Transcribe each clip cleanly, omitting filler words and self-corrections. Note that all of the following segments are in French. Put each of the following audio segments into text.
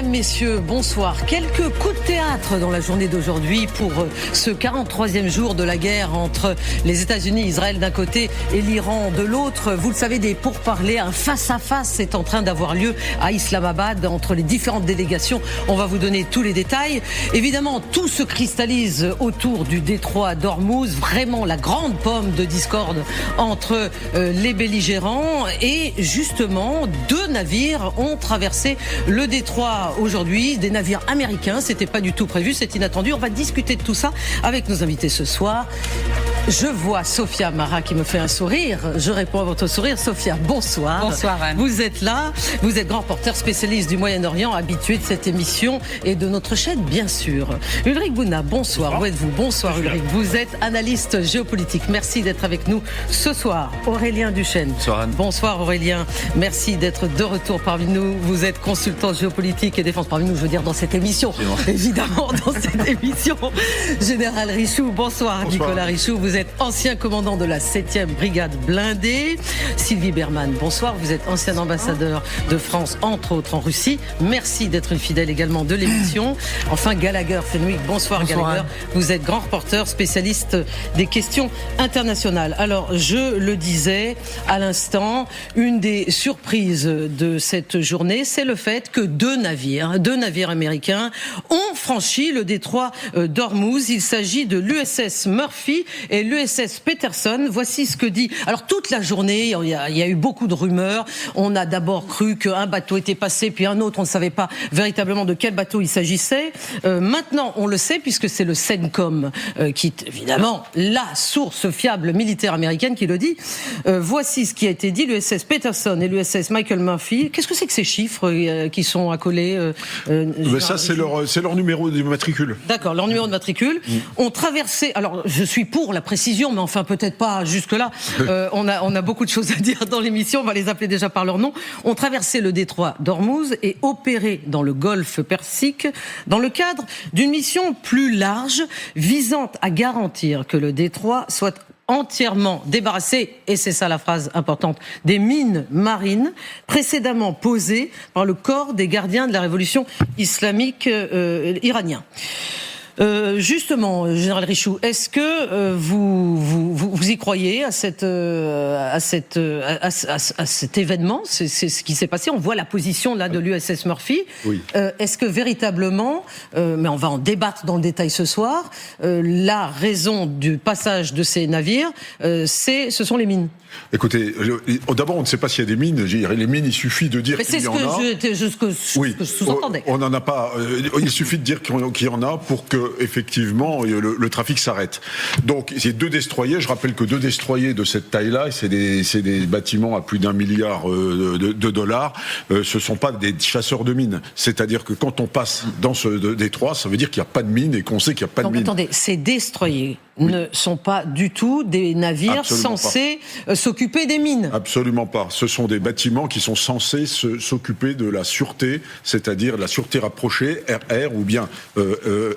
Mesdames, Messieurs, bonsoir. Quelques coups de théâtre dans la journée d'aujourd'hui pour ce 43e jour de la guerre entre les États-Unis, Israël d'un côté et l'Iran de l'autre. Vous le savez, des pourparlers, un face-à-face est en train d'avoir lieu à Islamabad entre les différentes délégations. On va vous donner tous les détails. Évidemment, tout se cristallise autour du détroit d'Ormuz, vraiment la grande pomme de discorde entre les belligérants. Et justement, deux navires ont traversé le détroit aujourd'hui, des navires américains. C'était pas du tout prévu, c'est inattendu. On va discuter de tout ça avec nos invités ce soir. Je vois Sophia Mara qui me fait un sourire. Je réponds à votre sourire. Sophia, bonsoir. Bonsoir Anne. Vous êtes là. Vous êtes grand reporter spécialiste du Moyen-Orient, habitué de cette émission et de notre chaîne, bien sûr. Ulrich Bouna, bonsoir. Où êtes-vous? Bonsoir Ulrich. Vous êtes analyste géopolitique. Merci d'être avec nous ce soir. Aurélien Duchesne. Bonsoir Anne. Bonsoir Aurélien. Merci d'être de retour parmi nous. Vous êtes consultant géopolitique et défense parmi nous, je veux dire, dans cette émission. Évidemment, dans cette émission. Général Richoux, bonsoir. Nicolas Richoux, vous êtes ancien commandant de la 7e brigade blindée. Sylvie Berman, bonsoir. Vous êtes ancien ambassadeur de France, entre autres en Russie. Merci d'être une fidèle également de l'émission. Enfin, Gallagher Fenwick, bonsoir Gallagher. Vous êtes grand reporter, spécialiste des questions internationales. Alors, je le disais à l'instant, une des surprises de cette journée, c'est le fait que deux navires américains ont franchi le détroit d'Ormuz. Il s'agit de l'USS Murphy et l'USS Peterson. Voici ce que dit. Alors toute la journée, il y a eu beaucoup de rumeurs. On a d'abord cru qu'un bateau était passé, puis un autre. On ne savait pas véritablement de quel bateau il s'agissait. Maintenant, on le sait puisque c'est le CENTCOM qui est évidemment la source fiable militaire américaine qui le dit. Voici ce qui a été dit. L'USS Peterson et l'USS Michael Murphy. Qu'est-ce que c'est que ces chiffres qui sont accolés ça, c'est leur numéro de matricule. D'accord, leur numéro de matricule. On traversait. Alors, je suis pour la précision, mais enfin peut-être pas jusque-là. On a beaucoup de choses à dire dans l'émission. On va les appeler déjà par leur nom. On traversait le détroit d'Ormuz et opérait dans le Golfe Persique dans le cadre d'une mission plus large visant à garantir que le détroit soit entièrement débarrassé, et c'est ça la phrase importante, des mines marines précédemment posées par le corps des gardiens de la révolution islamique iranien. Justement, Général Richoux, est-ce que vous y croyez à cet événement? C'est ce qui s'est passé. On voit la position là de l'USS Murphy. Oui. Est-ce que véritablement, mais on va en débattre dans le détail ce soir, la raison du passage de ces navires, ce sont les mines? Écoutez, d'abord, on ne sait pas s'il y a des mines. Les mines, il suffit de dire qu'il y en a. C'est ce que je sous-entendais. On n'en a pas. Il suffit de dire qu'il y en a pour que, effectivement, le trafic s'arrête. Donc, il y a deux destroyers. Je rappelle que deux destroyers de cette taille-là, c'est des bâtiments à plus d'1 milliard de dollars. Ce sont pas des chasseurs de mines. C'est-à-dire que quand on passe dans ce détroit, ça veut dire qu'il n'y a pas de mines et qu'on sait qu'il n'y a pas de mines. Attendez, ces destroyers ne sont pas du tout des navires censés s'occuper des mines. Absolument pas. Ce sont des bâtiments qui sont censés s'occuper de la sûreté, c'est-à-dire la sûreté rapprochée, air ou bien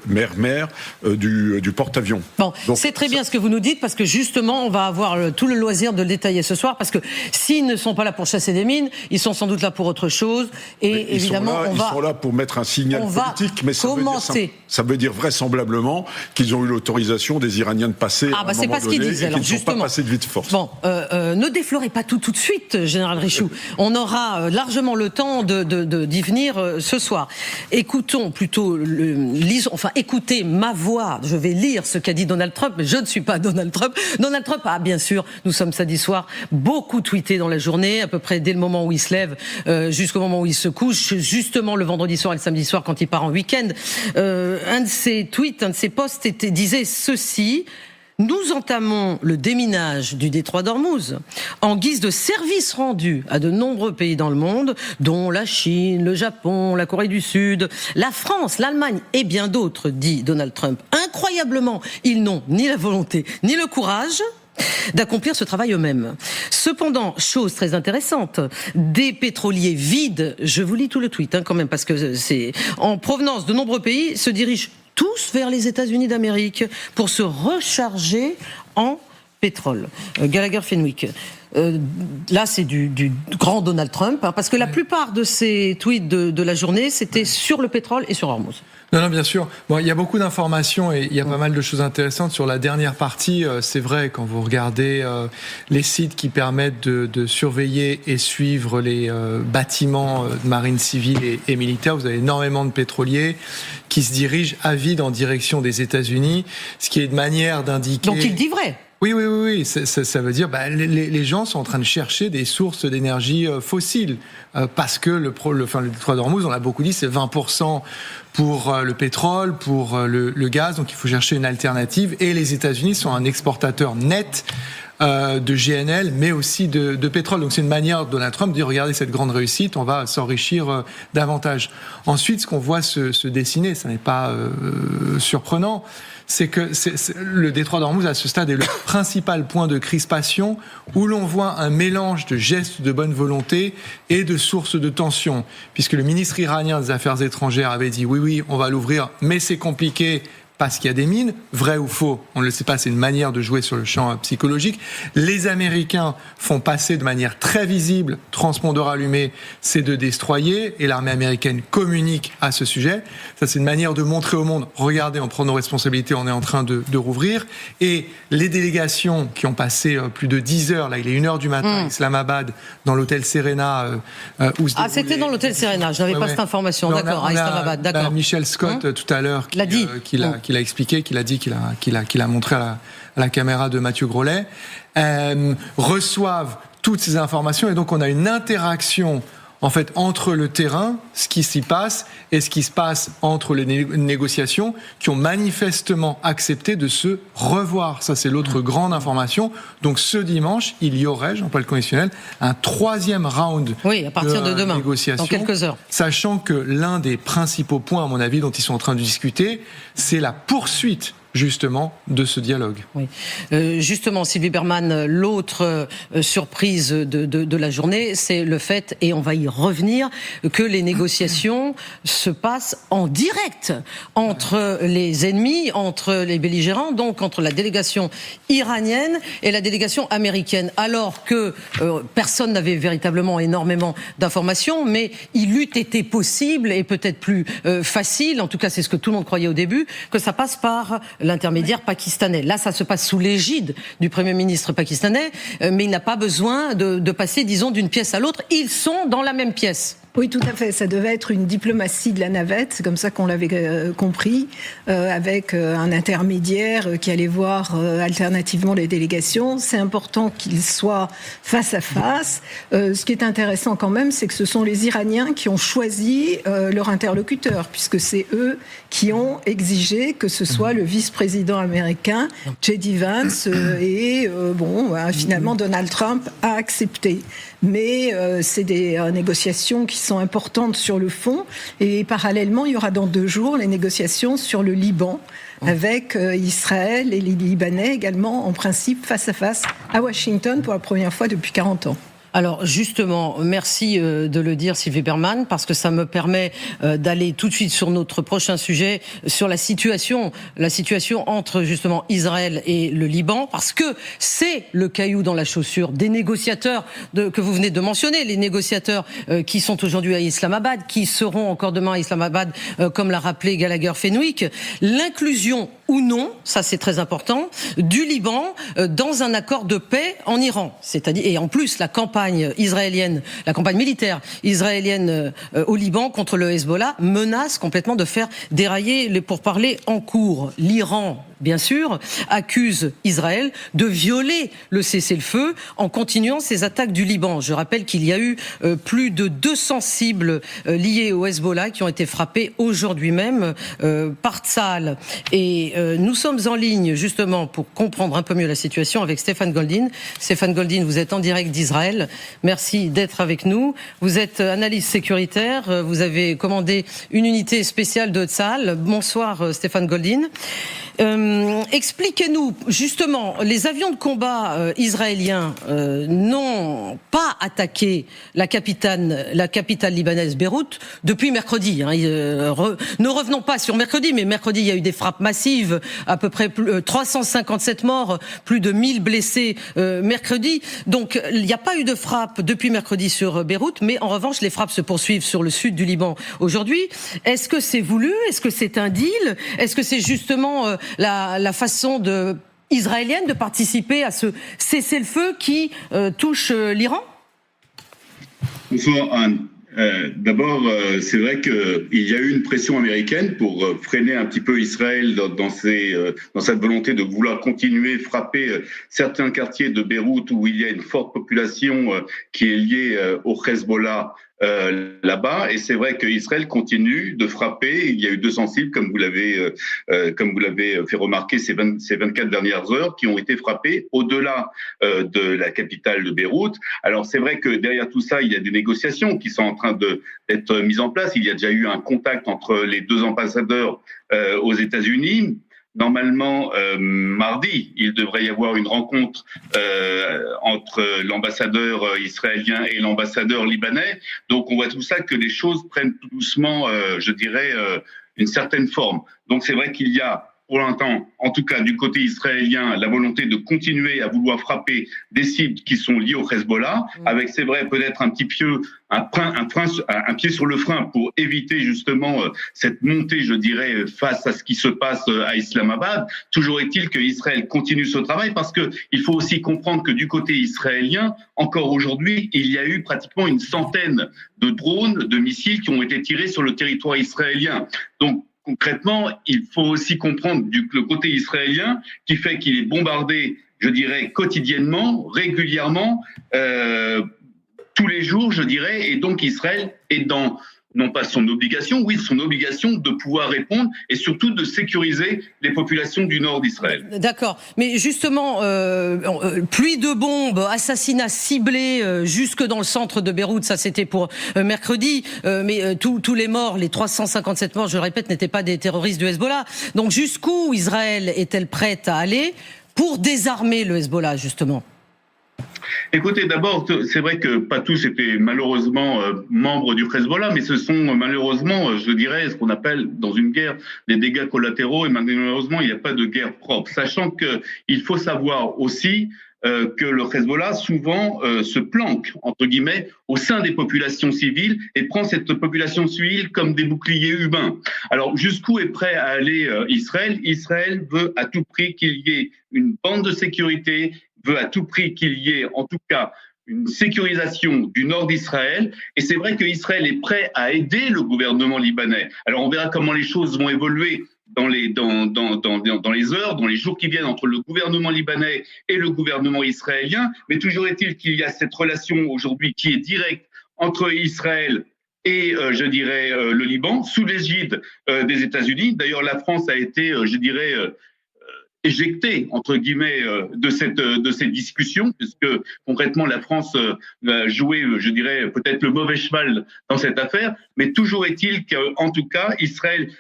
mer du porte-avions. Bon, c'est très bien ce que vous nous dites, parce que justement, on va avoir tout le loisir de le détailler ce soir, parce que s'ils ne sont pas là pour chasser des mines, ils sont sans doute là pour autre chose. Et évidemment, ils sont là pour mettre un signal politique, mais ça veut dire vraisemblablement qu'ils ont eu l'autorisation des Iraniens de passer à un moment pas ce qu'ils disent, alors, et qu'ils ne sont pas passés de vite force. Bon, ne déflorez pas tout de suite, Général Richoux. On aura largement le temps d'y venir ce soir. Écoutons plutôt, écoutez ma voix. Je vais lire ce qu'a dit Donald Trump, mais je ne suis pas Donald Trump. Donald Trump a, bien sûr, nous sommes samedi soir, beaucoup tweeté dans la journée, à peu près dès le moment où il se lève jusqu'au moment où il se couche, justement le vendredi soir et le samedi soir quand il part en week-end. Un de ses tweets, un de ses posts disait ceci: nous entamons le déminage du détroit d'Ormuz en guise de service rendu à de nombreux pays dans le monde, dont la Chine, le Japon, la Corée du Sud, la France, l'Allemagne et bien d'autres, dit Donald Trump. Incroyablement, ils n'ont ni la volonté ni le courage d'accomplir ce travail eux-mêmes. Cependant, chose très intéressante, des pétroliers vides, je vous lis tout le tweet quand même, parce que c'est en provenance de nombreux pays, se dirigent tous vers les États-Unis d'Amérique pour se recharger en pétrole. Gallagher Fenwick. Là, c'est du grand Donald Trump, parce que la plupart de ces tweets de la journée, c'était sur le pétrole et sur Hormuz. Non, bien sûr. Bon, il y a beaucoup d'informations et il y a pas mal de choses intéressantes sur la dernière partie. C'est vrai, quand vous regardez les sites qui permettent de surveiller et suivre les bâtiments de marine civile et militaire, vous avez énormément de pétroliers qui se dirigent à vide en direction des États-Unis, ce qui est une manière d'indiquer... Donc il dit vrai. Oui. Ça veut dire les gens sont en train de chercher des sources d'énergie fossiles parce que le détroit d'Ormuz, on l'a beaucoup dit, c'est 20% pour le pétrole, pour le gaz, donc il faut chercher une alternative. Et les États-Unis sont un exportateur net de GNL, mais aussi de pétrole. Donc c'est une manière de Donald Trump de dire regardez cette grande réussite, on va s'enrichir davantage. Ensuite, ce qu'on voit se dessiner, ça n'est pas surprenant, c'est que le détroit d'Ormuz à ce stade est le principal point de crispation où l'on voit un mélange de gestes de bonne volonté et de sources de tension, puisque le ministre iranien des Affaires étrangères avait dit oui, on va l'ouvrir, mais c'est compliqué parce qu'il y a des mines, vrai ou faux, on ne le sait pas, c'est une manière de jouer sur le champ psychologique. Les Américains font passer de manière très visible, transpondeur allumé, ces deux destroyers, et l'armée américaine communique à ce sujet. Ça, c'est une manière de montrer au monde, regardez, on prend nos responsabilités, on est en train de rouvrir. Et les délégations qui ont passé plus de 10 heures, là il est 1h du matin à Islamabad, dans l'hôtel Serena, où c'était dans l'hôtel Serena, je n'avais pas cette information, d'accord, à Islamabad, d'accord. Michel Scott, tout à l'heure, qu'il a expliqué, qu'il a montré à la caméra de Mathieu Grolet, reçoivent toutes ces informations et donc on a une interaction en fait entre le terrain, ce qui s'y passe et ce qui se passe entre les négociations qui ont manifestement accepté de se revoir. Ça, c'est l'autre grande information. Donc ce dimanche, il y aurait, j'emploie le conditionnel, un 3e round à partir de demain, négociation, dans quelques heures. Sachant que l'un des principaux points, à mon avis, dont ils sont en train de discuter, c'est la poursuite justement de ce dialogue. Oui. Justement, Sylvie Bermann, l'autre surprise de la journée, c'est le fait, et on va y revenir, que les négociations se passent en direct entre les ennemis, entre les belligérants, donc entre la délégation iranienne et la délégation américaine, alors que personne n'avait véritablement énormément d'informations, mais il eût été possible, et peut-être plus facile, en tout cas c'est ce que tout le monde croyait au début, que ça passe par l'intermédiaire pakistanais. Là, ça se passe sous l'égide du Premier ministre pakistanais, mais il n'a pas besoin de passer, disons, d'une pièce à l'autre. Ils sont dans la même pièce. Oui, tout à fait. Ça devait être une diplomatie de la navette, c'est comme ça qu'on l'avait compris, avec un intermédiaire qui allait voir alternativement les délégations. C'est important qu'ils soient face à face. Ce qui est intéressant quand même, c'est que ce sont les Iraniens qui ont choisi leur interlocuteur, puisque c'est eux qui ont exigé que ce soit le vice-président américain, J.D. Vance, et finalement Donald Trump a accepté. Mais c'est des négociations qui sont importantes sur le fond. Et parallèlement, il y aura dans 2 jours les négociations sur le Liban, avec Israël et les Libanais également, en principe, face à face à Washington pour la première fois depuis 40 ans. Alors justement, merci de le dire, Sylvie Bermann, parce que ça me permet d'aller tout de suite sur notre prochain sujet, sur la situation entre justement Israël et le Liban, parce que c'est le caillou dans la chaussure des négociateurs que vous venez de mentionner, les négociateurs qui sont aujourd'hui à Islamabad, qui seront encore demain à Islamabad, comme l'a rappelé Gallagher Fenwick. L'inclusion ou non, ça c'est très important, du Liban dans un accord de paix en Iran, c'est-à-dire, et en plus la campagne israélienne, la campagne militaire israélienne au Liban contre le Hezbollah menace complètement de faire dérailler les pourparlers en cours. L'Iran, bien sûr, accuse Israël de violer le cessez-le-feu en continuant ses attaques du Liban. Je rappelle qu'il y a eu plus de 200 cibles liées au Hezbollah qui ont été frappées aujourd'hui même par Tsahal. Et nous sommes en ligne justement pour comprendre un peu mieux la situation avec Stéphane Goldin. Stéphane Goldin, vous êtes en direct d'Israël. Merci d'être avec nous. Vous êtes analyste sécuritaire. Vous avez commandé une unité spéciale de Tsahal. Bonsoir Stéphane Goldin. Expliquez-nous, justement, les avions de combat israéliens n'ont pas attaqué la capitale libanaise Beyrouth depuis mercredi. Ne revenons pas sur mercredi, mais mercredi, il y a eu des frappes massives, à peu près 357 morts, plus de 1000 blessés mercredi. Donc, il n'y a pas eu de frappe depuis mercredi sur Beyrouth, mais en revanche, les frappes se poursuivent sur le sud du Liban aujourd'hui. Est-ce que c'est voulu? Est-ce que c'est un deal? Est-ce que c'est justement la façon israélienne de participer à ce cessez-le-feu qui touche l'Iran? Bonsoir Anne. D'abord, c'est vrai qu'il y a eu une pression américaine pour freiner un petit peu Israël dans cette volonté de vouloir continuer frapper certains quartiers de Beyrouth où il y a une forte population qui est liée au Hezbollah là-bas. Et c'est vrai qu'Israël continue de frapper. Il y a eu 200 cibles, comme vous l'avez fait remarquer ces 24 dernières heures, qui ont été frappées au-delà de la capitale de Beyrouth. Alors c'est vrai que derrière tout ça, il y a des négociations qui sont en train d'être mises en place. Il y a déjà eu un contact entre les deux ambassadeurs aux États-Unis. Normalement, mardi, il devrait y avoir une rencontre entre l'ambassadeur israélien et l'ambassadeur libanais. Donc, on voit tout ça que les choses prennent tout doucement, je dirais, une certaine forme. Donc, c'est vrai qu'il y a, pour l'instant, en tout cas du côté israélien, la volonté de continuer à vouloir frapper des cibles qui sont liées au Hezbollah, avec, c'est vrai, peut-être un pied sur le frein pour éviter justement cette montée, je dirais, face à ce qui se passe à Islamabad. Toujours est-il que Israël continue ce travail, parce que il faut aussi comprendre que du côté israélien, encore aujourd'hui, il y a eu pratiquement une centaine de drones, de missiles qui ont été tirés sur le territoire israélien. Donc, concrètement, il faut aussi comprendre le côté israélien qui fait qu'il est bombardé, je dirais, quotidiennement, régulièrement, tous les jours, je dirais, et donc Israël est dans, non pas son obligation de pouvoir répondre et surtout de sécuriser les populations du nord d'Israël. D'accord, mais justement, pluie de bombes, assassinats ciblés jusque dans le centre de Beyrouth, ça c'était pour mercredi, mais tous les morts, les 357 morts, je le répète, n'étaient pas des terroristes du Hezbollah. Donc jusqu'où Israël est-elle prête à aller pour désarmer le Hezbollah, justement ? Écoutez, d'abord, c'est vrai que pas tous étaient malheureusement membres du Hezbollah, mais ce sont malheureusement, je dirais, ce qu'on appelle dans une guerre des dégâts collatéraux, et malheureusement, il n'y a pas de guerre propre. Sachant qu'il faut savoir aussi que le Hezbollah souvent se planque, entre guillemets, au sein des populations civiles et prend cette population civile comme des boucliers humains. Alors, jusqu'où est prêt à aller Israël ? Israël veut à tout prix qu'il y ait une bande de sécurité, veut à tout prix qu'il y ait, en tout cas, une sécurisation du nord d'Israël. Et c'est vrai qu'Israël est prêt à aider le gouvernement libanais. Alors, on verra comment les choses vont évoluer dans les heures, dans les jours qui viennent entre le gouvernement libanais et le gouvernement israélien. Mais toujours est-il qu'il y a cette relation aujourd'hui qui est directe entre Israël et, je dirais, le Liban, sous l'égide des États-Unis. D'ailleurs, la France a été, je dirais, éjectée, entre guillemets, de cette discussion, puisque concrètement la France a joué, je dirais, peut-être le mauvais cheval dans cette affaire, mais toujours est-il qu'en tout cas, Israël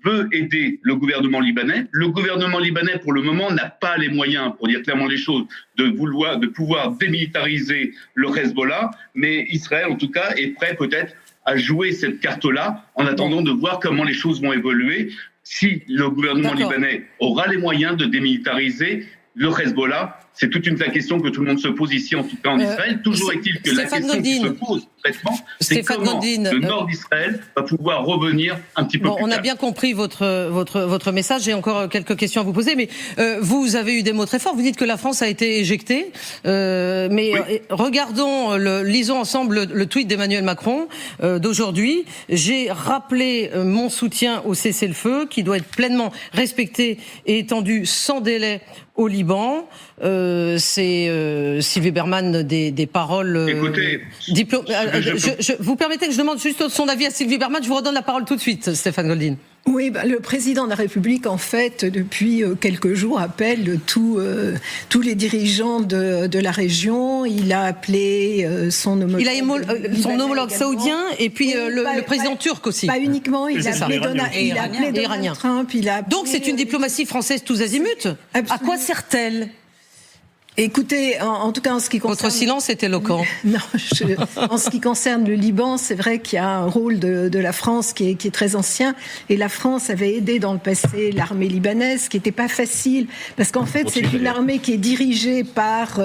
veut aider le gouvernement libanais. Le gouvernement libanais, pour le moment, n'a pas les moyens, pour dire clairement les choses, de pouvoir démilitariser le Hezbollah, mais Israël, en tout cas, est prêt peut-être à jouer cette carte-là, en attendant de voir comment les choses vont évoluer. Si le gouvernement libanais aura les moyens de démilitariser le Hezbollah, c'est toute la question que tout le monde se pose ici, en tout cas en Israël. Toujours est-il que la question qui se pose complètement, c'est comment le nord d'Israël va pouvoir revenir un petit peu plus tard. On a bien compris votre message. J'ai encore quelques questions à vous poser, mais vous avez eu des mots très forts. Vous dites que la France a été éjectée, mais oui. Regardons, lisons ensemble le tweet d'Emmanuel Macron d'aujourd'hui. J'ai rappelé mon soutien au cessez-le-feu qui doit être pleinement respecté et étendu sans délai au Liban. c'est Sylvie Bermann des paroles. Écoutez, vous permettez que je demande juste son avis à Sylvie Bermann. Je vous redonne la parole tout de suite, Stéphane Goldin. Oui, le président de la République, en fait, depuis quelques jours, appelle tous les dirigeants de la région. Il a appelé son homologue. Il a son homologue saoudien et puis le président turc aussi. Pas uniquement, il a appelé Donald Trump. Donc c'est une diplomatie française tous azimuts. Absolument. À quoi sert-elle ? Écoutez, en tout cas en ce qui concerne... Votre silence est éloquent. Non, en ce qui concerne le Liban, c'est vrai qu'il y a un rôle de la France qui est très ancien. Et la France avait aidé dans le passé l'armée libanaise, qui n'était pas facile. Parce qu'en fait, c'est une armée qui est dirigée par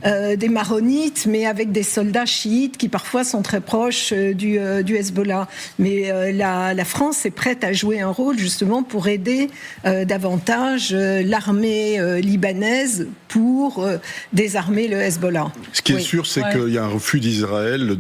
des maronites, mais avec des soldats chiites qui parfois sont très proches du Hezbollah. Mais la France est prête à jouer un rôle justement pour aider davantage l'armée libanaise pour désarmer le Hezbollah. Ce qui est sûr, c'est qu'il y a un refus d'Israël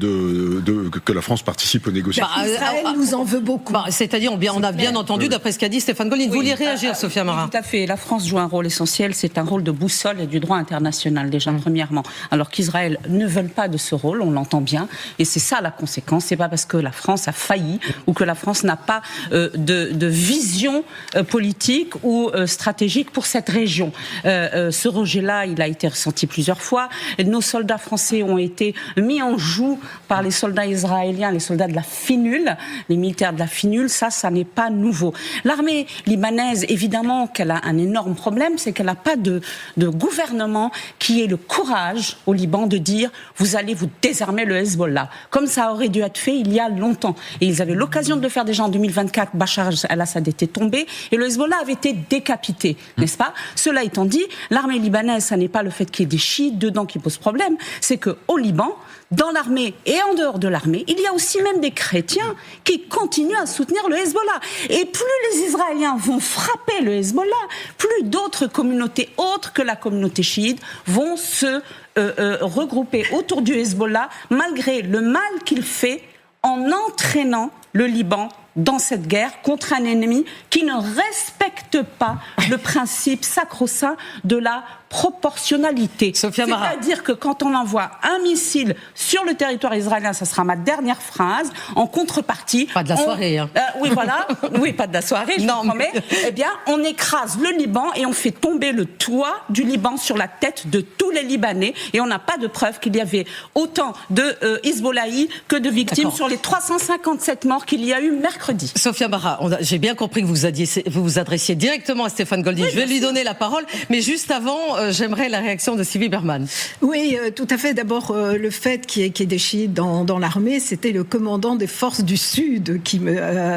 que la France participe aux négociations. Israël nous en veut beaucoup. C'est-à-dire, on a bien entendu, d'après ce qu'a dit Stéphane Goldin. Vous vouliez réagir, Sophia Mara? Tout à fait. La France joue un rôle essentiel. C'est un rôle de boussole du droit international, déjà, premièrement. Alors qu'Israël ne veut pas de ce rôle, on l'entend bien. Et c'est ça la conséquence. C'est pas parce que la France a failli ou que la France n'a pas de vision politique ou stratégique pour cette région. Ce rejet-là, il a été ressenti plusieurs fois. Nos soldats français ont été mis en joue par les soldats israéliens, les soldats de la FINUL, les militaires de la FINUL. Ça n'est pas nouveau. L'armée libanaise, évidemment qu'elle a un énorme problème, c'est qu'elle n'a pas de gouvernement qui ait le courage au Liban de dire « vous allez vous désarmer le Hezbollah », comme ça aurait dû être fait il y a longtemps. Et ils avaient l'occasion de le faire déjà en 2024. Bachar el-Assad était tombé et le Hezbollah avait été décapité, n'est-ce pas? Cela étant dit, l'armée libanaise, ça n'est pas le fait qu'il y ait des chiites dedans qui pose problème, c'est qu'au Liban, dans l'armée et en dehors de l'armée, il y a aussi même des chrétiens qui continuent à soutenir le Hezbollah. Et plus les Israéliens vont frapper le Hezbollah, plus d'autres communautés autres que la communauté chiite vont se regrouper autour du Hezbollah, malgré le mal qu'il fait en entraînant le Liban dans cette guerre contre un ennemi qui ne respecte pas le principe sacro-saint de la proportionnalité. C'est-à-dire que quand on envoie un missile sur le territoire israélien, ça sera ma dernière phrase, en contrepartie... Pas de la soirée, hein. Oui, voilà. Oui, pas de la soirée, je vous promets. Eh bien, on écrase le Liban et on fait tomber le toit du Liban sur la tête de tous les Libanais. Et on n'a pas de preuve qu'il y avait autant de Hezbollahi que de victimes sur les 357 morts qu'il y a eu mercredi. Sophia Mara, j'ai bien compris que vous vous adressiez directement à Stéphane Goldin. Oui, je vais lui donner la parole. Mais juste avant, j'aimerais la réaction de Sylvie Bermann. Oui, tout à fait. D'abord, le fait qu'il y ait des chiites dans l'armée, c'était le commandant des forces du Sud,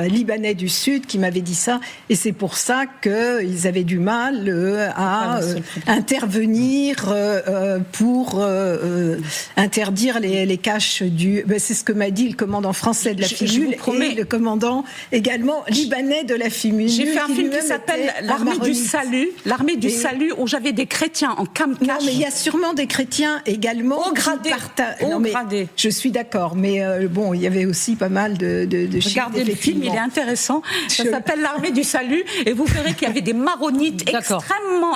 libanais du Sud, qui m'avait dit ça. Et c'est pour ça qu'ils avaient du mal à intervenir pour interdire les caches du... C'est ce que m'a dit le commandant français de la FINUL et le commandant également libanais de la FINUL. J'ai fait un film qui s'appelle L'armée du salut. L'armée du salut, où j'avais des chrétiens en camp-cache. Non, mais il y a sûrement des chrétiens également. Au gradé. Je suis d'accord, mais bon, il y avait aussi pas mal de Regardez le film, il est intéressant. Ça s'appelle L'armée du salut, et vous verrez qu'il y avait des maronites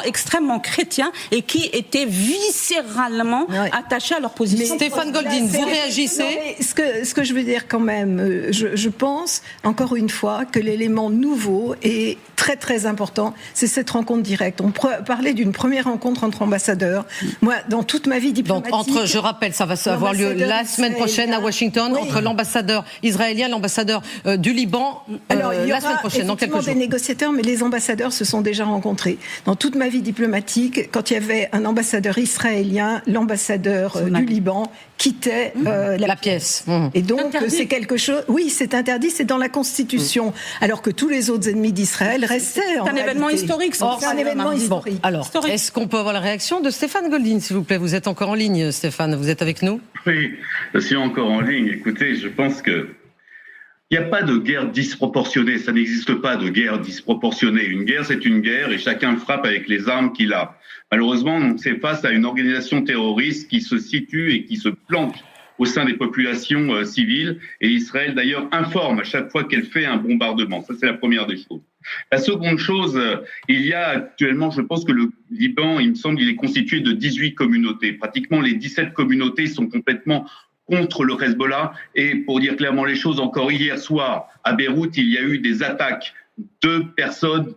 extrêmement chrétiens et qui étaient viscéralement attachés à leur position. Stéphane Goldin, vous réagissez? Non, mais ce que je veux dire quand même, je pense encore une fois que l'élément nouveau et très très important, c'est cette rencontre directe. On parlait d'une première rencontre entre ambassadeurs. Moi, dans toute ma vie diplomatique... Donc, je rappelle, ça va avoir lieu la semaine prochaine à Washington, entre l'ambassadeur israélien et l'ambassadeur du Liban, Alors, il y la aura semaine prochaine, dans quelques jours. des négociateurs, mais les ambassadeurs se sont déjà rencontrés. Dans toute ma vie diplomatique, quand il y avait un ambassadeur israélien, l'ambassadeur du Liban quittait la pièce. Et donc, c'est quelque chose... Oui, c'est interdit, c'est dans la Constitution. Alors que tous les autres ennemis d'Israël restaient. C'est un événement historique. C'est un événement historique. Alors, est-ce qu'on peut avoir la réaction de Stéphane Goldin, s'il vous plaît? Vous êtes encore en ligne, Stéphane, vous êtes avec nous? Oui, je suis encore en ligne. Écoutez, je pense que il n'y a pas de guerre disproportionnée, ça n'existe pas de guerre disproportionnée. Une guerre, c'est une guerre et chacun frappe avec les armes qu'il a. Malheureusement, on fait face à une organisation terroriste qui se situe et qui se plante au sein des populations civiles. Et Israël, d'ailleurs, informe à chaque fois qu'elle fait un bombardement. Ça, c'est la première des choses. La seconde chose, il y a actuellement, je pense que le Liban, il me semble, il est constitué de 18 communautés. Pratiquement les 17 communautés sont complètement contre le Hezbollah. Et pour dire clairement les choses, encore hier soir, à Beyrouth, il y a eu des attaques de personnes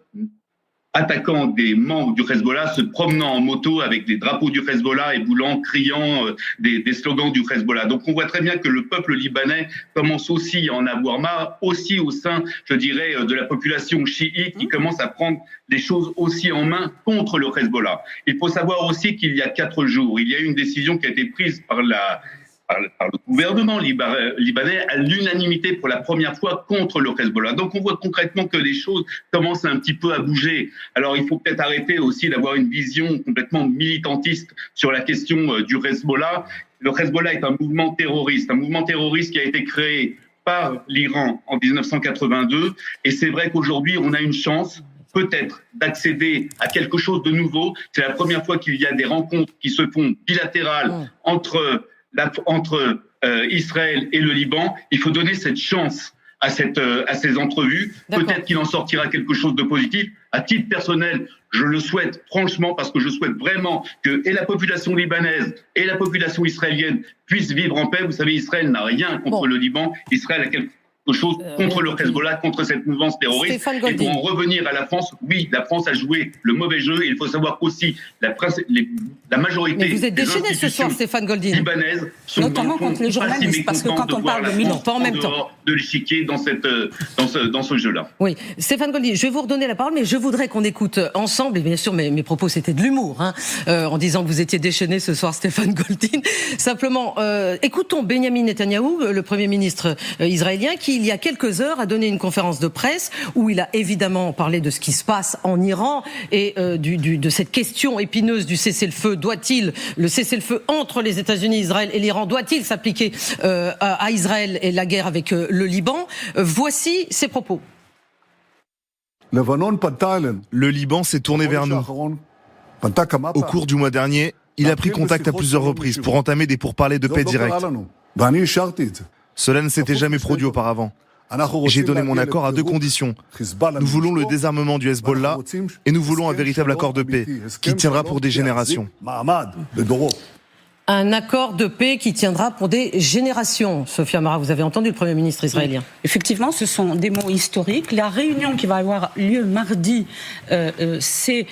attaquant des membres du Hezbollah, se promenant en moto avec des drapeaux du Hezbollah et criant des slogans du Hezbollah. Donc on voit très bien que le peuple libanais commence aussi à en avoir marre, aussi au sein, je dirais, de la population chiite qui commence à prendre les choses aussi en main contre le Hezbollah. Il faut savoir aussi qu'il y a 4 jours, il y a eu une décision qui a été prise par le gouvernement libanais à l'unanimité pour la première fois contre le Hezbollah. Donc on voit concrètement que les choses commencent un petit peu à bouger. Alors il faut peut-être arrêter aussi d'avoir une vision complètement militantiste sur la question du Hezbollah. Le Hezbollah est un mouvement terroriste qui a été créé par l'Iran en 1982. Et c'est vrai qu'aujourd'hui on a une chance peut-être d'accéder à quelque chose de nouveau. C'est la première fois qu'il y a des rencontres qui se font bilatérales entre Israël et le Liban. Il faut donner cette chance à ces entrevues. D'accord. Peut-être qu'il en sortira quelque chose de positif. À titre personnel, je le souhaite franchement parce que je souhaite vraiment que et la population libanaise et la population israélienne puissent vivre en paix. Vous savez, Israël n'a rien contre le Liban. Israël a quelque chose contre le Hezbollah, contre cette mouvance terroriste. Et pour en revenir à la France, oui, la France a joué le mauvais jeu. Et il faut savoir qu'aussi la majorité mais vous êtes déchaîné ce soir, Stéphane Goldin, libanaises sont notamment contre les journalistes, parce que quand on parle de militants en même temps de l'échiquier dans ce jeu-là. Oui, Stéphane Goldin, je vais vous redonner la parole, mais je voudrais qu'on écoute ensemble, et bien sûr mes propos c'était de l'humour, en disant que vous étiez déchaîné ce soir, Stéphane Goldin. Simplement, écoutons Benyamin Netanyahou, le Premier ministre israélien, qui il y a quelques heures a donné une conférence de presse où il a évidemment parlé de ce qui se passe en Iran et de cette question épineuse du cessez-le-feu. Le cessez-le-feu entre les États-Unis, Israël et l'Iran, doit-il s'appliquer à Israël et la guerre avec le Liban? Voici ses propos. Le Liban s'est tourné vers nous. Au cours du mois dernier, il a pris contact à plusieurs reprises pour entamer des pourparlers de paix directs. Cela ne s'était jamais produit auparavant. J'ai donné mon accord à 2 conditions. Nous voulons le désarmement du Hezbollah et nous voulons un véritable accord de paix qui tiendra pour des générations. Un accord de paix qui tiendra pour des générations. Sophia Mara, vous avez entendu le Premier ministre israélien. Effectivement, ce sont des mots historiques. La réunion qui va avoir lieu mardi, c'est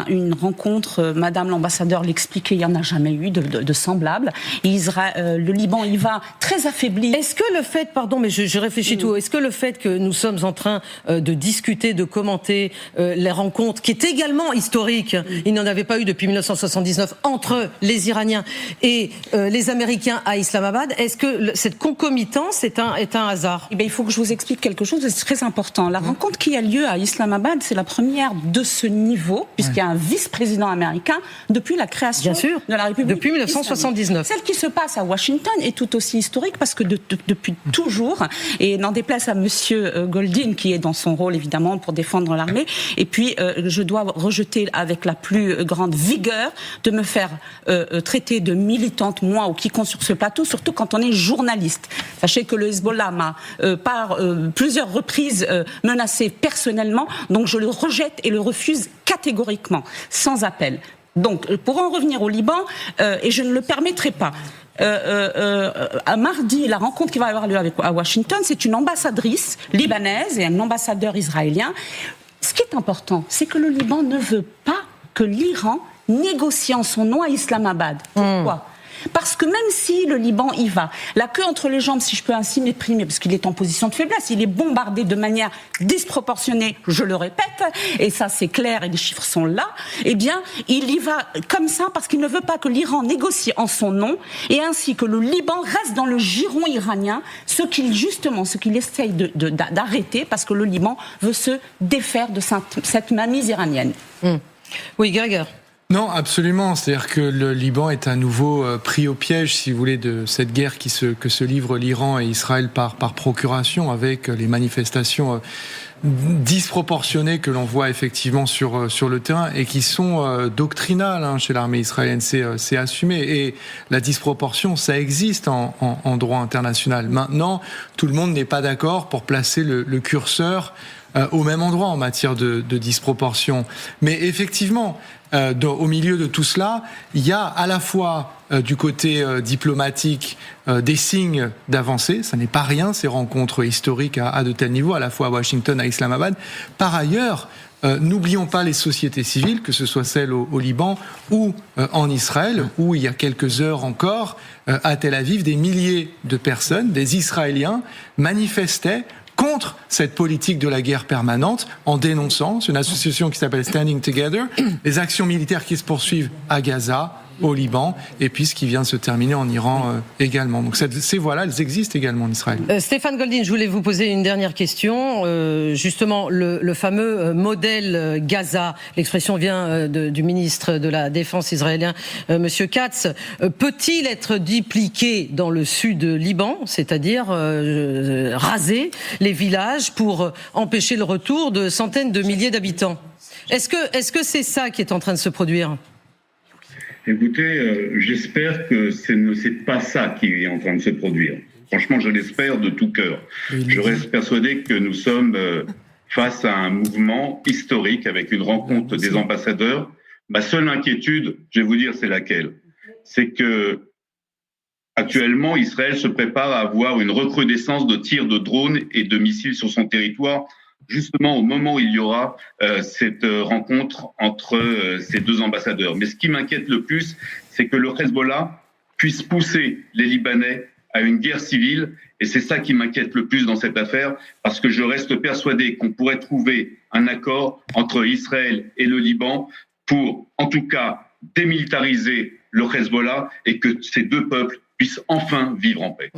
une rencontre, Madame l'ambassadeur l'expliquait, il n'y en a jamais eu de semblable. Le Liban y va très affaibli. Est-ce que le fait, pardon, mais je réfléchis tout, est-ce que le fait que nous sommes en train de discuter, de commenter les rencontres, qui est également historique, il n'y en avait pas eu depuis 1979, entre les Iraniens et les Américains à Islamabad, est-ce que cette concomitance est un hasard? Eh bien, il faut que je vous explique quelque chose de très important. La rencontre qui a lieu à Islamabad, c'est la première de ce niveau, puisqu'il y a un vice-président américain depuis la création de la République. Depuis 1979. Celle qui se passe à Washington est tout aussi historique parce que depuis toujours, et n'en déplace à Monsieur Goldin, qui est dans son rôle évidemment pour défendre l'armée, et puis je dois rejeter avec la plus grande vigueur de me faire traiter de militante, moi ou quiconque sur ce plateau, surtout quand on est journaliste. Sachez que le Hezbollah m'a par plusieurs reprises menacé personnellement, donc je le rejette et le refuse catégoriquement, sans appel. Donc, pour en revenir au Liban, et je ne le permettrai pas, à mardi, la rencontre qui va avoir lieu à Washington, c'est une ambassadrice libanaise et un ambassadeur israélien. Ce qui est important, c'est que le Liban ne veut pas que l'Iran négocie en son nom à Islamabad. Pourquoi ? Parce que même si le Liban y va, la queue entre les jambes, si je peux ainsi m'exprimer, parce qu'il est en position de faiblesse, il est bombardé de manière disproportionnée, je le répète, et ça c'est clair et les chiffres sont là, eh bien il y va comme ça parce qu'il ne veut pas que l'Iran négocie en son nom et ainsi que le Liban reste dans le giron iranien, ce qu'il essaye d'arrêter parce que le Liban veut se défaire de cette mainmise iranienne. Oui, Gregor. Non, absolument. C'est-à-dire que le Liban est à nouveau pris au piège, si vous voulez, de cette guerre que se livrent l'Iran et Israël par procuration, avec les manifestations disproportionnées que l'on voit effectivement sur le terrain et qui sont doctrinales chez l'armée israélienne. C'est assumé. Et la disproportion, ça existe en droit international. Maintenant, tout le monde n'est pas d'accord pour placer le curseur au même endroit en matière de disproportion. Mais effectivement, au milieu de tout cela, il y a à la fois du côté diplomatique des signes d'avancée. Ça n'est pas rien, ces rencontres historiques à de tels niveaux, à la fois à Washington, à Islamabad. Par ailleurs, n'oublions pas les sociétés civiles, que ce soit celles au Liban ou en Israël, où il y a quelques heures encore, à Tel Aviv, des milliers de personnes, des Israéliens, manifestaient contre cette politique de la guerre permanente en dénonçant, c'est une association qui s'appelle Standing Together, les actions militaires qui se poursuivent à Gaza, au Liban, et puis ce qui vient de se terminer en Iran également. Donc ces voix-là, elles existent également en Israël. Stéphane Goldin, je voulais vous poser une dernière question. Justement, le fameux modèle Gaza, l'expression vient du ministre de la Défense israélien, Monsieur Katz, peut-il être dupliqué dans le sud Liban, c'est-à-dire raser les villages pour empêcher le retour de centaines de milliers d'habitants? Est-ce que c'est ça qui est en train de se produire? Écoutez, j'espère que c'est pas ça qui est en train de se produire. Franchement, je l'espère de tout cœur. Je reste persuadé que nous sommes face à un mouvement historique avec une rencontre des ambassadeurs. Ma seule inquiétude, je vais vous dire, c'est laquelle? C'est que actuellement, Israël se prépare à avoir une recrudescence de tirs de drones et de missiles sur son territoire, justement au moment où il y aura cette rencontre entre ces deux ambassadeurs. Mais ce qui m'inquiète le plus, c'est que le Hezbollah puisse pousser les Libanais à une guerre civile, et c'est ça qui m'inquiète le plus dans cette affaire, parce que je reste persuadé qu'on pourrait trouver un accord entre Israël et le Liban pour, en tout cas, démilitariser le Hezbollah et que ces deux peuples puissent enfin vivre en paix.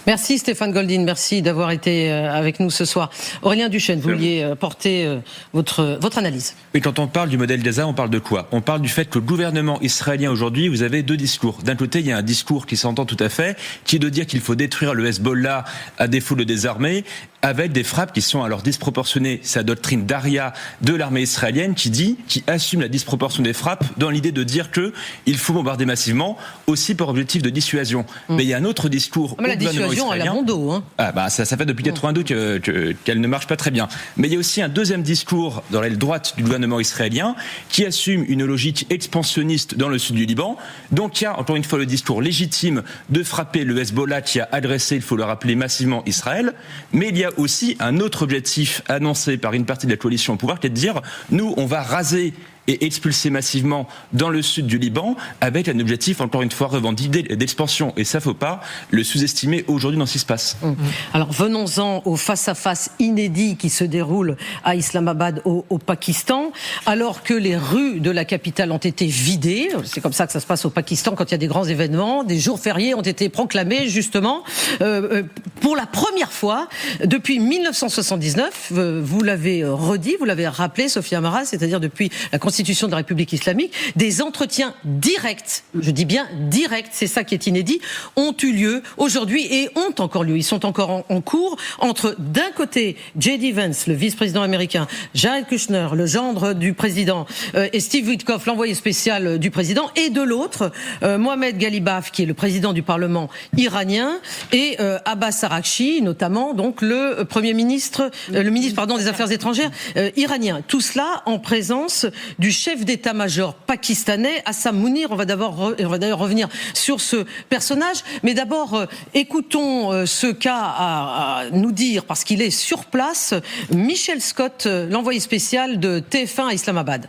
Merci Stéphane Goldin, merci d'avoir été avec nous ce soir. Aurélien Duchesne, vous vouliez porter votre analyse. Et quand on parle du modèle Gaza, on parle de quoi? On parle du fait que le gouvernement israélien aujourd'hui, vous avez deux discours. D'un côté, il y a un discours qui s'entend tout à fait, qui est de dire qu'il faut détruire le Hezbollah à défaut de désarmer, avec des frappes qui sont alors disproportionnées. C'est la doctrine Daria de l'armée israélienne qui assume la disproportion des frappes dans l'idée de dire que il faut bombarder massivement, aussi pour objectif de dissuasion. Mais il y a un autre discours. Mais la dissuasion, elle a bon dos. Hein. Ça fait depuis 82 qu'elle ne marche pas très bien. Mais il y a aussi un deuxième discours dans l'aile droite du gouvernement israélien qui assume une logique expansionniste dans le sud du Liban. Donc il y a encore une fois le discours légitime de frapper le Hezbollah qui a agressé, il faut le rappeler, massivement Israël. Mais il y a aussi un autre objectif annoncé par une partie de la coalition au pouvoir qui est de dire nous, on va raser et expulsé massivement dans le sud du Liban avec un objectif, encore une fois, revendiqué d'expansion. Et ça, faut pas le sous-estimer aujourd'hui dans ce qui se passe. Alors, venons-en au face-à-face inédit qui se déroule à Islamabad, au Pakistan, alors que les rues de la capitale ont été vidées. C'est comme ça que ça se passe au Pakistan quand il y a des grands événements. Des jours fériés ont été proclamés, justement, pour la première fois depuis 1979. Vous l'avez redit, vous l'avez rappelé, Sophia Ammara, c'est-à-dire depuis la Constitution de la République islamique, des entretiens directs, je dis bien directs, c'est ça qui est inédit, ont eu lieu aujourd'hui et ont encore lieu. Ils sont encore en cours entre, d'un côté, J.D. Vance, le vice-président américain, Jared Kushner, le gendre du président, et Steve Witkoff, l'envoyé spécial du président, et de l'autre, Mohamed Ghalibaf, qui est le président du Parlement iranien, et Abbas Araghchi, notamment, donc le ministre des Affaires étrangères iranien. Tout cela en présence du chef d'état-major pakistanais, Assam Mounir. On va d'ailleurs revenir sur ce personnage. Mais d'abord, écoutons ce qu'a à nous dire, parce qu'il est sur place, Michel Scott, l'envoyé spécial de TF1 à Islamabad.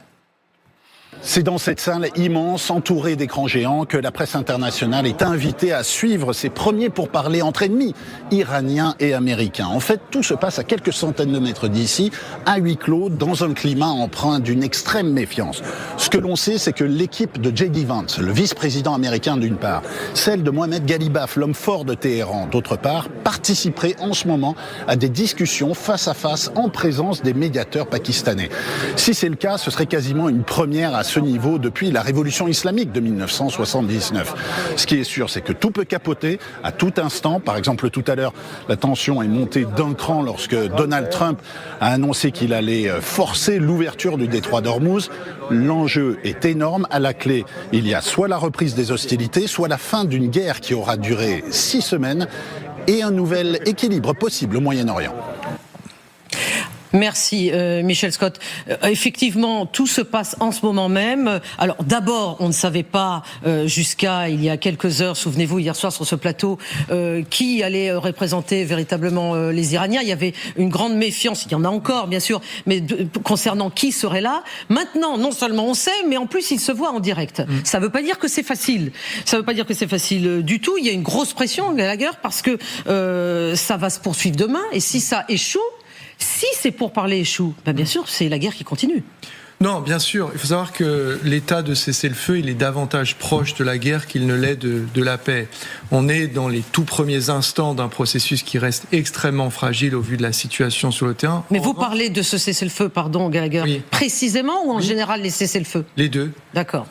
C'est dans cette salle immense, entourée d'écrans géants, que la presse internationale est invitée à suivre ces premiers pourparlers entre ennemis, iraniens et américains. En fait, tout se passe à quelques centaines de mètres d'ici, à huis clos, dans un climat empreint d'une extrême méfiance. Ce que l'on sait, c'est que l'équipe de J.D. Vance, le vice-président américain d'une part, celle de Mohamed Ghalibaf, l'homme fort de Téhéran, d'autre part, participeraient en ce moment à des discussions face à face en présence des médiateurs pakistanais. Si c'est le cas, ce serait quasiment une première à ce ce niveau depuis la révolution islamique de 1979. Ce qui est sûr, c'est que tout peut capoter à tout instant. Par exemple, tout à l'heure, la tension est montée d'un cran lorsque Donald Trump a annoncé qu'il allait forcer l'ouverture du détroit d'Ormuz. L'enjeu est énorme. À la clé, il y a soit la reprise des hostilités, soit la fin d'une guerre qui aura duré 6 semaines et un nouvel équilibre possible au Moyen-Orient. Merci Michel Scott. Effectivement, tout se passe en ce moment même. Alors d'abord, on ne savait pas jusqu'à il y a quelques heures, souvenez-vous, hier soir sur ce plateau, qui allait représenter véritablement les Iraniens. Il y avait une grande méfiance, il y en a encore bien sûr, mais concernant qui serait là. Maintenant, non seulement on sait, mais en plus il se voit en direct. Ça ne veut pas dire que c'est facile. Ça ne veut pas dire que c'est facile du tout. Il y a une grosse pression à la guerre parce que ça va se poursuivre demain. Et si ça échoue, si ces pourparlers échouent, bien sûr, c'est la guerre qui continue. Non, bien sûr. Il faut savoir que l'état de cessez-le-feu, il est davantage proche de la guerre qu'il ne l'est de la paix. On est dans les tout premiers instants d'un processus qui reste extrêmement fragile au vu de la situation sur le terrain. Mais vous parlez de ce cessez-le-feu, pardon, Gallagher, oui. Précisément ou en général les cessez-le-feu ? Les deux. D'accord.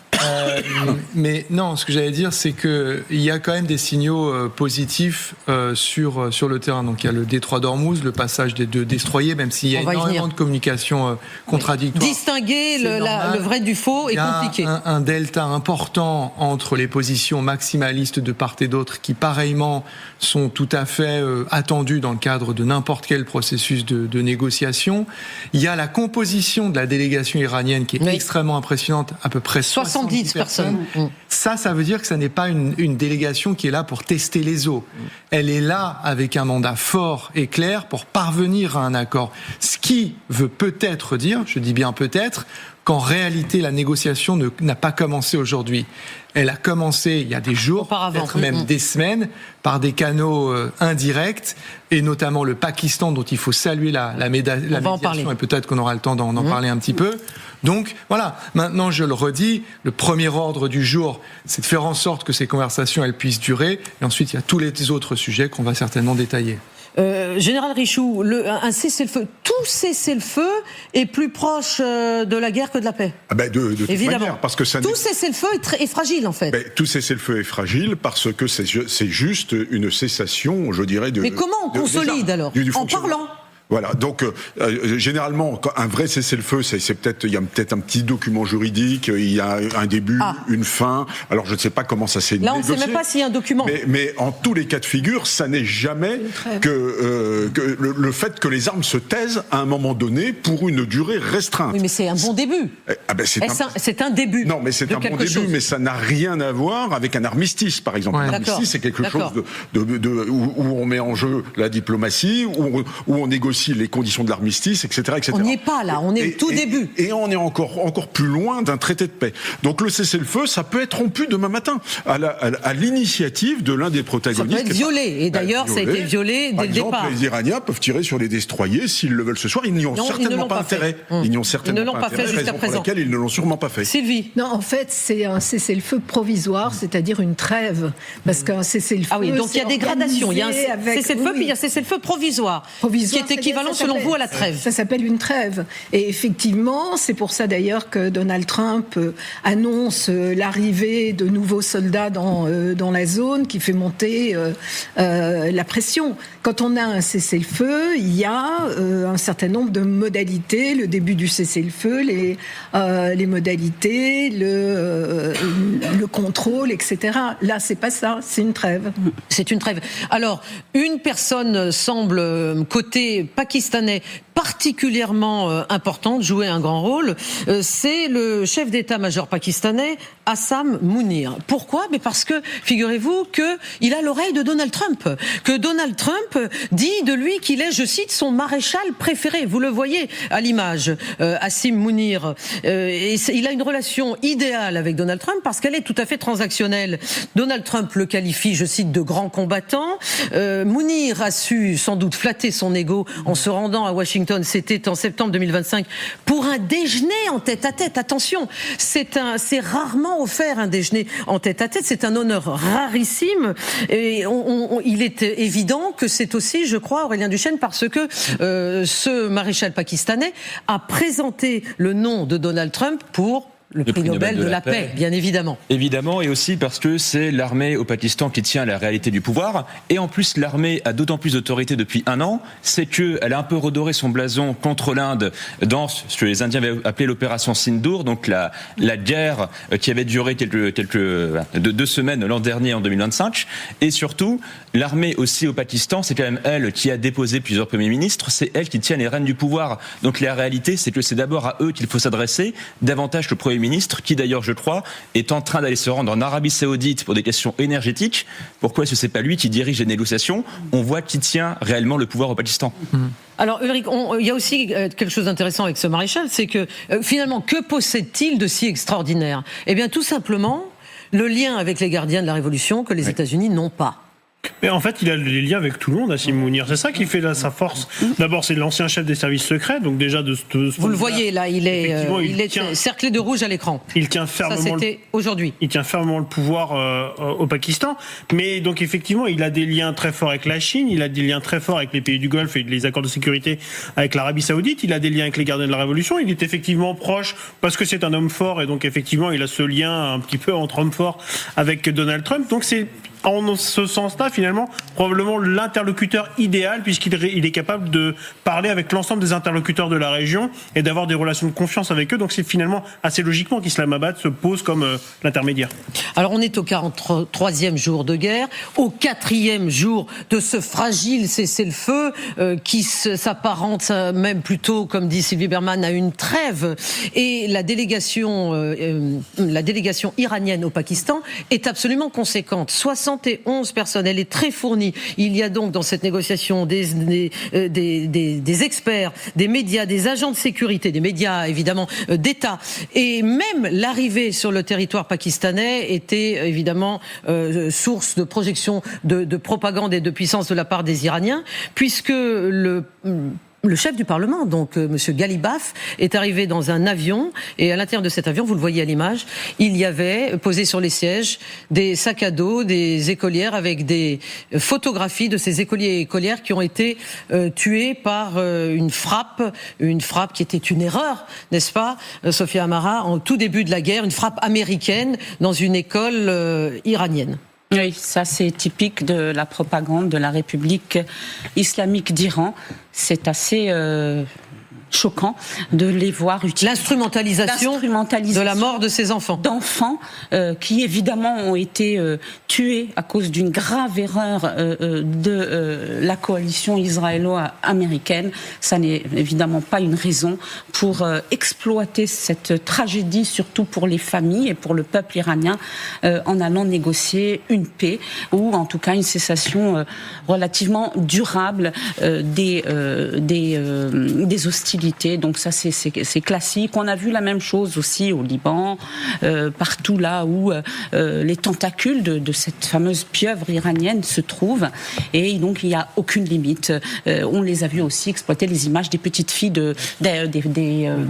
Mais non, ce que j'allais dire, c'est qu'il y a quand même des signaux positifs sur le terrain. Donc il y a le détroit d'Ormuz, le passage des 2 destroyers, même s'il y a énormément de communication contradictoire. Distinguer le vrai du faux est compliqué. Il y a un delta important entre les positions maximalistes de part et d'autre qui, pareillement, sont tout à fait attendues dans le cadre de n'importe quel processus de négociation. Il y a la composition de la délégation iranienne qui est extrêmement impressionnante, à peu près 70 personnes. Ça veut dire que ça n'est pas une délégation qui est là pour tester les eaux. Elle est là avec un mandat fort et clair pour parvenir à un accord. Ce qui veut peut-être dire, je dis bien peut-être, qu'en réalité la négociation n'a pas commencé aujourd'hui. Elle a commencé il y a des jours, peut-être même des semaines, par des canaux indirects, et notamment le Pakistan, dont il faut saluer la médiation, et peut-être qu'on aura le temps d'en parler un petit peu. Donc voilà, maintenant je le redis, le premier ordre du jour, c'est de faire en sorte que ces conversations elles puissent durer, et ensuite il y a tous les autres sujets qu'on va certainement détailler. Général Richoux, un cessez-le-feu, tout cessez-le-feu est plus proche de la guerre que de la paix. De toute manière, parce que ça tout cessez-le-feu est fragile en fait. Tout cessez-le-feu est fragile parce que c'est juste une cessation, je dirais. Mais comment on consolide alors ? En parlant. Voilà, donc généralement, un vrai cessez-le-feu, il y a peut-être un petit document juridique, il y a un début, une fin. Alors je ne sais pas comment ça s'est négocié. Là, on ne sait même pas s'il y a un document. Mais en tous les cas de figure, ça n'est jamais que le fait que les armes se taisent à un moment donné pour une durée restreinte. Oui, mais c'est un bon début. C'est un début. Non, mais c'est un bon début, mais ça n'a rien à voir avec un armistice, par exemple. Un armistice, c'est quelque chose où on met en jeu la diplomatie, où on négocie les conditions de l'armistice, etc., etc. On n'y est pas là, on est au tout début. Et on est encore plus loin d'un traité de paix. Donc le cessez-le-feu, ça peut être rompu demain matin, à l'initiative de l'un des protagonistes. Ça peut être violé, et d'ailleurs ça a été violé dès le départ. Par exemple, les Iraniens peuvent tirer sur les destroyers s'ils le veulent ce soir, ils n'y ont certainement pas intérêt. Ils n'y ont certainement pas intérêt, jusqu'à raison présent. pour laquelle ils ne l'ont sûrement pas fait. Sylvie. Non, en fait, c'est un cessez-le-feu provisoire, c'est-à-dire une trêve. Parce qu'un cessez-le-feu. Ah oui, donc il y a des gradations. Il y a un cessez-le-feu, puis il y a un cessez-le-feu provisoire. Qui est équivalent selon vous à la trêve. Ça s'appelle une trêve. Et effectivement, c'est pour ça d'ailleurs que Donald Trump annonce l'arrivée de nouveaux soldats dans la zone, qui fait monter la pression. Quand on a un cessez-le-feu, il y a un certain nombre de modalités, le début du cessez-le-feu, les modalités, le contrôle, etc. Là, c'est pas ça, c'est une trêve. C'est une trêve. Alors, une personne semble, côté pakistanais, particulièrement importante, jouer un grand rôle, c'est le chef d'état-major pakistanais, Assam Mounir. Pourquoi ? Mais parce que, figurez-vous, qu'il a l'oreille de Donald Trump. Que Donald Trump dit de lui qu'il est, je cite, son maréchal préféré. Vous le voyez à l'image, Assam Mounir. Et il a une relation idéale avec Donald Trump parce qu'elle est tout à fait transactionnelle. Donald Trump le qualifie, je cite, de grand combattant. Mounir a su sans doute flatter son ego en se rendant à Washington, c'était en septembre 2025, pour un déjeuner en tête-à-tête. Attention, c'est rarement offert un déjeuner en tête-à-tête, c'est un honneur rarissime. Et il est évident que c'est aussi, je crois, Aurélien Duchesne, parce que ce maréchal pakistanais a présenté le nom de Donald Trump pour le prix Nobel de la paix, bien évidemment. Évidemment, et aussi parce que c'est l'armée au Pakistan qui tient la réalité du pouvoir. Et en plus, l'armée a d'autant plus d'autorité depuis 1 an, c'est qu'elle a un peu redoré son blason contre l'Inde dans ce que les Indiens avaient appelé l'opération Sindoor, donc la guerre qui avait duré de 2 semaines l'an dernier, en 2025. Et surtout, l'armée aussi au Pakistan, c'est quand même elle qui a déposé plusieurs premiers ministres, c'est elle qui tient les rênes du pouvoir. Donc la réalité, c'est que c'est d'abord à eux qu'il faut s'adresser, davantage que le Premier ministre, qui d'ailleurs, je crois, est en train d'aller se rendre en Arabie Saoudite pour des questions énergétiques. Pourquoi est-ce que c'est pas lui qui dirige les négociations? On voit qui tient réellement le pouvoir au Pakistan. Alors Ulrich, il y a aussi quelque chose d'intéressant avec ce maréchal, c'est que finalement, que possède-t-il de si extraordinaire? Eh bien tout simplement, le lien avec les gardiens de la Révolution que les États-Unis n'ont pas. Mais en fait, il a des liens avec tout le monde, Hassim Mounir. C'est ça qui fait sa force. D'abord, c'est l'ancien chef des services secrets, donc déjà Vous le voyez là, il est cerclé de rouge à l'écran. Il tient fermement. Ça, c'était aujourd'hui. Il tient fermement le pouvoir au Pakistan, mais donc effectivement, il a des liens très forts avec la Chine, il a des liens très forts avec les pays du Golfe et les accords de sécurité avec l'Arabie Saoudite. Il a des liens avec les gardiens de la Révolution. Il est effectivement proche parce que c'est un homme fort et donc effectivement, il a ce lien un petit peu entre hommes forts avec Donald Trump. Donc c'est en ce sens-là, finalement, probablement l'interlocuteur idéal, puisqu'il est capable de parler avec l'ensemble des interlocuteurs de la région et d'avoir des relations de confiance avec eux. Donc c'est finalement assez logiquement qu'Islamabad se pose comme l'intermédiaire. Alors on est au 43e jour de guerre, au 4e jour de ce fragile cessez-le-feu qui s'apparente même plutôt, comme dit Sylvie Berman, à une trêve. Et la délégation iranienne au Pakistan est absolument conséquente. 71 personnes, elle est très fournie. Il y a donc dans cette négociation des experts, des médias, des agents de sécurité, des médias évidemment d'État. Et même l'arrivée sur le territoire pakistanais était évidemment source de projection de propagande et de puissance de la part des Iraniens, puisque le chef du Parlement, donc Monsieur Ghalibaf, est arrivé dans un avion et à l'intérieur de cet avion, vous le voyez à l'image, il y avait posé sur les sièges des sacs à dos, des écolières avec des photographies de ces écoliers et écolières qui ont été tués par une frappe qui était une erreur, n'est-ce pas, Sophia Amara, en tout début de la guerre, une frappe américaine dans une école iranienne. Oui, ça c'est typique de la propagande de la République islamique d'Iran. C'est assez choquant de les voir utiliser l'instrumentalisation de la mort de ces enfants. D'enfants qui évidemment ont été tués à cause d'une grave erreur de la coalition israélo-américaine. Ça n'est évidemment pas une raison pour exploiter cette tragédie, surtout pour les familles et pour le peuple iranien, en allant négocier une paix ou en tout cas une cessation relativement durable des hostilités. Donc ça c'est classique. On a vu la même chose aussi au Liban, partout là où les tentacules de cette fameuse pieuvre iranienne se trouvent, et donc il n'y a aucune limite. On les a vus aussi exploiter les images des petites filles des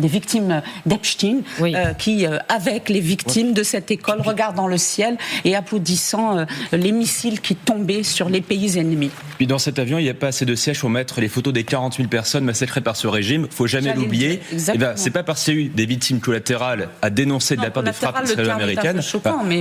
victimes d'Epstein, oui. Qui avec les victimes de cette école regardent dans le ciel et applaudissant les missiles qui tombaient sur les pays ennemis. Puis dans cet avion, il n'y a pas assez de sièges pour mettre les photos des 40 000 personnes massacrées par ce régime. Faut jamais l'oublier. C'est pas parce qu'il y a eu des victimes collatérales à dénoncer de la part des frappes israélo-américaines.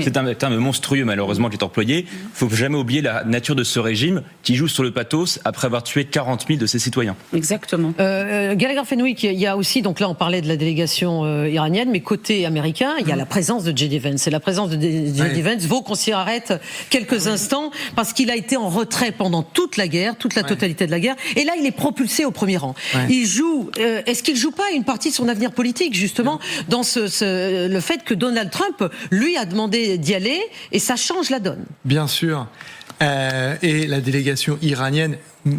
C'est un terme monstrueux malheureusement qui est employé. Faut jamais oublier la nature de ce régime qui joue sur le pathos après avoir tué 40 000 de ses citoyens. Exactement. Gallagher Fenwick, il y a aussi, donc là on parlait de la délégation iranienne, mais côté américain, il y a la présence de J.D. Vance. Et la présence de J.D. Vance vaut qu'on s'y arrête quelques instants parce qu'il a été en retrait pendant toute la guerre, toute la totalité de la guerre. Et là il est propulsé au premier rang. Il joue. Est-ce qu'il joue pas une partie de son avenir politique, justement, dans le fait que Donald Trump, lui, a demandé d'y aller, et ça change la donne? Bien sûr. Et la délégation iranienne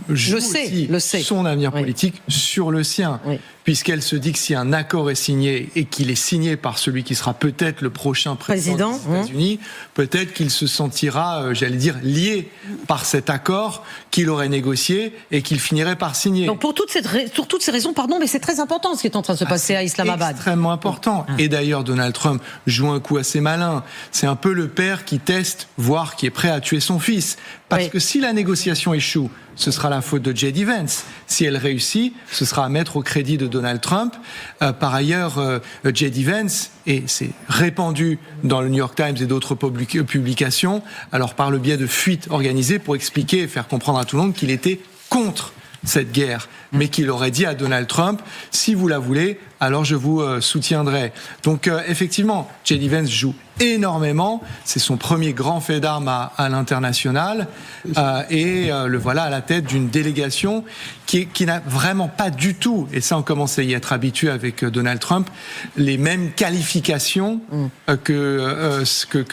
joue aussi son avenir politique sur le sien, puisqu'elle se dit que si un accord est signé et qu'il est signé par celui qui sera peut-être le prochain président des États-Unis, peut-être qu'il se sentira, j'allais dire, lié par cet accord qu'il aurait négocié et qu'il finirait par signer. Donc pour toutes ces raisons, pardon, mais c'est très important ce qui est en train de se passer à Islamabad. Extrêmement important. Et d'ailleurs, Donald Trump joue un coup assez malin. C'est un peu le père qui teste, voire qui est prêt à tuer son fils. Parce que si la négociation échoue, ce sera la faute de J.D. Vance. Si elle réussit, ce sera à mettre au crédit de Donald Trump. Par ailleurs, J.D. Vance, et c'est répandu dans le New York Times et d'autres publications, alors par le biais de fuites organisées pour expliquer et faire comprendre à tout le monde qu'il était contre cette guerre, mais qu'il aurait dit à Donald Trump, si vous la voulez, alors je vous soutiendrai. Donc effectivement, J.D. Vance joue énormément, c'est son premier grand fait d'armes à l'international, et le voilà à la tête d'une délégation qui n'a vraiment pas du tout, et ça on commence à y être habitué avec Donald Trump, les mêmes qualifications que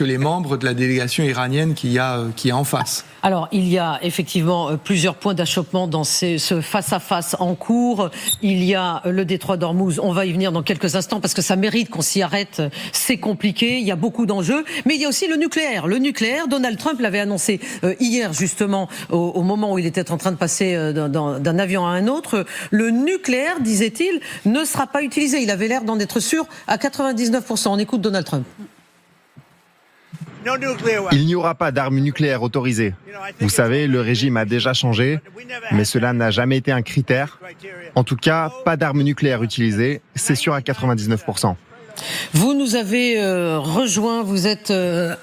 les membres de la délégation iranienne qu'il y a en face. Alors, il y a effectivement plusieurs points d'achoppement dans ce face-à-face en cours. Il y a le détroit d'Ormuz, on va y venir dans quelques instants parce que ça mérite qu'on s'y arrête, c'est compliqué, il y a beaucoup d'enjeux, mais il y a aussi le nucléaire. Le nucléaire, Donald Trump l'avait annoncé hier justement, au moment où il était en train de passer d'un avion à un autre. Le nucléaire, disait-il, ne sera pas utilisé. Il avait l'air d'en être sûr à 99%. On écoute Donald Trump. Il n'y aura pas d'armes nucléaires autorisées. Vous savez, le régime a déjà changé, mais cela n'a jamais été un critère. En tout cas, pas d'armes nucléaires utilisées, c'est sûr à 99%. Vous nous avez rejoint, vous êtes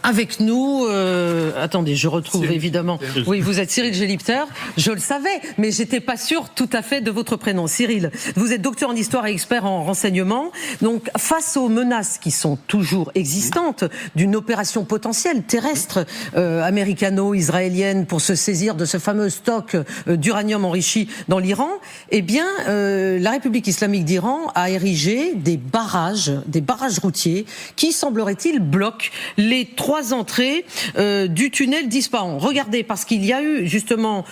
avec nous. Attendez, je retrouve Cyril. Évidemment. Oui, vous êtes Cyril Gelipter. Je le savais, mais j'étais pas sûre tout à fait de votre prénom. Cyril, vous êtes docteur en histoire et expert en renseignement. Donc, face aux menaces qui sont toujours existantes d'une opération potentielle terrestre américano-israélienne pour se saisir de ce fameux stock d'uranium enrichi dans l'Iran, eh bien, la République islamique d'Iran a érigé des barrages routiers qui, semblerait-il, bloquent les 3 entrées du tunnel d'Ispahan. Regardez, parce qu'il y a eu justement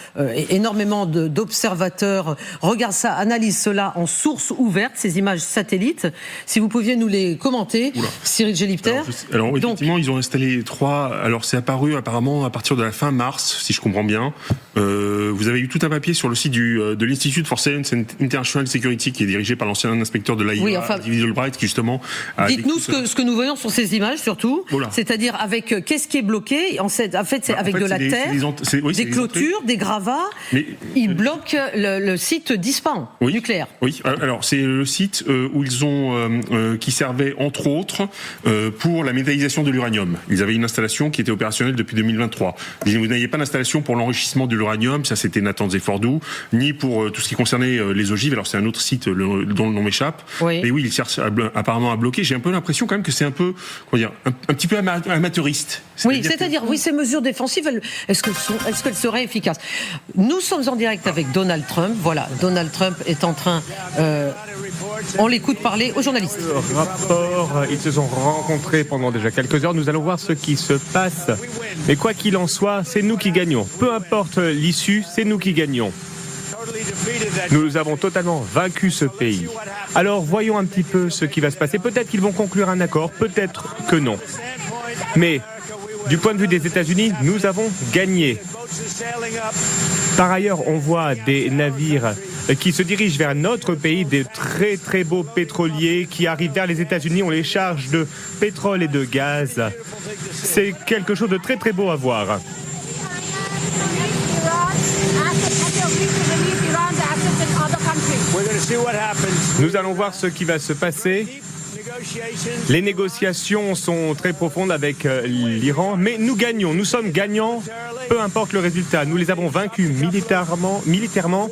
énormément d'observateurs regardent ça, analysent cela en source ouverte, ces images satellites. Si vous pouviez nous les commenter, Cyril Gelipter. Alors effectivement, ils ont installé 3. Alors c'est apparu apparemment à partir de la fin mars, si je comprends bien. Vous avez eu tout un papier sur le site de l'Institute for Science and International Security qui est dirigé par l'ancien inspecteur de l'AIA, David Albright, qui justement. Dites-nous ce que nous voyons sur ces images surtout, c'est-à-dire avec qu'est-ce qui est bloqué. En fait, c'est avec de la terre, des clôtures, des gravats. Ils bloquent le site d'Ispahan nucléaire. Oui, alors c'est le site où ils ont qui servait entre autres pour la métallisation de l'uranium. Ils avaient une installation qui était opérationnelle depuis 2023. Vous n'aviez pas d'installation pour l'enrichissement de l'uranium, ça c'était Natanz et Fordow, ni pour tout ce qui concernait les ogives. Alors c'est un autre site dont le nom m'échappe. Et oui, ils cherchent apparemment à bloquer. J'ai un peu l'impression quand même que c'est un peu, un petit peu amateuriste. Oui, c'est-à-dire, ces mesures défensives, est-ce qu'elles seraient efficaces ? Nous sommes en direct avec Donald Trump. Voilà, Donald Trump est en train... on l'écoute parler aux journalistes. Rapport, ils se sont rencontrés pendant déjà quelques heures. Nous allons voir ce qui se passe. Mais quoi qu'il en soit, c'est nous qui gagnons. Peu importe l'issue, c'est nous qui gagnons. Nous avons totalement vaincu ce pays. Alors voyons un petit peu ce qui va se passer. Peut-être qu'ils vont conclure un accord, peut-être que non. Mais du point de vue des États-Unis, nous avons gagné. Par ailleurs, on voit des navires qui se dirigent vers notre pays, des très très beaux pétroliers qui arrivent vers les États-Unis. On les charge de pétrole et de gaz. C'est quelque chose de très très beau à voir. Nous allons voir ce qui va se passer. Les négociations sont très profondes avec l'Iran, mais nous gagnons, nous sommes gagnants, peu importe le résultat. Nous les avons vaincus militairement.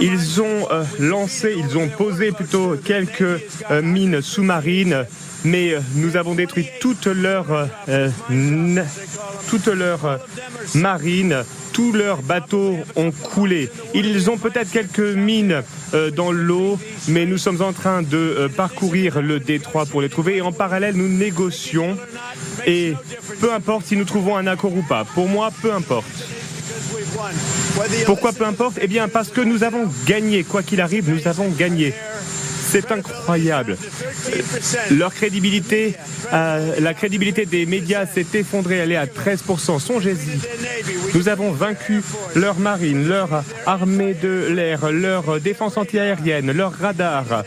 Ils ont posé plutôt quelques mines sous-marines, mais nous avons détruit toute leur marine. Tous leurs bateaux ont coulé. Ils ont peut-être quelques mines dans l'eau, mais nous sommes en train de parcourir le détroit pour les trouver. Et en parallèle, nous négocions. Et peu importe si nous trouvons un accord ou pas. Pour moi, peu importe. Pourquoi peu importe ? Eh bien, parce que nous avons gagné. Quoi qu'il arrive, nous avons gagné. C'est incroyable. Leur crédibilité, la crédibilité des médias s'est effondrée, elle est à 13%. Songez-y. Nous avons vaincu leur marine, leur armée de l'air, leur défense antiaérienne, leur radar,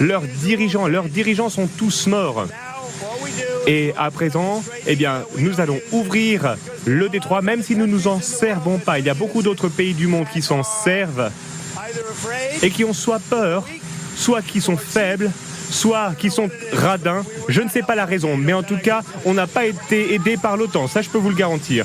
leurs dirigeants sont tous morts. Et à présent, eh bien, nous allons ouvrir le détroit, même si nous ne nous en servons pas. Il y a beaucoup d'autres pays du monde qui s'en servent et qui ont soit peur, soit qui sont faibles, soit qui sont radins. Je ne sais pas la raison, mais en tout cas, on n'a pas été aidé par l'OTAN. Ça, je peux vous le garantir.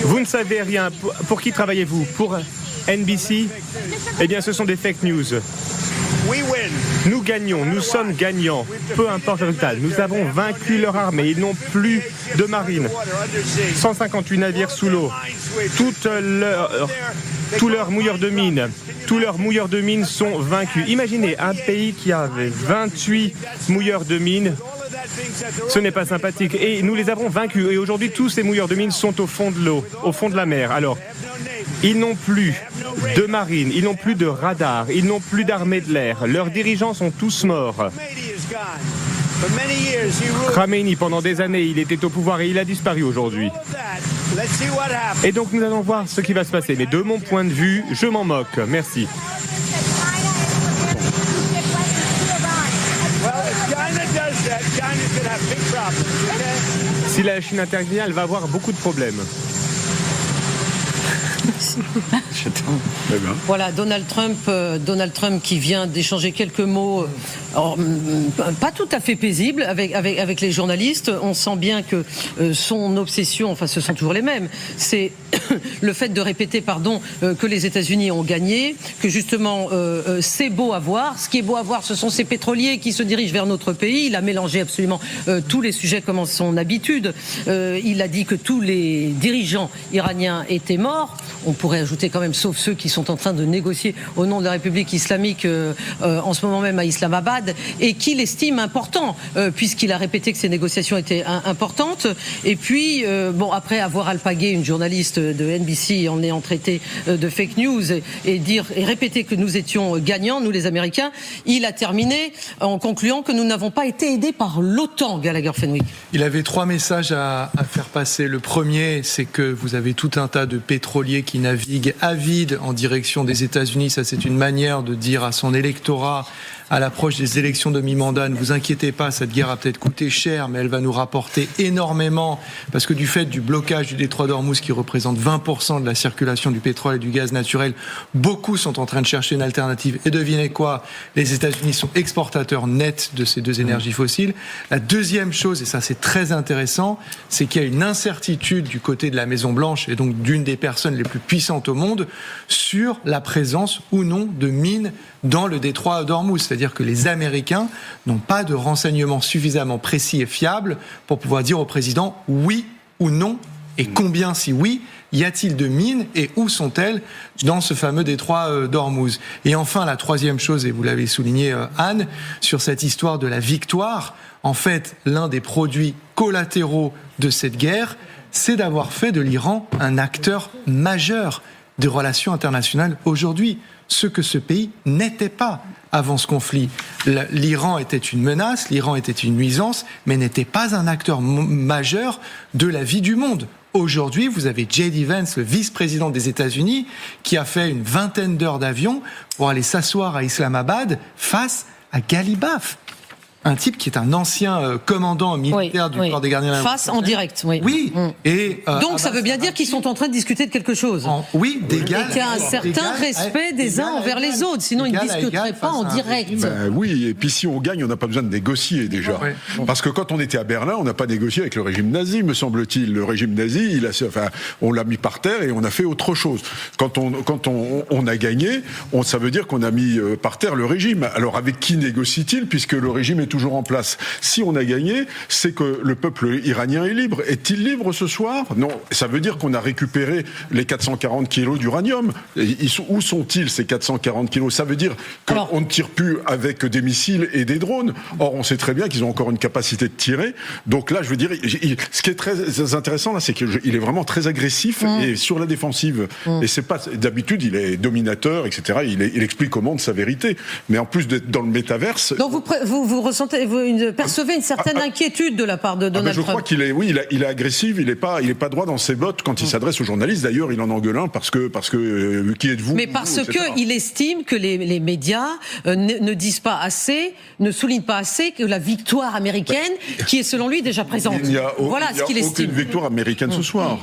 Vous ne savez rien. Pour qui travaillez-vous? Pour NBC? Eh bien, ce sont des fake news. Nous gagnons, nous sommes gagnants, peu importe le résultat. Nous avons vaincu leur armée, ils n'ont plus de marine. 158 navires sous l'eau, tous leurs mouilleurs de mines. Tous leurs mouilleurs de mines sont vaincus. Imaginez un pays qui avait 28 mouilleurs de mines. Ce n'est pas sympathique. Et nous les avons vaincus. Et aujourd'hui, tous ces mouilleurs de mines sont au fond de l'eau, au fond de la mer. Alors, ils n'ont plus de marine, ils n'ont plus de radar, ils n'ont plus d'armée de l'air. Leurs dirigeants sont tous morts. Khamenei, pendant des années, il était au pouvoir et il a disparu aujourd'hui. Et donc, nous allons voir ce qui va se passer. Mais de mon point de vue, je m'en moque. Merci. Si la Chine intervient, elle va avoir beaucoup de problèmes. Voilà, Donald Trump qui vient d'échanger quelques mots, pas tout à fait paisibles, avec les journalistes. On sent bien que son obsession, enfin ce sont toujours les mêmes, c'est le fait de répéter, que les États-Unis ont gagné, que justement c'est beau à voir. Ce qui est beau à voir, ce sont ces pétroliers qui se dirigent vers notre pays. Il a mélangé absolument tous les sujets comme en son habitude. Il a dit que tous les dirigeants iraniens étaient morts. On pourrait ajouter quand même, sauf ceux qui sont en train de négocier au nom de la République islamique en ce moment même à Islamabad, et qu'il estime important, puisqu'il a répété que ces négociations étaient importantes. Et puis, après avoir alpagué une journaliste de NBC en ayant traité de fake news et répéter que nous étions gagnants, nous les Américains, il a terminé en concluant que nous n'avons pas été aidés par l'OTAN, Gallagher Fenwick. Il avait 3 messages à faire passer. Le premier, c'est que vous avez tout un tas de pétroliers qui naviguent à vide en direction des États-Unis. Ça, c'est une manière de dire à son électorat, à l'approche des élections de mi-mandat, ne vous inquiétez pas, cette guerre a peut-être coûté cher, mais elle va nous rapporter énormément, parce que du fait du blocage du détroit d'Ormuz, qui représente 20% de la circulation du pétrole et du gaz naturel, beaucoup sont en train de chercher une alternative. Et devinez quoi? Les États-Unis sont exportateurs nets de ces deux énergies fossiles. La deuxième chose, et ça c'est très intéressant, c'est qu'il y a une incertitude du côté de la Maison-Blanche, et donc d'une des personnes les plus puissantes au monde, sur la présence ou non de mines dans le détroit d'Ormuz. C'est-à-dire que les Américains n'ont pas de renseignements suffisamment précis et fiables pour pouvoir dire au président oui ou non, et combien, si oui, y a-t-il de mines et où sont-elles dans ce fameux détroit d'Ormuz. Et enfin, la troisième chose, et vous l'avez souligné Anne, sur cette histoire de la victoire, en fait, l'un des produits collatéraux de cette guerre, c'est d'avoir fait de l'Iran un acteur majeur des relations internationales aujourd'hui, ce que ce pays n'était pas avant ce conflit. L'Iran était une menace, l'Iran était une nuisance, mais n'était pas un acteur majeur de la vie du monde. Aujourd'hui, vous avez J.D. Vance, le vice-président des États-Unis, qui a fait une 20aine d'heures d'avion pour aller s'asseoir à Islamabad face à Ghalibaf. Un type qui est un ancien commandant militaire du corps des gardiens de la Face en direct, oui. Oui. Et, donc ça veut bien dire qu'ils sont en train de discuter de quelque chose. Oui, d'égal. Et qu'il y a un certain respect des uns envers les autres, sinon ils ne discuteraient pas en direct. Oui, et puis si on gagne, on n'a pas besoin de négocier déjà. Ouais. Parce que quand on était à Berlin, on n'a pas négocié avec le régime nazi, me semble-t-il. Le régime nazi, on l'a mis par terre et on a fait autre chose. Quand on a gagné, ça veut dire qu'on a mis par terre le régime. Alors avec qui négocie-t-il, puisque le régime est toujours en place? Si on a gagné, c'est que le peuple iranien est libre. Est-il libre ce soir? Non. Ça veut dire qu'on a récupéré les 440 kilos d'uranium. Où sont-ils, ces 440 kilos? Ça veut dire qu'on ne tire plus avec des missiles et des drones. Or, on sait très bien qu'ils ont encore une capacité de tirer. Donc là, je veux dire, ce qui est très intéressant, là, c'est qu'il est vraiment très agressif et sur la défensive. Et c'est pas, d'habitude, il est dominateur, etc. Il explique au monde sa vérité. Mais en plus d'être dans le métaverse. Donc vous ressentez percevez une certaine inquiétude de la part de Donald je Trump. crois qu'il est, il est agressif, il est pas droit dans ses bottes quand il s'adresse aux journalistes. D'ailleurs, il en engueule un parce que qui êtes-vous? Mais parce qu'il estime que les médias ne disent pas assez, ne soulignent pas assez que la victoire américaine, qui est selon lui déjà présente. Voilà ce qu'il estime. Aucune victoire américaine ce soir.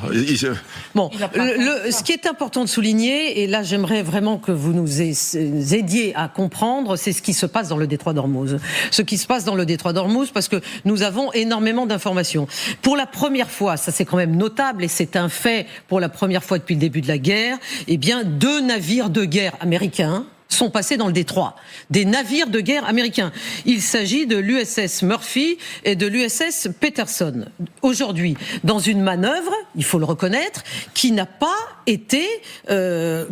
Bon, ce qui est important de souligner, et là j'aimerais vraiment que vous nous aidiez à comprendre, c'est ce qui se passe dans le détroit d'Ormuz. Ce qui se passe dans le détroit d'Ormuz, parce que nous avons énormément d'informations. Pour la première fois, ça c'est quand même notable, et c'est un fait, pour la première fois depuis le début de la guerre, eh bien 2 navires de guerre américains sont passés dans le détroit. Des navires de guerre américains. Il s'agit de l'USS Murphy et de l'USS Peterson. Aujourd'hui, dans une manœuvre, il faut le reconnaître, qui n'a pas été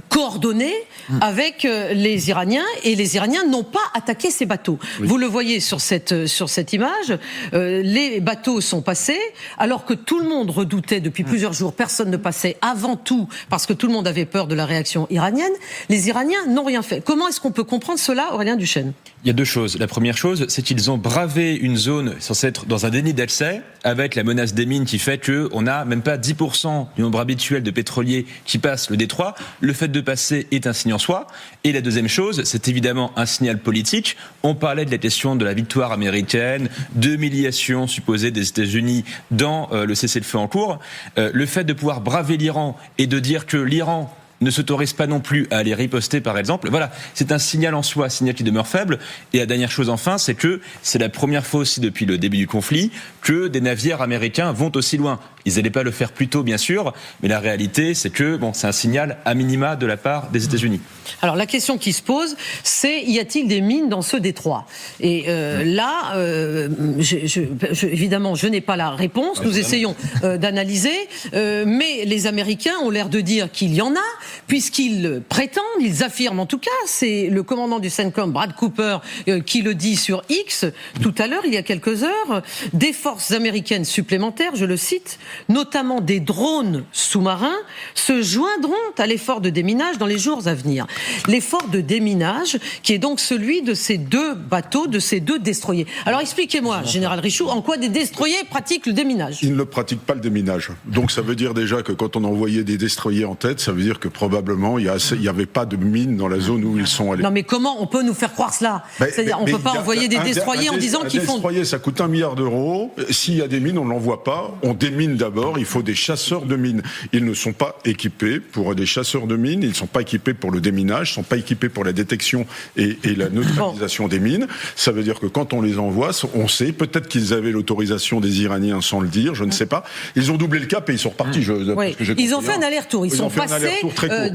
coordonnée avec les Iraniens, et les Iraniens n'ont pas attaqué ces bateaux. Oui. Vous le voyez sur cette image, les bateaux sont passés, alors que tout le monde redoutait depuis plusieurs jours, personne ne passait, avant tout parce que tout le monde avait peur de la réaction iranienne. Les Iraniens n'ont rien fait. Comment est-ce qu'on peut comprendre cela, Aurélien Duchesne ? Il y a 2 choses. La première chose, c'est qu'ils ont bravé une zone censée être dans un déni d'accès, avec la menace des mines qui fait qu'on n'a même pas 10% du nombre habituel de pétroliers qui passent le détroit. Le fait de passer est un signe en soi. Et la deuxième chose, c'est évidemment un signal politique. On parlait de la question de la victoire américaine, de l'humiliation supposée des États-Unis dans le cessez-le-feu en cours. Le fait de pouvoir braver l'Iran et de dire que l'Iran ne s'autorise pas non plus à aller riposter, par exemple. Voilà, c'est un signal en soi, un signal qui demeure faible. Et la dernière chose enfin, c'est que c'est la première fois aussi depuis le début du conflit que des navires américains vont aussi loin. Ils n'allaient pas le faire plus tôt, bien sûr, mais la réalité, c'est que c'est un signal à minima de la part des États-Unis. Alors la question qui se pose, c'est y a-t-il des mines dans ce détroit ? Et là, évidemment, je n'ai pas la réponse. Nous essayons d'analyser, mais les Américains ont l'air de dire qu'il y en a, puisqu'ils prétendent, ils affirment en tout cas, c'est le commandant du CENTCOM, Brad Cooper, qui le dit sur X tout à l'heure, il y a quelques heures, des forces américaines supplémentaires, je le cite, notamment des drones sous-marins, se joindront à l'effort de déminage dans les jours à venir. L'effort de déminage, qui est donc celui de ces 2 bateaux, de ces 2 destroyers. Alors expliquez-moi, Général Richoux, en quoi des destroyers pratiquent le déminage ? Ils ne pratiquent pas le déminage. Donc ça veut dire déjà que quand on envoyait des destroyers en tête, ça veut dire que probablement il n'y avait pas de mines dans la zone où ils sont allés. Non mais comment on peut nous faire croire cela ? C'est-à-dire on ne peut pas envoyer des destroyers en disant qu'ils font... Un destroyer, ça coûte $1 milliard. S'il y a des mines, on ne l'envoie pas. On démine d'abord. Il faut des chasseurs de mines. Ils ne sont pas équipés pour des chasseurs de mines. Ils ne sont pas équipés pour le déminage. Ils ne sont pas équipés pour la détection et la neutralisation des mines. Ça veut dire que quand on les envoie, on sait, peut-être qu'ils avaient l'autorisation des Iraniens sans le dire, je ne sais pas. Ils ont doublé le cap et ils sont repartis. Ils ont fait un aller-retour. Ils sont passés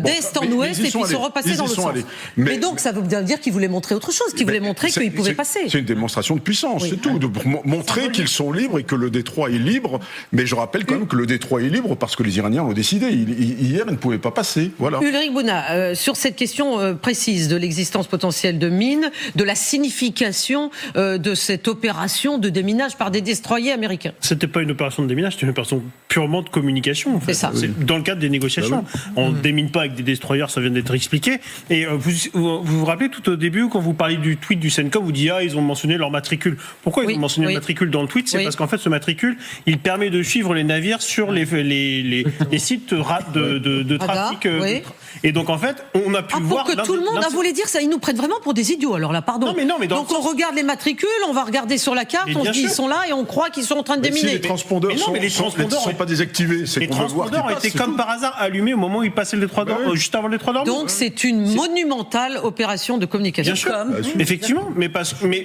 d'est en ouest et puis ils sont repassés dans le sens. Mais donc ça veut dire qu'ils voulaient montrer autre chose, qu'ils voulaient montrer qu'ils pouvaient passer. C'est une démonstration de puissance, c'est tout. Pour montrer qu'ils sont libres et que le détroit est libre. Mais je rappelle quand même que le détroit est libre parce que les Iraniens l'ont décidé. Hier, ils ne pouvaient pas passer. Voilà. Ulrich Bouna, sur cette question précise de l'existence potentielle de mines, de la signification de cette opération de déminage par des destroyers américains. C'était pas une opération de déminage, c'était une opération purement de communication. En fait. C'est ça. C'est dans le cadre des négociations. On ne démine pas avec des destroyers, ça vient d'être expliqué. Et vous rappelez tout au début, quand vous parliez du tweet du CENTCOM, vous dites ils ont mentionné leur matricule. Pourquoi ils ont mentionné le matricule dans le tweet ? C'est parce qu'en fait, ce matricule, il permet de suivre les navires sur les sites de trafic. Et donc en fait, on a pu voir... Pour que tout le monde, vous voulez dire ça, ils nous prennent vraiment pour des idiots. Alors là, pardon. Non, mais donc on regarde les matricules, on va regarder sur la carte, on se dit ils sont là et on croit qu'ils sont en train de déminer. Si les transpondeurs ne sont pas désactivés, c'est qu'on veut voir qu'ils passent. Les transpondeurs étaient comme par hasard allumés au moment où ils passaient le détroit d'Ormuz, juste avant le détroit d'Ormuz. Donc c'est une monumentale opération de communication. Bien sûr, effectivement.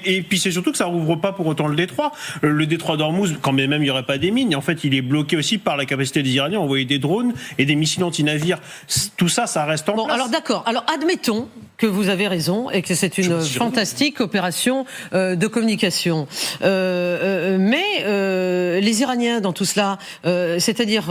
Et puis c'est surtout que ça rouvre pas pour autant le détroit. Le détroit d'Ormuz, quand même il n'y aurait pas des mines, en fait il est bloqué aussi par la capacité des Iraniens à envoyer des drones et des missiles anti-navires. Tout ça, ça reste en place. Alors d'accord. Alors admettons que vous avez raison et que c'est une fantastique opération de communication. Mais les Iraniens dans tout cela, c'est-à-dire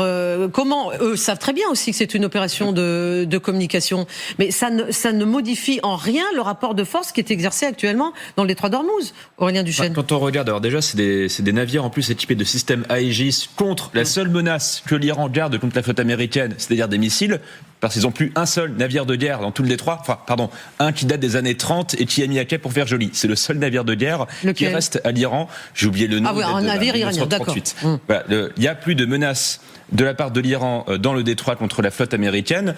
comment eux savent très bien aussi que c'est une opération de communication, mais ça ne modifie en rien le rapport de force qui est exercé actuellement dans le détroit d'Ormuz. Aurélien Duchesne. Quand on regarde, alors déjà c'est des navires en plus équipés de systèmes Aegis contre la seule menace que l'Iran garde contre la flotte américaine, c'est-à-dire des missiles. parce qu'ils n'ont plus un seul navire de guerre dans tout le détroit, un qui date des années 30 et qui est mis à quai pour faire joli. C'est le seul navire de guerre qui reste à l'Iran. J'ai oublié le nom. Ah oui, un navire iranien, d'accord. Voilà, il n'y a plus de menaces de la part de l'Iran dans le détroit contre la flotte américaine.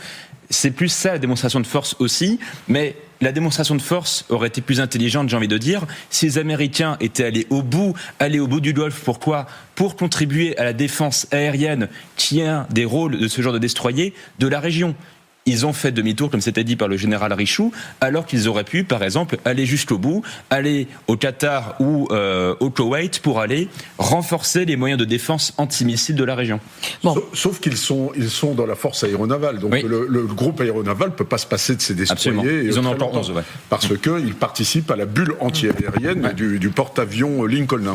C'est plus ça la démonstration de force aussi, mais la démonstration de force aurait été plus intelligente, j'ai envie de dire, si les Américains étaient allés au bout du Golfe. Pourquoi ? Pour contribuer à la défense aérienne, qui est un des rôles de ce genre de destroyer de la région. Ils ont fait demi-tour, comme c'était dit par le général Richoux, alors qu'ils auraient pu, par exemple, aller jusqu'au bout, aller au Qatar ou au Koweït pour aller renforcer les moyens de défense antimissiles de la région. Bon. Sauf qu'ils sont dans la force aéronavale. Donc le groupe aéronaval ne peut pas se passer de ces destroyers. Ils en ont encore 11, parce qu'ils participent à la bulle anti-aérienne du porte-avions Lincoln.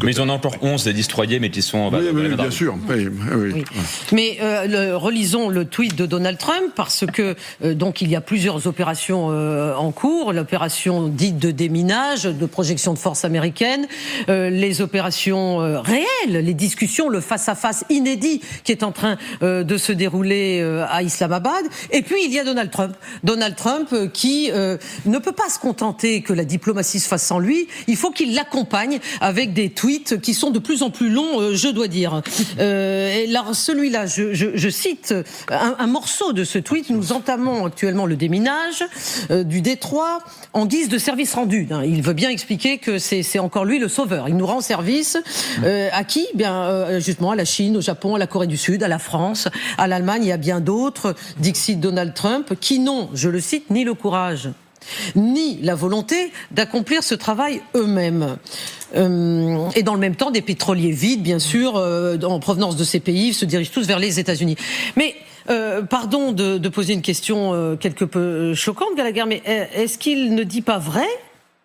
Mais ils en ont encore 11 des destroyers, mais qui sont... Oui, bien sûr. Oui. Mais relisons le tweet de Donald Trump, parce que donc il y a plusieurs opérations en cours, l'opération dite de déminage, de projection de force américaine, les opérations réelles, les discussions, le face-à-face inédit qui est en train de se dérouler à Islamabad. Et puis il y a Donald Trump qui ne peut pas se contenter que la diplomatie se fasse sans lui, il faut qu'il l'accompagne avec des tweets qui sont de plus en plus longs, je dois dire. Et là, celui-là, je cite un morceau de ce tweet. Nous entamons actuellement le déminage du détroit en guise de service rendu. Il veut bien expliquer que c'est encore lui le sauveur. Il nous rend service à qui ? Justement à la Chine, au Japon, à la Corée du Sud, à la France, à l'Allemagne et à bien d'autres, dixit Donald Trump, qui n'ont, je le cite, ni le courage ni la volonté d'accomplir ce travail eux-mêmes. Et dans le même temps, des pétroliers vides, bien sûr, en provenance de ces pays, se dirigent tous vers les États-Unis. Mais pardon de poser une question quelque peu choquante, Gallagher, mais est-ce qu'il ne dit pas vrai,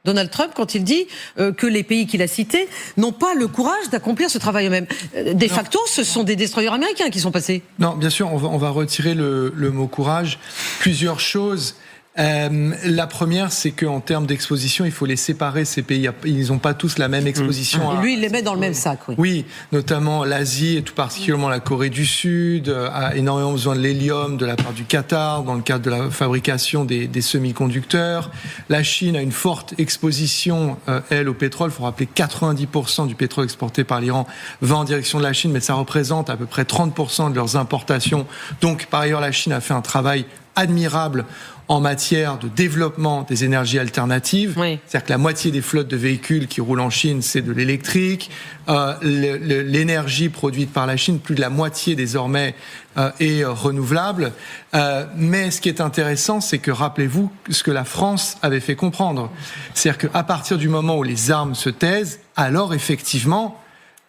Donald Trump, quand il dit que les pays qu'il a cités n'ont pas le courage d'accomplir ce travail eux-mêmes? De facto, ce sont des destroyers américains qui sont passés. Non, bien sûr, on va retirer le mot courage. Plusieurs choses. La première, c'est qu'en termes d'exposition, il faut les séparer, ces pays. Ils n'ont pas tous la même exposition. Et lui, il les met dans le même sac, oui. Oui, notamment l'Asie et tout particulièrement la Corée du Sud a énormément besoin de l'hélium de la part du Qatar dans le cadre de la fabrication des semi-conducteurs. La Chine a une forte exposition, elle, au pétrole. Il faut rappeler 90% du pétrole exporté par l'Iran va en direction de la Chine, mais ça représente à peu près 30% de leurs importations. Donc, par ailleurs, la Chine a fait un travail admirable en matière de développement des énergies alternatives. Oui. C'est-à-dire que la moitié des flottes de véhicules qui roulent en Chine, c'est de l'électrique. L'énergie produite par la Chine, plus de la moitié désormais est renouvelable. Mais ce qui est intéressant, c'est que, rappelez-vous, ce que la France avait fait comprendre. C'est-à-dire qu'à partir du moment où les armes se taisent, alors effectivement,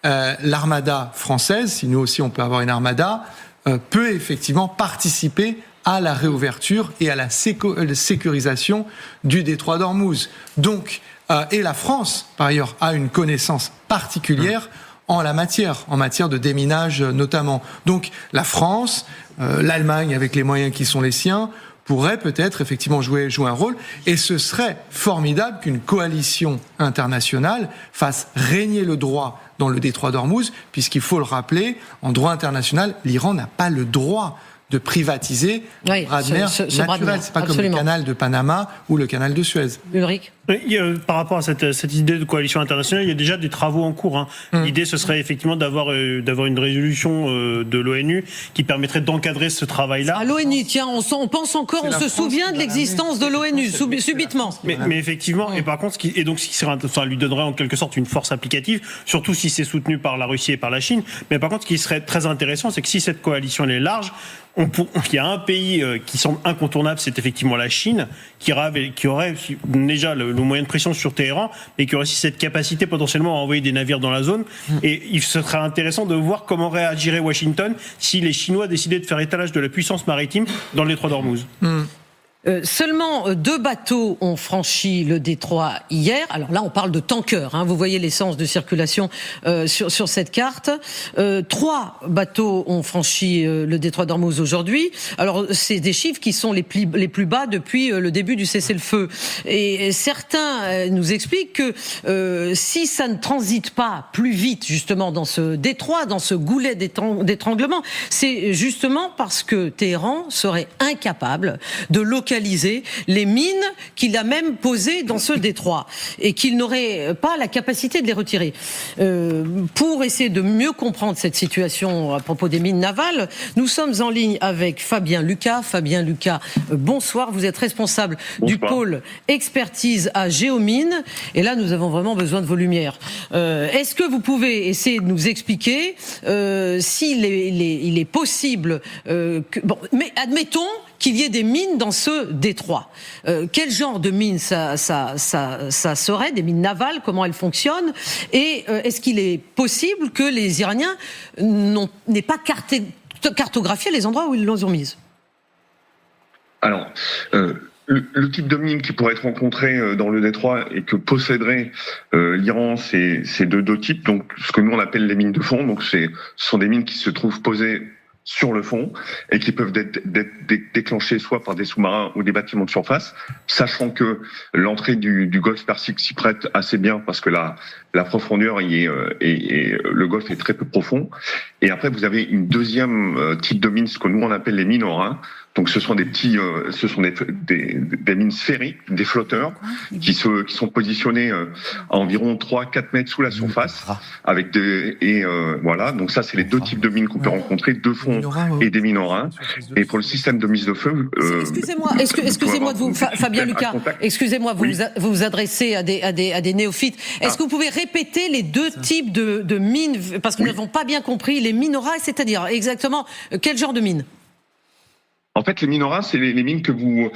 l'armada française, si nous aussi on peut avoir une armada, peut effectivement participer à la réouverture et à la sécurisation du détroit d'Ormuz. Donc, et la France, par ailleurs, a une connaissance particulière en la matière, en matière de déminage notamment. Donc, la France, l'Allemagne, avec les moyens qui sont les siens, pourrait peut-être effectivement jouer un rôle, et ce serait formidable qu'une coalition internationale fasse régner le droit dans le détroit d'Ormuz, puisqu'il faut le rappeler, en droit international, l'Iran n'a pas le droit de privatiser le bras de mer naturel. C'est pas comme le canal de Panama ou le canal de Suez. Ulrich ? Par rapport à cette idée de coalition internationale, il y a déjà des travaux en cours. L'idée, ce serait effectivement d'avoir une résolution de l'ONU qui permettrait d'encadrer ce travail-là. À l'ONU, tiens, on pense encore, on se souvient de l'existence de l'ONU, subitement. Mais effectivement, et par contre, ce qui lui donnerait en quelque sorte une force applicative, surtout si c'est soutenu par la Russie et par la Chine. Mais par contre, ce qui serait très intéressant, c'est que si cette coalition elle est large, il y a un pays qui semble incontournable, c'est effectivement la Chine, qui aurait déjà le moyen de pression sur Téhéran, mais qui aurait aussi cette capacité potentiellement à envoyer des navires dans la zone. Et il serait intéressant de voir comment réagirait Washington si les Chinois décidaient de faire étalage de la puissance maritime dans le détroit d'Ormuz. Seulement 2 bateaux ont franchi le détroit hier. Alors là, on parle de tankers. Vous voyez l'essence de circulation sur cette carte. 3 bateaux ont franchi le détroit d'Ormuz aujourd'hui. Alors, c'est des chiffres qui sont les plus bas depuis le début du cessez-le-feu. Et certains nous expliquent que si ça ne transite pas plus vite, justement, dans ce détroit, dans ce goulet d'étranglement, c'est justement parce que Téhéran serait incapable de localiser les mines qu'il a même posées dans ce détroit et qu'il n'aurait pas la capacité de les retirer. Pour essayer de mieux comprendre cette situation à propos des mines navales, nous sommes en ligne avec Fabien Lucas. Fabien Lucas, bonsoir. Vous êtes responsable du pôle expertise à Géomines. Et là, nous avons vraiment besoin de vos lumières. Est-ce que vous pouvez essayer de nous expliquer s'il est possible mais admettons qu'il y ait des mines dans ce détroit. Quel genre de mines ça serait, des mines navales, comment elles fonctionnent, et est-ce qu'il est possible que les Iraniens n'aient pas cartographié les endroits où ils l'ont mises? Alors, le type de mine qui pourrait être rencontré dans le détroit et que posséderait l'Iran, c'est deux types. Donc, ce que nous on appelle les mines de fond. Donc, ce sont des mines qui se trouvent posées sur le fond et qui peuvent être déclenchés soit par des sous-marins ou des bâtiments de surface, sachant que l'entrée du golfe Persique s'y prête assez bien parce que la profondeur et le golfe est très peu profond. Et après, vous avez une deuxième type de mine, ce que nous on appelle les mines orins. Donc, ce sont des mines sphériques, des flotteurs, qui sont positionnés à environ 3-4 mètres sous la surface, avec voilà. Donc ça, c'est les deux types de mines qu'on peut rencontrer, de fond et des mines orins. Et pour le système de mise de feu, excusez-moi de vous, Fabien Lucas, excusez-moi, vous vous adressez à des néophytes. Est-ce que vous pouvez répéter les deux types de mines, parce que nous n'avons pas bien compris les mines orins, c'est-à-dire exactement quel genre de mines? En fait, les mines orins, c'est les mines qu'on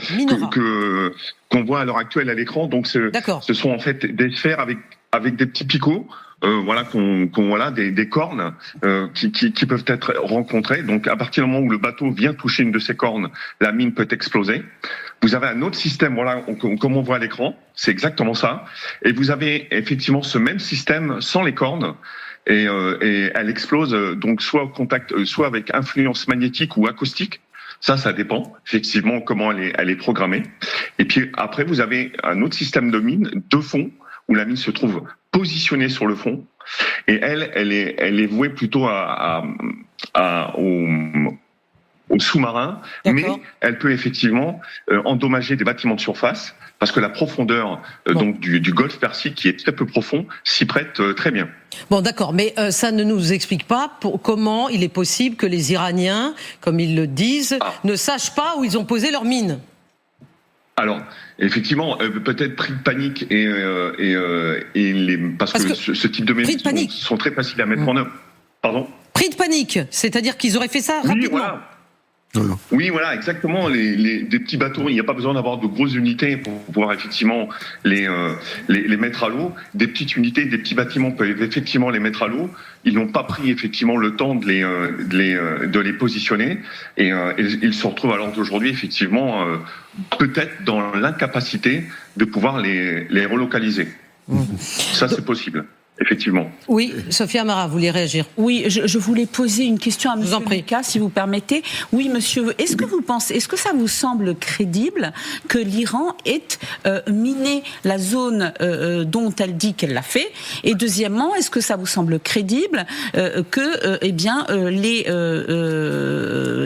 voit à l'heure actuelle à l'écran. Donc, ce sont en fait des sphères avec des petits picots, des cornes qui peuvent être rencontrées. Donc, à partir du moment où le bateau vient toucher une de ces cornes, la mine peut exploser. Vous avez un autre système, comme on voit à l'écran, c'est exactement ça. Et vous avez effectivement ce même système sans les cornes. Et elle explose donc soit au contact, soit avec influence magnétique ou acoustique. Ça dépend effectivement comment elle est programmée. Et puis après, vous avez un autre système de mine de fond où la mine se trouve positionnée sur le fond et elle est vouée plutôt au sous-marin, mais elle peut effectivement endommager des bâtiments de surface parce que la profondeur donc du golfe Persique, qui est très peu profond, s'y prête très bien. Bon, d'accord, mais ça ne nous explique pas comment il est possible que les Iraniens, comme ils le disent, ne sachent pas où ils ont posé leurs mines. Alors, effectivement, peut-être pris de panique parce que ce type de mines sont très faciles à mettre en œuvre. Pardon ? Pris de panique, c'est-à-dire qu'ils auraient fait ça rapidement. Oui, voilà, exactement. Des petits bateaux, il n'y a pas besoin d'avoir de grosses unités pour pouvoir effectivement les mettre à l'eau. Des petites unités, des petits bâtiments peuvent effectivement les mettre à l'eau. Ils n'ont pas pris effectivement le temps de les positionner et ils se retrouvent alors d'aujourd'hui effectivement peut-être dans l'incapacité de pouvoir les relocaliser. Ça, c'est possible. Effectivement. Oui, Sophia Amara, vous voulez réagir? Oui, je voulais poser une question à M. Lucas, si vous permettez. Oui, monsieur, est-ce que ça vous semble crédible que l'Iran ait miné la zone dont elle dit qu'elle l'a fait? Et deuxièmement, est-ce que ça vous semble crédible que les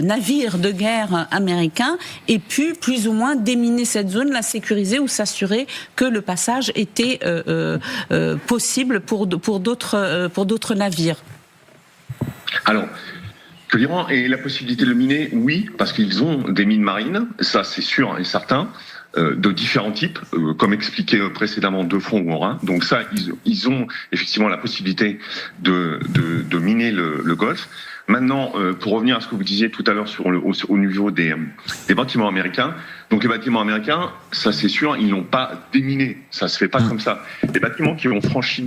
navires de guerre américains aient pu plus ou moins déminer cette zone, la sécuriser ou s'assurer que le passage était possible pour d'autres navires? Alors, que l'Iran ait la possibilité de le miner, oui, parce qu'ils ont des mines marines, ça c'est sûr et certain, de différents types, comme expliqué précédemment, de fond ou en Rhin. Donc ça, ils ont effectivement la possibilité de miner le Golfe. Maintenant, pour revenir à ce que vous disiez tout à l'heure au niveau des bâtiments américains, donc les bâtiments américains, ça c'est sûr, ils n'ont pas déminé, ça se fait pas comme ça. Les bâtiments qui ont franchi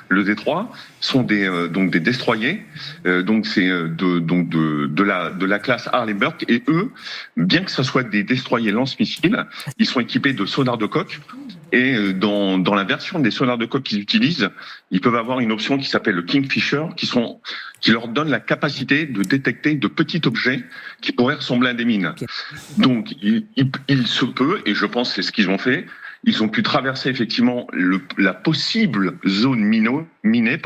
le détroit sont donc des destroyers, donc c'est de la classe Arleigh Burke, et eux, bien que ce soit des destroyers lance-missiles, ils sont équipés de sonars de coque. Et dans la version des sonars de coque qu'ils utilisent, ils peuvent avoir une option qui s'appelle le Kingfisher, qui leur donne la capacité de détecter de petits objets qui pourraient ressembler à des mines. Okay. Donc, il se peut, et je pense que c'est ce qu'ils ont fait, ils ont pu traverser effectivement la possible zone minée,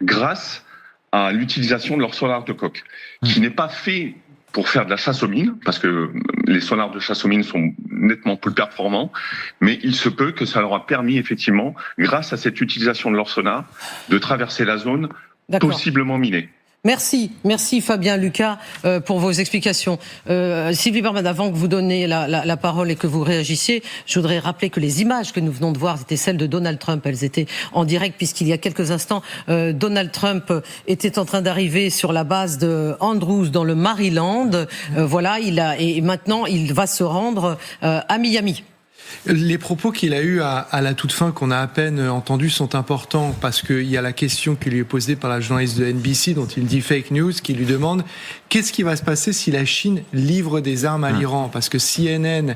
grâce à l'utilisation de leur sonar de coque, qui n'est pas fait pour faire de la chasse aux mines, parce que les sonars de chasse aux mines sont nettement plus performants, mais il se peut que ça leur a permis effectivement, grâce à cette utilisation de leur sonar, de traverser la zone possiblement minée. Merci Fabien Lucas pour vos explications. Sylvie Bermann, avant que vous donniez la parole et que vous réagissiez, je voudrais rappeler que les images que nous venons de voir étaient celles de Donald Trump. Elles étaient en direct puisqu'il y a quelques instants, Donald Trump était en train d'arriver sur la base de Andrews dans le Maryland. Et maintenant il va se rendre à Miami. Les propos qu'il a eus à la toute fin, qu'on a à peine entendus, sont importants parce qu'il y a la question qui lui est posée par la journaliste de NBC, dont il dit fake news, qui lui demande qu'est-ce qui va se passer si la Chine livre des armes à l'Iran, parce que CNN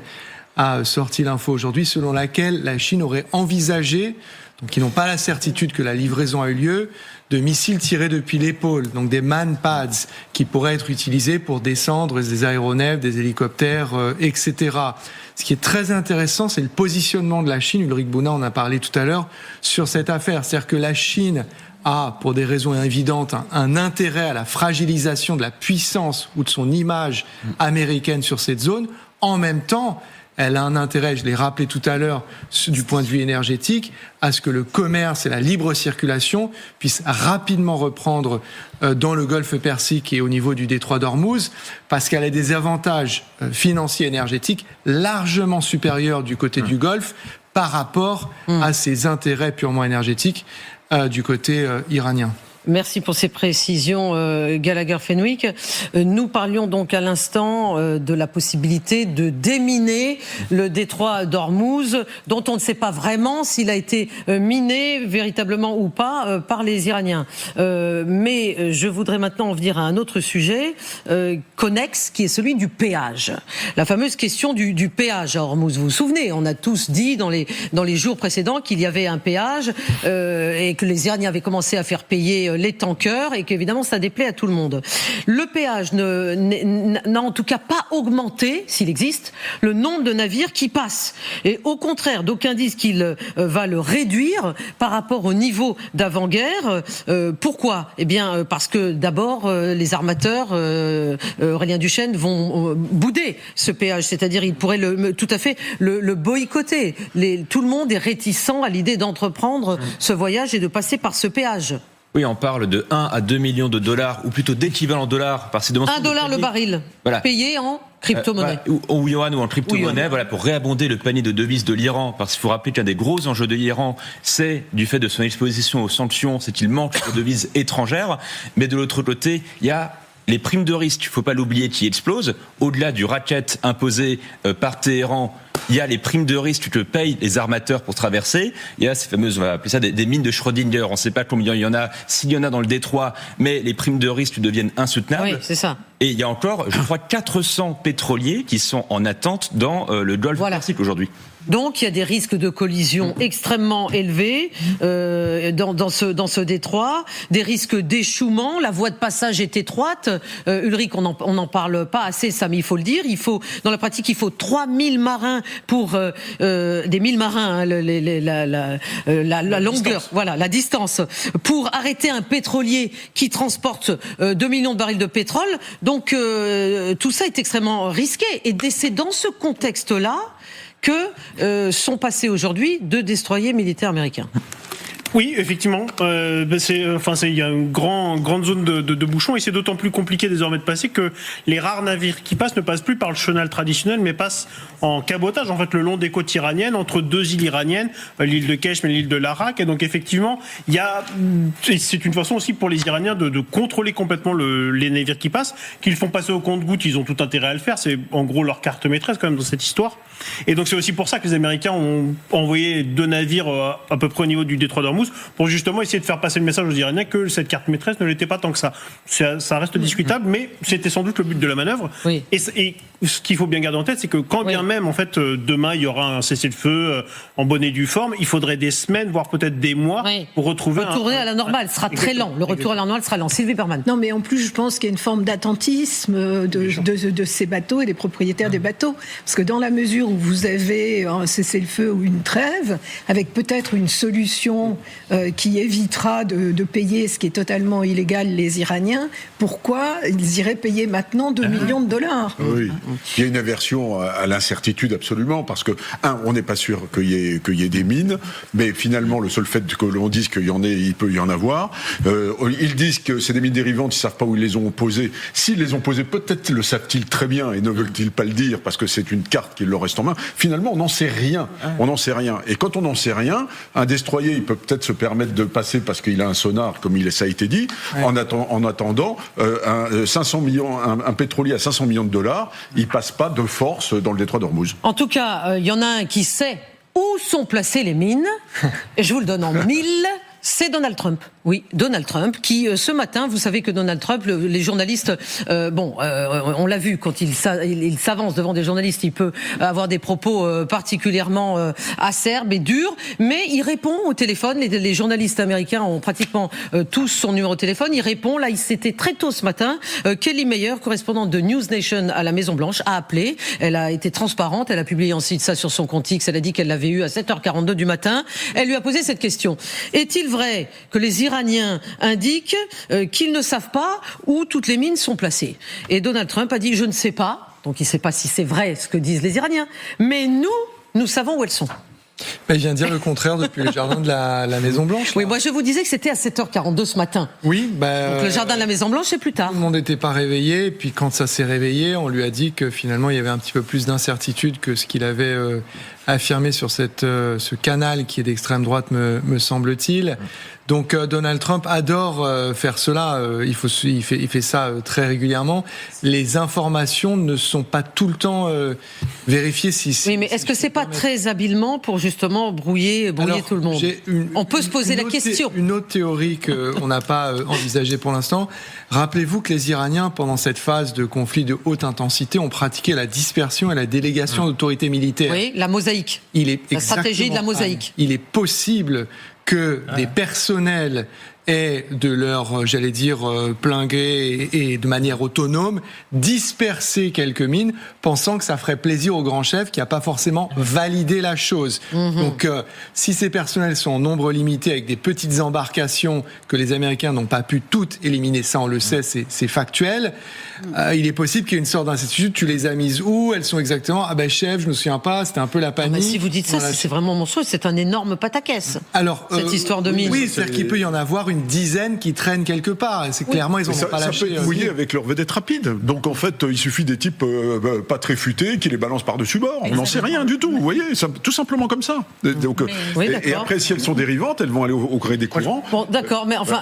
a sorti l'info aujourd'hui selon laquelle la Chine aurait envisagé, donc ils n'ont pas la certitude que la livraison a eu lieu, de missiles tirés depuis l'épaule, donc des man-pads qui pourraient être utilisés pour descendre des aéronefs, des hélicoptères, etc. Ce qui est très intéressant, c'est le positionnement de la Chine. Ulrich Bouna en a parlé tout à l'heure sur cette affaire. C'est-à-dire que la Chine a, pour des raisons évidentes, un intérêt à la fragilisation de la puissance ou de son image américaine sur cette zone. En même temps, elle a un intérêt, je l'ai rappelé tout à l'heure, du point de vue énergétique, à ce que le commerce et la libre circulation puissent rapidement reprendre dans le Golfe Persique et au niveau du détroit d'Ormuz, parce qu'elle a des avantages financiers et énergétiques largement supérieurs du côté du Golfe par rapport à ses intérêts purement énergétiques du côté iranien. Merci pour ces précisions, Gallagher Fenwick. Nous parlions donc à l'instant de la possibilité de déminer le détroit d'Ormuz, dont on ne sait pas vraiment s'il a été miné véritablement ou pas par les Iraniens. Mais je voudrais maintenant en venir à un autre sujet connexe, qui est celui du péage. La fameuse question du péage à Ormuz. Vous vous souvenez, on a tous dit dans les jours précédents qu'il y avait un péage et que les Iraniens avaient commencé à faire payer les tankers et qu'évidemment ça déplaît à tout le monde. Le péage n'a en tout cas pas augmenté, s'il existe, le nombre de navires qui passent. Et au contraire, d'aucuns disent qu'il va le réduire par rapport au niveau d'avant-guerre. Pourquoi ? Eh bien parce que d'abord les armateurs, Aurélien Duchesne, vont bouder ce péage, c'est-à-dire ils pourraient tout à fait le boycotter. Tout le monde est réticent à l'idée d'entreprendre ce voyage et de passer par ce péage. Oui, on parle de 1 à 2 millions de dollars, ou plutôt d'équivalent dollars. Par ces demandes $1 le baril, payé en crypto-monnaie. Ou yuan ou en crypto-monnaie, pour réabonder le panier de devises de l'Iran. Parce qu'il faut rappeler qu'un des gros enjeux de l'Iran, c'est du fait de son exposition aux sanctions, c'est qu'il manque de devises étrangères. Mais de l'autre côté, il y a les primes de risque, il ne faut pas l'oublier, qui explosent. Au-delà du racket imposé par Téhéran, il y a les primes de risque que payent les armateurs pour traverser. Il y a ces fameuses, on va appeler ça des mines de Schrödinger. On ne sait pas combien il y en a, s'il y en a dans le détroit, mais les primes de risque deviennent insoutenables. Oui, c'est ça. Et il y a encore, je crois, 400 pétroliers qui sont en attente dans le Golfe Persique aujourd'hui. Donc il y a des risques de collision extrêmement élevés dans ce détroit, des risques d'échouement. La voie de passage est étroite. Ulrich, on n'en parle pas assez, ça, mais il faut le dire. Dans la pratique, il faut 3000 marins pour des 1000 marins, la longueur, la distance, pour arrêter un pétrolier qui transporte 2 millions de barils de pétrole. Donc tout ça est extrêmement risqué. Et c'est dans ce contexte-là que sont passés aujourd'hui 2 destroyers militaires américains. Oui, effectivement. Il y a une grande zone de bouchons et c'est d'autant plus compliqué désormais de passer que les rares navires qui passent ne passent plus par le chenal traditionnel, mais passent en cabotage, en fait, le long des côtes iraniennes, entre deux îles iraniennes, l'île de Kesh et l'île de Larak. Et donc, effectivement, c'est une façon aussi pour les Iraniens de contrôler complètement les navires qui passent, qu'ils font passer au compte-gouttes. Ils ont tout intérêt à le faire. C'est en gros leur carte maîtresse quand même dans cette histoire. Et donc, c'est aussi pour ça que les Américains ont envoyé 2 navires à peu près au niveau du détroit d'Ormuz pour justement essayer de faire passer le message aux Iraniens que cette carte maîtresse ne l'était pas tant que ça. Ça reste discutable, mais c'était sans doute le but de la manœuvre. Oui. Et ce qu'il faut bien garder en tête, c'est que quand bien même, en fait, demain, il y aura un cessez-le-feu en bonne et due forme, il faudrait des semaines, voire peut-être des mois pour retrouver retourner à la normale. Ce sera très lent. Le retour à la normale sera lent. Sylvie Berman. Non, mais en plus, je pense qu'il y a une forme d'attentisme de ces bateaux et des propriétaires des bateaux. Parce que dans la mesure où vous avez un cessez-le-feu ou une trêve, avec peut-être une solution qui évitera de payer ce qui est totalement illégal les Iraniens, pourquoi ils iraient payer maintenant 2 millions de dollars? Oui, il y a une aversion à l'incertitude absolument, parce que, on n'est pas sûr qu'il y ait des mines, mais finalement, le seul fait que l'on dise qu'il y en ait, il peut y en avoir. Ils disent que c'est des mines dérivantes, ils ne savent pas où ils les ont posées. S'ils les ont posées, peut-être le savent-ils très bien et ne veulent-ils pas le dire, parce que c'est une carte qui leur reste en main. Finalement, on n'en sait rien. On n'en sait rien. Et quand on n'en sait rien, un destroyer, il peut peut-être se permettre de passer parce qu'il a un sonar, comme ça a été dit. En attendant, un pétrolier à 500 millions de dollars, il passe pas de force dans le détroit d'Ormuz. En tout cas, il y en a un qui sait où sont placées les mines. Et je vous le donne en 1000. C'est Donald Trump. Oui, Donald Trump, qui ce matin, vous savez que Donald Trump, les journalistes, on l'a vu, quand il s'avance devant des journalistes, il peut avoir des propos particulièrement acerbes et durs, mais il répond au téléphone. Les journalistes américains ont pratiquement tous son numéro de téléphone. Il répond. Là, c'était très tôt ce matin. Kelly Meyer, correspondante de News Nation à la Maison Blanche, a appelé. Elle a été transparente. Elle a publié ensuite ça sur son compte X. Elle a dit qu'elle l'avait eu à 7h42 du matin. Elle lui a posé cette question. Est-il vrai que les Iraniens indiquent qu'ils ne savent pas où toutes les mines sont placées? Et Donald Trump a dit « je ne sais pas ». Donc il ne sait pas si c'est vrai ce que disent les Iraniens. Mais nous savons où elles sont. Il vient de dire le contraire depuis le jardin de la Maison-Blanche. Oui, moi je vous disais que c'était à 7h42 ce matin. Oui, donc le jardin de la Maison-Blanche, c'est plus tard. Tout le monde n'était pas réveillé, et puis quand ça s'est réveillé, on lui a dit que finalement il y avait un petit peu plus d'incertitude que ce qu'il avait affirmé sur ce canal qui est d'extrême droite, me semble-t-il. Donc Donald Trump adore faire cela. Il fait ça très régulièrement. Les informations ne sont pas tout le temps vérifiées. Oui, mais est-ce que c'est pas très habilement pour justement brouiller tout le monde? On peut se poser la question. Une autre théorie qu'on n'a pas envisagée pour l'instant. Rappelez-vous que les Iraniens, pendant cette phase de conflit de haute intensité, ont pratiqué la dispersion et la délégation d'autorités militaires. Oui, la mosaïque. La stratégie de la mosaïque. Il est possible que des personnels aient de leur, plein gré et de manière autonome, disperser quelques mines, pensant que ça ferait plaisir au grand chef qui n'a pas forcément validé la chose. Donc, si ces personnels sont en nombre limité avec des petites embarcations que les Américains n'ont pas pu toutes éliminer, ça on le sait, c'est factuel, il est possible qu'il y ait une sorte d'incertitude. Tu les as mises où? Elles sont exactement, chef, je me souviens pas, c'était un peu la panique. Si vous dites ça, c'est vraiment monstrueux, c'est un énorme pataquès. Alors, cette histoire de mine. Oui, c'est-à-dire qu'il peut y en avoir une dizaine qui traînent quelque part. C'est clairement, ils n'ont pas lâché. Ça peut être mouillé avec leur vedette rapide. Donc en fait, il suffit des types pas très futés qui les balancent par-dessus bord. On n'en sait rien du tout. Vous voyez, tout simplement comme ça. Donc, et après, si elles sont dérivantes, elles vont aller au gré des courants. Bon, d'accord, mais enfin,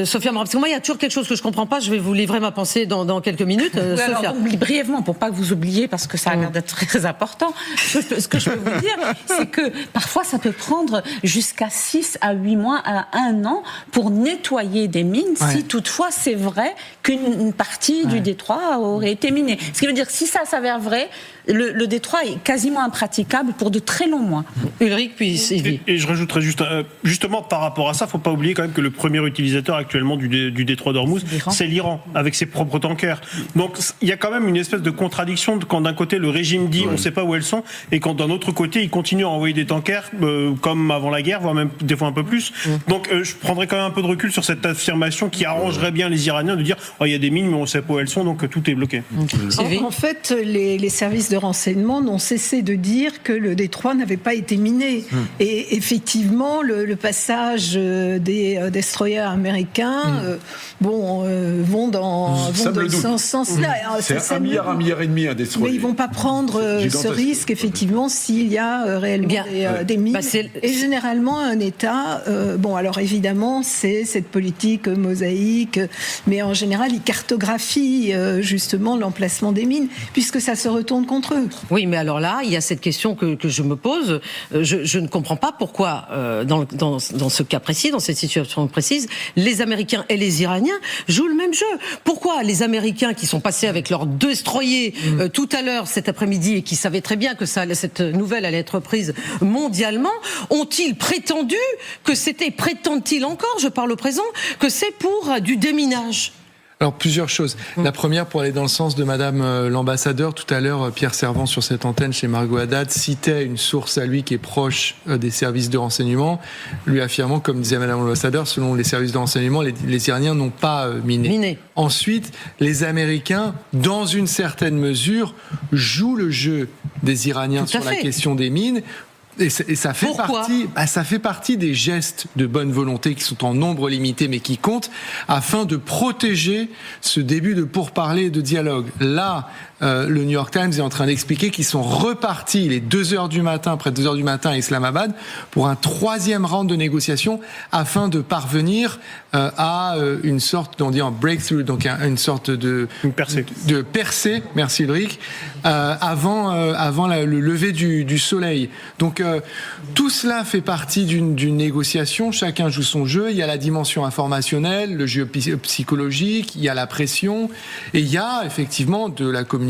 Sophia, parce que moi, il y a toujours quelque chose que je comprends pas. Je vais vous livrer ma pensée dans quelques minutes. Sophia. Alors, brièvement, pour pas que vous oubliez, parce que ça a l'air d'être très important. Ce que je peux vous dire, c'est que parfois, ça peut prendre jusqu'à 6 à 8 mois à 1 an pour nettoyer des mines, si toutefois c'est vrai qu'une partie du détroit aurait été minée. Ce qui veut dire que si ça s'avère vrai, le détroit est quasiment impraticable pour de très longs mois. Ulrich, puis Sylvie. Et je rajouterais justement par rapport à ça, il ne faut pas oublier quand même que le premier utilisateur actuellement du détroit d'Ormuz, c'est l'Iran, avec ses propres tankers. Donc il y a quand même une espèce de contradiction quand d'un côté le régime dit on ne sait pas où elles sont, et quand d'un autre côté il continue à envoyer des tankers comme avant la guerre, voire même des fois un peu plus. Donc je prendrais quand même un peu de recul sur cette affirmation qui arrangerait bien les Iraniens de dire il y a des mines, mais on ne sait pas où elles sont, donc tout est bloqué. En fait, les services de renseignement n'ont cessé de dire que le détroit n'avait pas été miné. Et effectivement, le passage des destroyers américains vont dans ce sens-là. C'est un milliard et demi un destroyer. Mais ils ne vont pas prendre ce risque, effectivement, s'il y a réellement des mines. Et généralement, un État, alors évidemment, c'est cette politique mosaïque, mais en général, il cartographie justement l'emplacement des mines, puisque ça se retourne contre eux. Oui, mais alors là, il y a cette question que je me pose. Je ne comprends pas pourquoi, dans ce cas précis, dans cette situation précise, les Américains et les Iraniens jouent le même jeu. Pourquoi les Américains, qui sont passés avec leurs destroyers tout à l'heure, cet après-midi, et qui savaient très bien que cette nouvelle allait être prise mondialement, ont-ils prétendu prétendent-ils encore, je parle au présent, que c'est pour du déminage ? Alors, plusieurs choses. La première, pour aller dans le sens de Madame l'ambassadeur, tout à l'heure, Pierre Servan, sur cette antenne chez Margot Haddad, citait une source à lui qui est proche des services de renseignement, lui affirmant, comme disait Madame l'ambassadeur, selon les services de renseignement, les Iraniens n'ont pas miné. Ensuite, les Américains, dans une certaine mesure, jouent le jeu des Iraniens sur la question des mines. Et ça fait partie des gestes de bonne volonté qui sont en nombre limité mais qui comptent afin de protéger ce début de pourparlers et de dialogue. Là, le New York Times est en train d'expliquer qu'ils sont repartis, il est 2h du matin, près de 2h du matin à Islamabad, pour un 3e round de négociations afin de parvenir à une sorte, on dit un breakthrough, donc une sorte de percée, merci Ulrich, avant le lever du soleil. Donc tout cela fait partie d'une négociation, chacun joue son jeu, il y a la dimension informationnelle, le jeu psychologique, il y a la pression, et il y a effectivement de la communication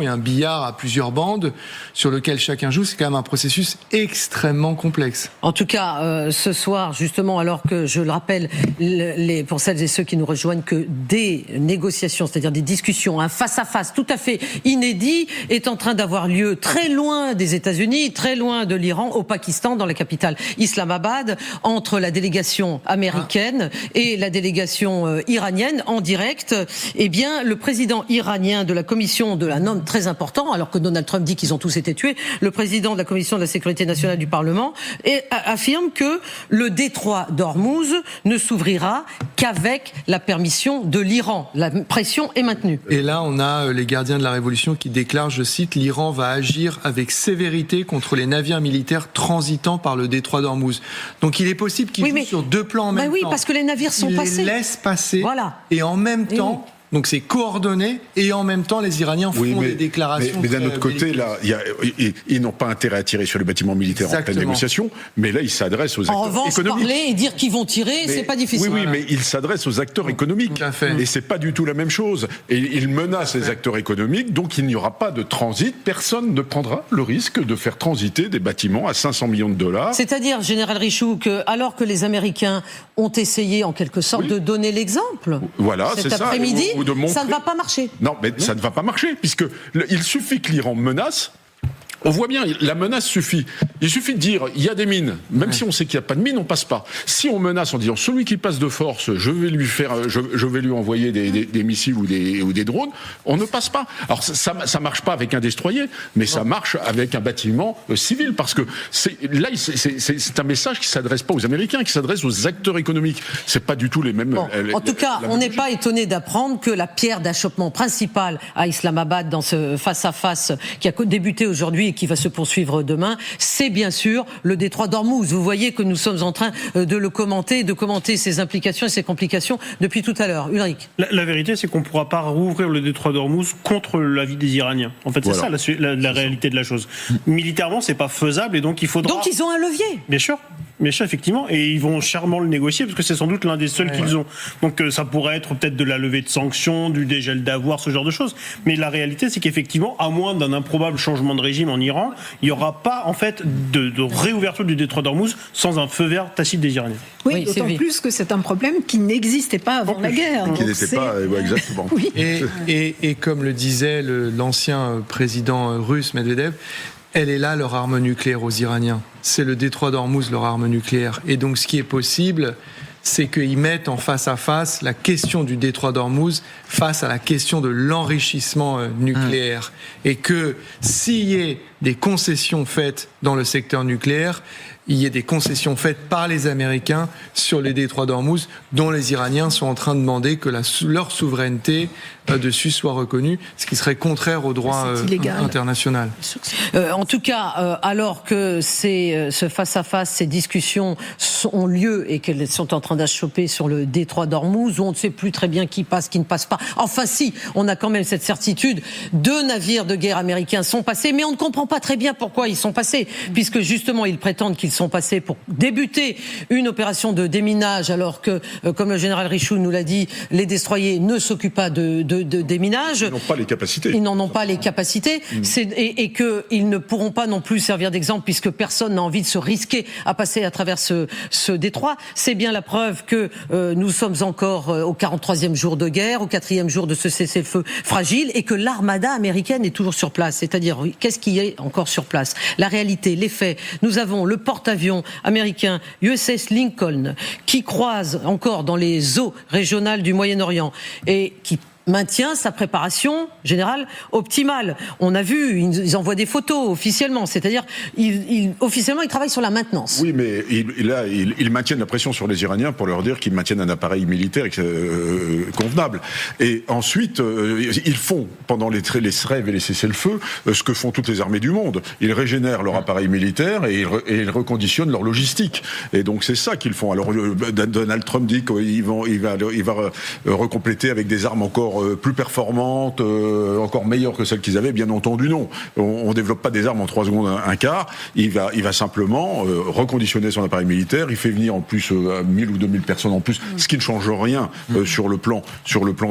et un billard à plusieurs bandes sur lequel chacun joue. C'est quand même un processus extrêmement complexe. En tout cas, ce soir, justement, alors que, je le rappelle, pour celles et ceux qui nous rejoignent, que des négociations, c'est-à-dire des discussions, un face-à-face tout à fait inédit, est en train d'avoir lieu très loin des États-Unis, très loin de l'Iran, au Pakistan, dans la capitale Islamabad, entre la délégation américaine et la délégation iranienne, en direct. Eh bien, le président iranien de la commission de un homme très important, alors que Donald Trump dit qu'ils ont tous été tués, le président de la commission de la sécurité nationale du Parlement affirme que le détroit d'Ormuz ne s'ouvrira qu'avec la permission de l'Iran. La pression est maintenue. Et là, on a les gardiens de la révolution qui déclarent, je cite, l'Iran va agir avec sévérité contre les navires militaires transitant par le détroit d'Ormuz. Donc il est possible qu'ils jouent sur deux plans en même temps. Oui, parce que les navires sont passés. Ils les laissent passer. Voilà. Et en même temps... Donc c'est coordonné et en même temps les Iraniens font des déclarations. Mais d'un autre côté, là, ils n'ont pas intérêt à tirer sur le bâtiment militaire en pleine négociation, mais là ils s'adressent aux acteurs économiques. En revanche, parler et dire qu'ils vont tirer, c'est pas difficile. Oui, mais ils s'adressent aux acteurs économiques. Et c'est pas du tout la même chose. Et ils menacent les acteurs économiques, donc il n'y aura pas de transit. Personne ne prendra le risque de faire transiter des bâtiments à 500 millions de dollars. C'est-à-dire, Général Richoux, que alors que les Américains ont essayé en quelque sorte de donner l'exemple, voilà, cet après-midi, ça ne va pas marcher. Non, mais ça ne va pas marcher, puisque il suffit que l'Iran menace. On voit bien, la menace suffit. Il suffit de dire, il y a des mines. Même si on sait qu'il n'y a pas de mines, on passe pas. Si on menace en disant, celui qui passe de force, je vais lui envoyer des missiles ou des drones, on ne passe pas. Alors ça marche pas avec un destroyer, mais ça marche avec un bâtiment civil, parce que c'est un message qui s'adresse pas aux Américains, qui s'adresse aux acteurs économiques. C'est pas du tout les mêmes. En tout cas, on n'est pas étonné d'apprendre que la pierre d'achoppement principale à Islamabad dans ce face-à-face qui a débuté aujourd'hui et qui va se poursuivre demain, c'est bien sûr le détroit d'Ormuz. Vous voyez que nous sommes en train de le commenter, de commenter ses implications et ses complications depuis tout à l'heure. Ulrich. La vérité, c'est qu'on ne pourra pas rouvrir le détroit d'Ormuz contre l'avis des Iraniens. En fait, c'est ça la réalité de la chose. Militairement, c'est pas faisable et donc il faudra... Donc ils ont un levier. Bien sûr, effectivement, et ils vont charmant le négocier parce que c'est sans doute l'un des seuls qu'ils ont. Donc ça pourrait être peut-être de la levée de sanctions, du dégel d'avoirs, ce genre de choses. Mais la réalité, c'est qu'effectivement, à moins d'un improbable changement de régime en Iran, il n'y aura pas en fait de réouverture du détroit d'Ormuz sans un feu vert tacite des Iraniens. Oui, d'autant plus que c'est un problème qui n'existait pas avant la guerre. Qui n'était pas, exactement. Oui. Et comme le disait l'ancien président russe Medvedev, elle est là leur arme nucléaire aux Iraniens. C'est le détroit d'Ormuz leur arme nucléaire. Et donc ce qui est possible, c'est qu'ils mettent en face à face la question du détroit d'Ormuz face à la question de l'enrichissement nucléaire. Et que s'il y ait des concessions faites dans le secteur nucléaire, il y ait des concessions faites par les Américains sur les détroits d'Ormuz, dont les Iraniens sont en train de demander que leur souveraineté dessus soit reconnue, ce qui serait contraire au droit international. En tout cas, alors que ce face-à-face, ces discussions ont lieu et qu'elles sont en train d'achoper sur le détroit d'Ormuz, où on ne sait plus très bien qui passe, qui ne passe pas. Enfin si, on a quand même cette certitude, 2 navires de guerre américains sont passés, mais on ne comprend pas très bien pourquoi ils sont passés, puisque justement ils prétendent qu'ils sont passés pour débuter une opération de déminage, alors que, comme le général Richoud nous l'a dit, les destroyers ne s'occupent pas de déminage. Ils n'ont pas les capacités. Ils n'en ont pas les capacités, et qu'ils ne pourront pas non plus servir d'exemple, puisque personne n'a envie de se risquer à passer à travers ce détroit. C'est bien la preuve que nous sommes encore au 43e jour de guerre, au 4e jour de ce cessez-le-feu fragile, et que l'armada américaine est toujours sur place. C'est-à-dire, qu'est-ce qui est encore sur place? La réalité, les faits. Nous avons le porte-avions américain USS Lincoln qui croise encore dans les eaux régionales du Moyen-Orient et qui maintient sa préparation générale optimale. On a vu, ils envoient des photos officiellement, c'est-à-dire officiellement ils travaillent sur la maintenance. Oui, mais ils maintiennent la pression sur les Iraniens pour leur dire qu'ils maintiennent un appareil militaire convenable. Et ensuite, ils font, pendant les trêves et les cessez-le-feu, ce que font toutes les armées du monde. Ils régénèrent leur appareil militaire et ils reconditionnent leur logistique. Et donc c'est ça qu'ils font. Alors Donald Trump dit qu'il va recompléter avec des armes encore plus performantes, encore meilleures que celles qu'ils avaient. Bien entendu, non. On développe pas des armes en 3 secondes, un quart. Il va simplement reconditionner son appareil militaire. Il fait venir en plus 1000 ou 2000 personnes en plus, ce qui ne change rien sur le plan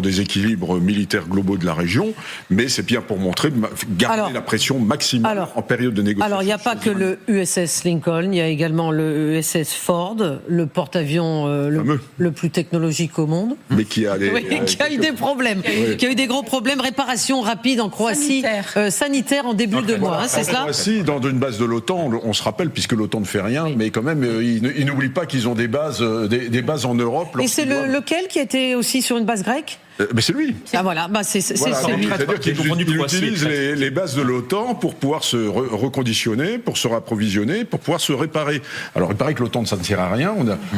des équilibres militaires globaux de la région. Mais c'est bien pour montrer, garder la pression maximale en période de négociation. Alors, il n'y a pas que le USS Lincoln, il y a également le USS Ford, le porte-avions le plus technologique au monde. Mais qui a eu des problèmes. Qui a eu des gros problèmes, réparation rapide en Croatie, sanitaire en début de mois, c'est cela ? En Croatie, dans une base de l'OTAN, on se rappelle, puisque l'OTAN ne fait rien, mais quand même, ils n'oublient pas qu'ils ont des bases en Europe. Et c'est lequel qui était aussi sur une base grecque ? Mais c'est lui. Ah voilà, c'est lui. C'est-à-dire qu'il utilise les bases de l'OTAN pour pouvoir se reconditionner, pour se rapprovisionner, pour pouvoir se réparer. Alors il paraît que l'OTAN, ça ne sert à rien.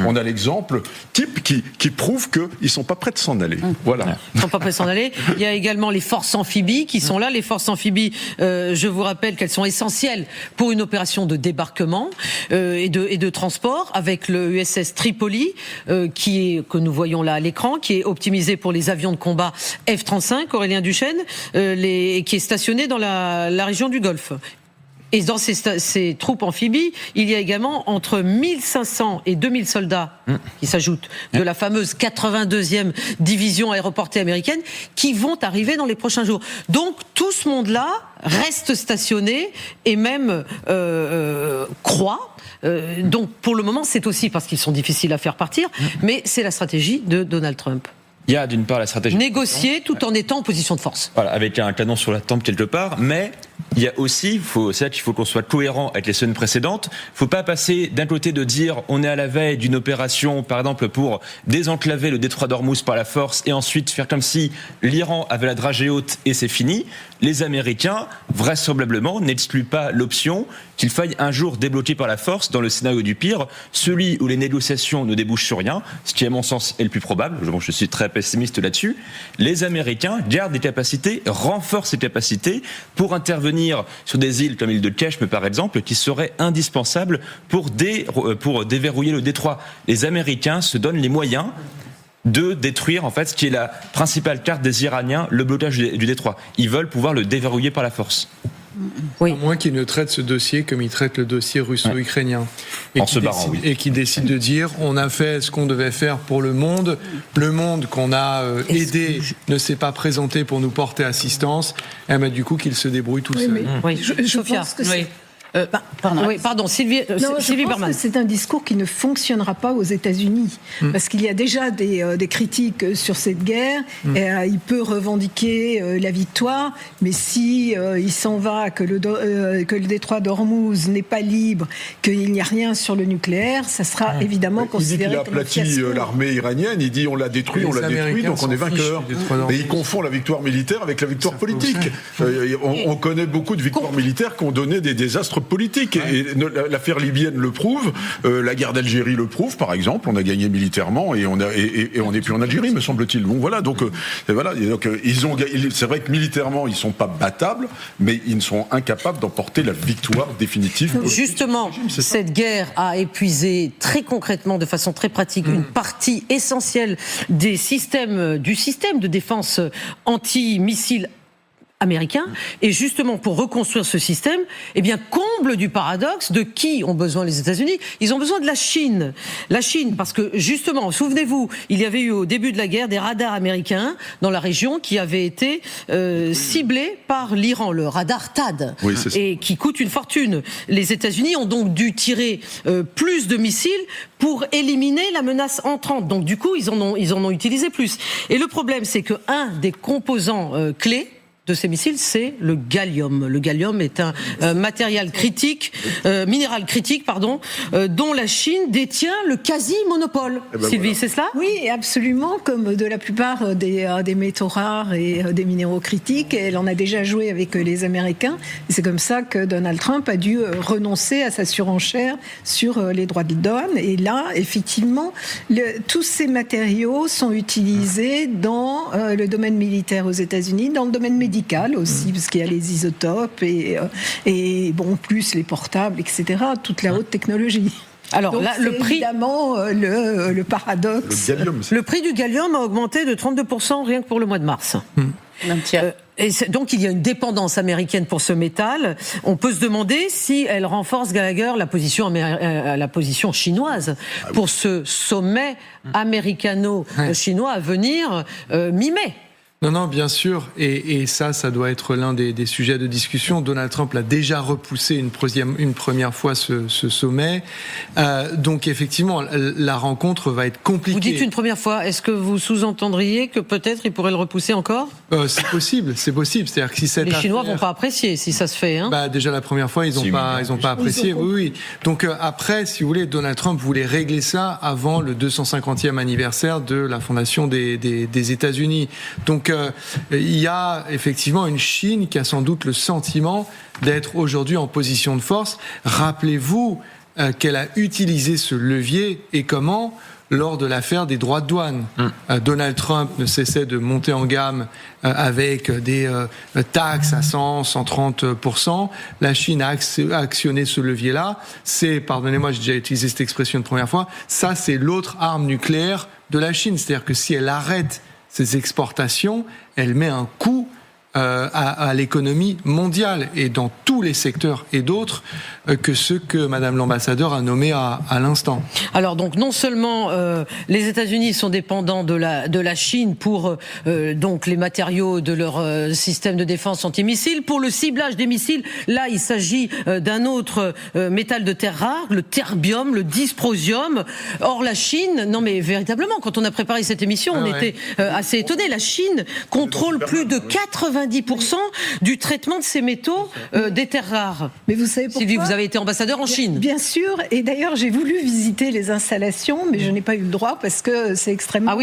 On a l'exemple type qui prouve qu'ils ne sont pas prêts de s'en aller. Voilà. Ils ne sont pas prêts de s'en aller. Il y a également les forces amphibies qui sont là. Les forces amphibies, je vous rappelle qu'elles sont essentielles pour une opération de débarquement et de transport, avec le USS Tripoli que nous voyons là à l'écran, qui est optimisé pour les avions de combat F-35, Aurélien Duchesne, qui est stationné dans la région du Golfe. Et dans ces troupes amphibies, il y a également entre 1500 et 2000 soldats qui s'ajoutent de la fameuse 82e division aéroportée américaine qui vont arriver dans les prochains jours. Donc tout ce monde-là reste stationné et même croît. Donc pour le moment, c'est aussi parce qu'ils sont difficiles à faire partir, mais c'est la stratégie de Donald Trump. Il y a d'une part la stratégie négocier tout en étant en position de force. Voilà, avec un canon sur la tempe quelque part, mais il y a aussi, c'est là qu'il faut qu'on soit cohérent avec les semaines précédentes. Il ne faut pas passer d'un côté de dire on est à la veille d'une opération, par exemple pour désenclaver le détroit d'Ormuz par la force, et ensuite faire comme si l'Iran avait la dragée haute et c'est fini. Les Américains, vraisemblablement, n'excluent pas l'option qu'il faille un jour débloquer par la force dans le scénario du pire, celui où les négociations ne débouchent sur rien, ce qui à mon sens est le plus probable. Je suis très pessimiste là-dessus. Les Américains gardent des capacités, renforcent ces capacités pour intervenir sur des îles comme l'île de Keshme par exemple, qui seraient indispensables pour déverrouiller le détroit. Les Américains se donnent les moyens de détruire en fait ce qui est la principale carte des Iraniens, le blocage du détroit. Ils veulent pouvoir le déverrouiller par la force. Oui. À moins qu'ils ne traitent ce dossier comme ils traitent le dossier russo-ukrainien. Et qui décident de dire on a fait ce qu'on devait faire pour le monde qu'on a aidé ne s'est pas présenté pour nous porter assistance, et du coup qu'ils se débrouillent tout seuls. Je pense que Sylvie Berman. C'est un discours qui ne fonctionnera pas aux États-Unis, parce qu'il y a déjà des critiques sur cette guerre. Il peut revendiquer la victoire, mais si il s'en va, que le détroit d'Ormuz n'est pas libre, qu'il n'y a rien sur le nucléaire, ça sera évidemment considéré comme un fiasco. Il dit qu'il a aplati l'armée iranienne, il dit on l'a détruit, donc on est vainqueur. Mais il confond la victoire militaire avec la victoire politique. On connaît beaucoup de victoires militaires qui ont donné des désastres politiques. Et l'affaire libyenne le prouve, la guerre d'Algérie le prouve, par exemple. On a gagné militairement et on n'est plus en Algérie, me semble-t-il. Bon, voilà. Donc, c'est vrai que militairement, ils sont pas battables, mais ils sont incapables d'emporter la victoire définitive. Justement, cette guerre a épuisé très concrètement, de façon très pratique, une partie essentielle du système de défense anti-missiles américain, et justement pour reconstruire ce système, comble du paradoxe de qui ont besoin les États-Unis. Ils ont besoin de la Chine. La Chine, parce que justement, souvenez-vous, il y avait eu au début de la guerre des radars américains dans la région qui avaient été ciblés par l'Iran, le radar THAAD, et qui coûte une fortune. Les États-Unis ont donc dû tirer plus de missiles pour éliminer la menace entrante. Donc du coup, ils en ont utilisé plus. Et le problème, c'est que un des composants clés de ces missiles, c'est le gallium. Le gallium est un minéral critique, dont la Chine détient le quasi-monopole. Sylvie, c'est cela ? Oui, absolument, comme de la plupart des métaux rares et des minéraux critiques. Elle en a déjà joué avec les Américains. Et c'est comme ça que Donald Trump a dû renoncer à sa surenchère sur les droits de douane. Et là, effectivement, tous ces matériaux sont utilisés dans le domaine militaire aux États-Unis, dans le domaine médical aussi, parce qu'il y a les isotopes et plus les portables, etc., toute la haute technologie. Alors donc, là, le prix, évidemment, le paradoxe. Le prix du gallium a augmenté de 32% rien que pour le mois de mars. Et donc il y a une dépendance américaine pour ce métal. On peut se demander si elle renforce Gallagher la position chinoise pour ce sommet américano-chinois à venir mi-mai. Non, bien sûr, et ça doit être l'un des sujets de discussion. Donald Trump l'a déjà repoussé une première fois ce sommet, donc effectivement la rencontre va être compliquée. Vous dites une première fois, est-ce que vous sous-entendriez que peut-être il pourrait le repousser encore ? C'est possible. C'est-à-dire que si les Chinois vont pas apprécier si ça se fait. Déjà la première fois ils ont pas apprécié. Oui. Donc après, si vous voulez, Donald Trump voulait régler ça avant le 250e anniversaire de la fondation des États-Unis. Donc il y a effectivement une Chine qui a sans doute le sentiment d'être aujourd'hui en position de force. Rappelez-vous qu'elle a utilisé ce levier et comment lors de l'affaire des droits de douane. Donald Trump ne cessait de monter en gamme avec des taxes à 130%. La Chine a actionné ce levier-là. Pardonnez-moi, j'ai déjà utilisé cette expression une première fois, ça c'est l'autre arme nucléaire de la Chine. C'est-à-dire que si elle arrête ces exportations, elle met un coup à l'économie mondiale et dans tous les secteurs et d'autres que ceux que Madame l'ambassadeur a nommés à l'instant. Alors donc non seulement les États-Unis sont dépendants de la Chine pour donc les matériaux de leur système de défense antimissiles, pour le ciblage des missiles, là il s'agit d'un autre métal de terre rare, le terbium, le dysprosium. Or la Chine, non mais véritablement, quand on a préparé cette émission, on était assez étonnés. La Chine contrôle plus de 90% du traitement de ces métaux des terres rares. Mais vous savez pourquoi ? Sylvie, vous avez été ambassadeur en Chine. Bien sûr, et d'ailleurs j'ai voulu visiter les installations, mais je n'ai pas eu le droit parce que c'est extrêmement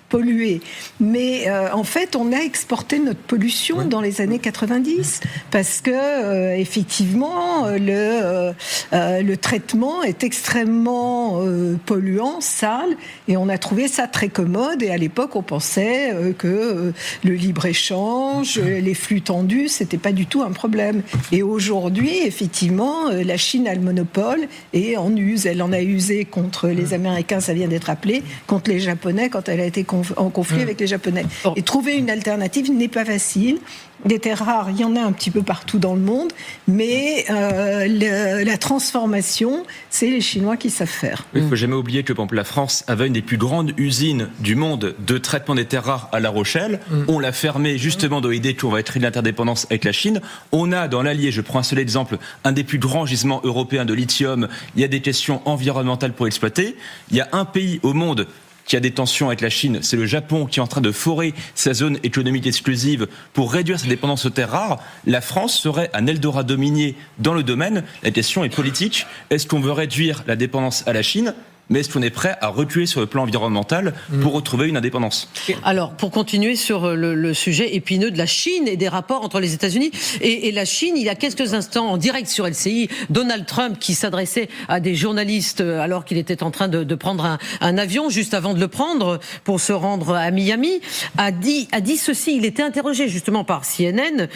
pollué. Mais en fait, on a exporté notre pollution dans les années 90 parce que effectivement, le traitement est extrêmement polluant, sale, et on a trouvé ça très commode. Et à l'époque, on pensait que le libre-échange, les flux tendus, c'était pas du tout un problème. Et aujourd'hui, effectivement, la Chine a le monopole et en use. Elle en a usé contre les Américains, ça vient d'être appelé, contre les Japonais quand elle a été en conflit avec les Japonais. Et trouver une alternative n'est pas facile. Des terres rares, il y en a un petit peu partout dans le monde, mais la transformation, c'est les Chinois qui savent faire. Il ne faut jamais oublier que par exemple, la France avait une des plus grandes usines du monde de traitement des terres rares à La Rochelle. On l'a fermée justement dans l'idée qu'on va être une interdépendance avec la Chine. On a dans l'Allier, je prends un seul exemple, un des plus grands gisements européens de lithium. Il y a des questions environnementales pour exploiter. Il y a un pays au monde qui a des tensions avec la Chine, c'est le Japon qui est en train de forer sa zone économique exclusive pour réduire sa dépendance aux terres rares. La France serait un Eldorado minier dans le domaine. La question est politique. Est-ce qu'on veut réduire la dépendance à la Chine ? Mais est-ce qu'on est prêt à reculer sur le plan environnemental pour retrouver une indépendance ? Alors, pour continuer sur le sujet épineux de la Chine et des rapports entre les États-Unis et la Chine, il y a quelques instants, en direct sur LCI, Donald Trump, qui s'adressait à des journalistes alors qu'il était en train de prendre un avion, juste avant de le prendre pour se rendre à Miami, a dit ceci. Il était interrogé justement par CNN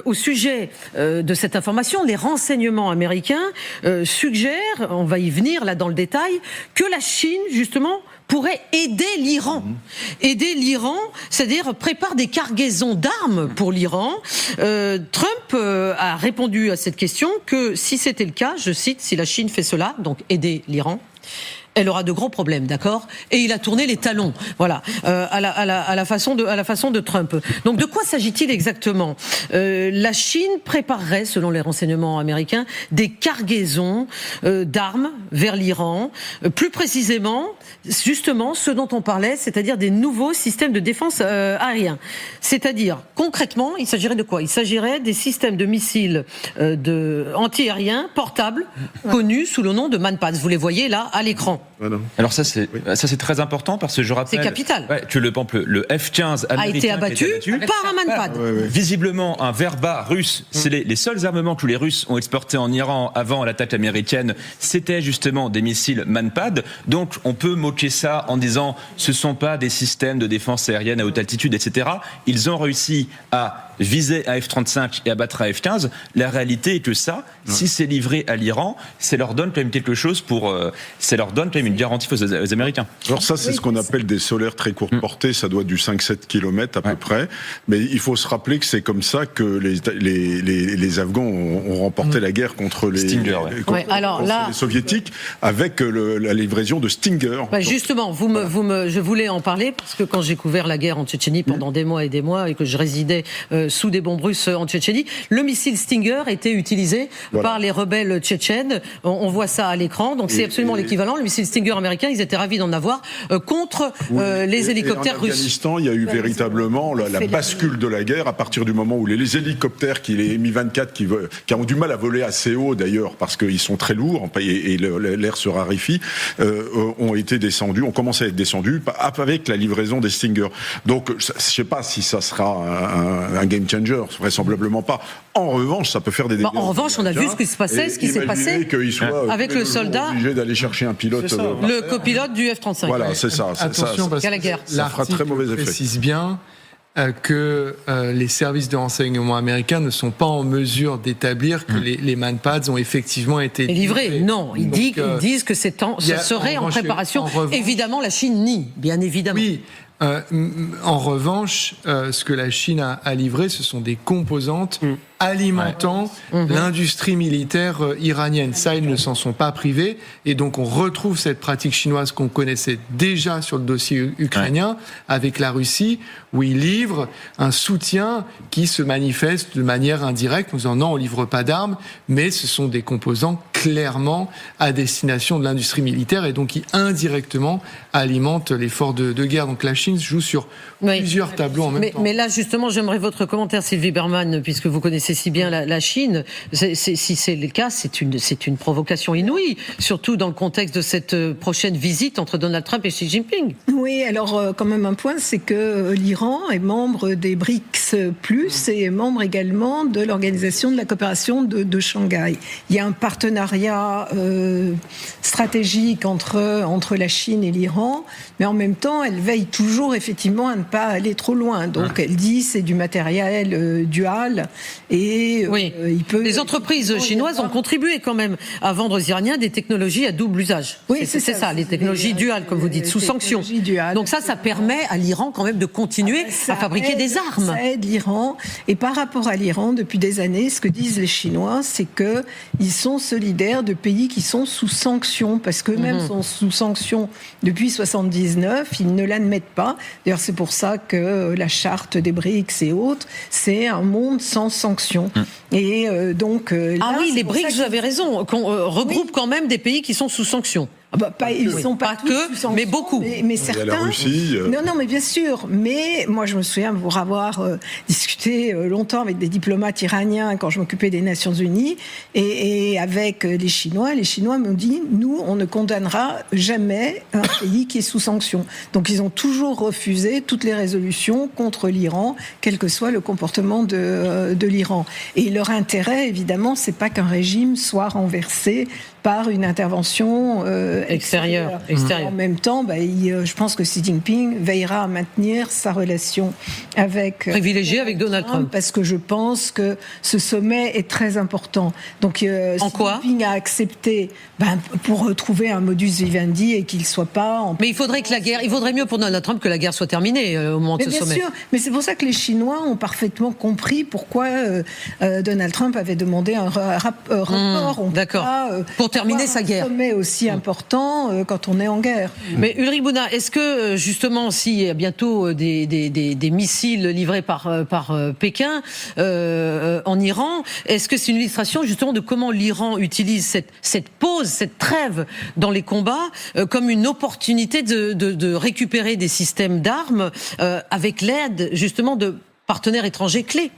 au sujet de cette information. Les renseignements américains suggèrent, on va y venir là dans le détail, que la Chine, justement, pourrait aider l'Iran. Aider l'Iran, c'est-à-dire prépare des cargaisons d'armes pour l'Iran. Trump a répondu à cette question que si c'était le cas, je cite, si la Chine fait cela, donc aider l'Iran, elle aura de gros problèmes, d'accord ? Et il a tourné les talons, voilà, à la façon de Trump. Donc de quoi s'agit-il exactement ? La Chine préparerait, selon les renseignements américains, des cargaisons d'armes vers l'Iran. Plus précisément, justement, ce dont on parlait, c'est-à-dire des nouveaux systèmes de défense aériens. C'est-à-dire, concrètement, il s'agirait de quoi ? Il s'agirait des systèmes de missiles anti-aériens portables, connus sous le nom de Manpads. Vous les voyez là, à l'écran. Alors ça c'est très important parce que je rappelle c'est capital. Que le F-15 américain a été abattu par un Manpad. Visiblement un Verba russe, c'est les seuls armements que les Russes ont exportés en Iran avant l'attaque américaine, c'était justement des missiles Manpad. Donc on peut moquer ça en disant ce sont pas des systèmes de défense aérienne à haute altitude, etc. Ils ont réussi à viser un F-35 et abattre un F-15. La réalité est que ça, si c'est livré à l'Iran, ça leur donne quand même quelque chose ça leur donne quand même une garantie aux Américains. Alors ça, c'est ce qu'on appelle des solaires très courte portée, ça doit du 5-7 km à peu près, mais il faut se rappeler que c'est comme ça que les Afghans ont remporté la guerre contre les Stinger, les soviétiques avec la livraison de Stinger. Justement, je voulais en parler parce que quand j'ai couvert la guerre en Tchétchénie pendant des mois et que je résidais sous des bombes russes en Tchétchénie, le missile Stinger était utilisé par les rebelles tchétchènes. On voit ça à l'écran, donc c'est absolument l'équivalent. Le missile Stinger américain, ils étaient ravis d'en avoir contre les hélicoptères russes. En Afghanistan, il y a eu véritablement la bascule de la guerre à partir du moment où les hélicoptères, les Mi-24, qui ont du mal à voler assez haut d'ailleurs parce qu'ils sont très lourds et l'air se raréfie, ont commencé à être descendus avec la livraison des Stinger. Donc, je ne sais pas si ça sera un game changer, vraisemblablement pas. En revanche, ça peut faire des dégâts. En revanche, on a vu ce qui s'est passé avec le soldat obligé d'aller chercher un pilote. Le copilote du F-35. Voilà, c'est ça. Attention, parce que ça fera très mauvais effet. Précise bien que les services de renseignement américains ne sont pas en mesure d'établir que les Manpads ont effectivement été livrés. Non, ils disent que ça serait en préparation. Évidemment, la Chine nie, bien évidemment. Oui. En revanche, ce que la Chine a livré, ce sont des composantes alimentant l'industrie militaire iranienne. Ça, ils ne s'en sont pas privés. Et donc, on retrouve cette pratique chinoise qu'on connaissait déjà sur le dossier ukrainien avec la Russie, où ils livrent un soutien qui se manifeste de manière indirecte. Nous en on livre pas d'armes, mais ce sont des composants clairement à destination de l'industrie militaire et donc qui indirectement alimentent l'effort de guerre. Donc la Chine joue sur plusieurs tableaux en même temps. Mais là, justement, j'aimerais votre commentaire, Sylvie Berman, puisque vous connaissez si bien la Chine. Si c'est le cas, c'est une provocation inouïe, surtout dans le contexte de cette prochaine visite entre Donald Trump et Xi Jinping. Oui, alors quand même un point, c'est que l'Iran est membre des BRICS+, et est membre également de l'Organisation de la coopération de Shanghai. Il y a un partenariat partenariat stratégique entre la Chine et l'Iran, mais en même temps, elle veille toujours effectivement à ne pas aller trop loin. Donc, elle dit c'est du matériel dual et il peut. Les entreprises chinoises ont contribué quand même à vendre aux Iraniens des technologies à double usage. Oui, c'est ça, les technologies duales, comme vous dites, sous sanction. Donc ça permet à l'Iran quand même de continuer à fabriquer des armes. Ça aide l'Iran. Et par rapport à l'Iran, depuis des années, ce que disent les Chinois, c'est qu'ils sont solidaires de pays qui sont sous sanctions, parce qu'eux-mêmes sont sous sanctions depuis 1979, ils ne l'admettent pas. D'ailleurs, c'est pour ça que la charte des BRICS et autres, c'est un monde sans sanctions. Et donc... là, les BRICS, vous avez raison, qu'on regroupe quand même des pays qui sont sous sanctions. Ils ne sont pas tous sous sanctions, mais beaucoup. Mais certains. Il y a la Russie. Non, mais bien sûr. Mais moi, je me souviens pour avoir discuté longtemps avec des diplomates iraniens quand je m'occupais des Nations Unies et avec les Chinois. Les Chinois m'ont dit, nous, on ne condamnera jamais un pays qui est sous sanctions. Donc, ils ont toujours refusé toutes les résolutions contre l'Iran, quel que soit le comportement de l'Iran. Et leur intérêt, évidemment, c'est pas qu'un régime soit renversé par une intervention extérieure. En même temps, je pense que Xi Jinping veillera à maintenir sa relation privilégiée avec Donald Trump, parce que je pense que ce sommet est très important. Donc, Xi Jinping a accepté pour trouver un modus vivendi et qu'il soit pas. Mais il vaudrait mieux pour Donald Trump que la guerre soit terminée au moment de ce sommet. Bien sûr, mais c'est pour ça que les Chinois ont parfaitement compris pourquoi Donald Trump avait demandé un report. D'accord. Pour terminer sa guerre. Un sommet aussi important quand on est en guerre. Mais Ulrich Bouna, est-ce que justement, s'il y a bientôt des missiles livrés par Pékin en Iran, est-ce que c'est une illustration justement de comment l'Iran utilise cette pause, cette trêve dans les combats comme une opportunité de récupérer des systèmes d'armes avec l'aide justement de partenaires étrangers clés?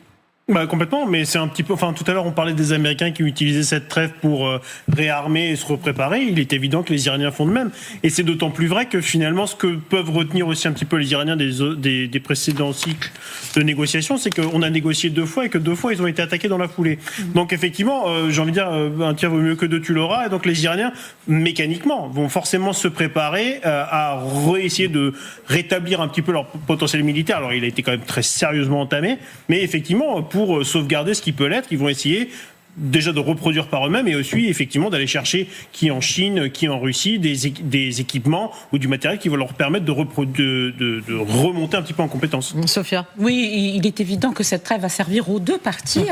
Complètement, mais c'est un petit peu... tout à l'heure, on parlait des Américains qui utilisaient cette trêve pour réarmer et se repréparer. Il est évident que les Iraniens font de même. Et c'est d'autant plus vrai que finalement, ce que peuvent retenir aussi un petit peu les Iraniens des précédents cycles de négociations, c'est qu'on a négocié 2 fois et que 2 fois, ils ont été attaqués dans la foulée. Donc effectivement, j'ai envie de dire, un tir vaut mieux que 2, tu l'auras. Et donc les Iraniens, mécaniquement, vont forcément se préparer à essayer de rétablir un petit peu leur potentiel militaire. Alors il a été quand même très sérieusement entamé, mais effectivement, pour sauvegarder ce qui peut l'être, ils vont essayer déjà de reproduire par eux-mêmes et aussi effectivement d'aller chercher qui en Chine, qui en Russie, des équipements ou du matériel qui va leur permettre de remonter un petit peu en compétence. Sophia. Oui, il est évident que cette trêve va servir aux deux parties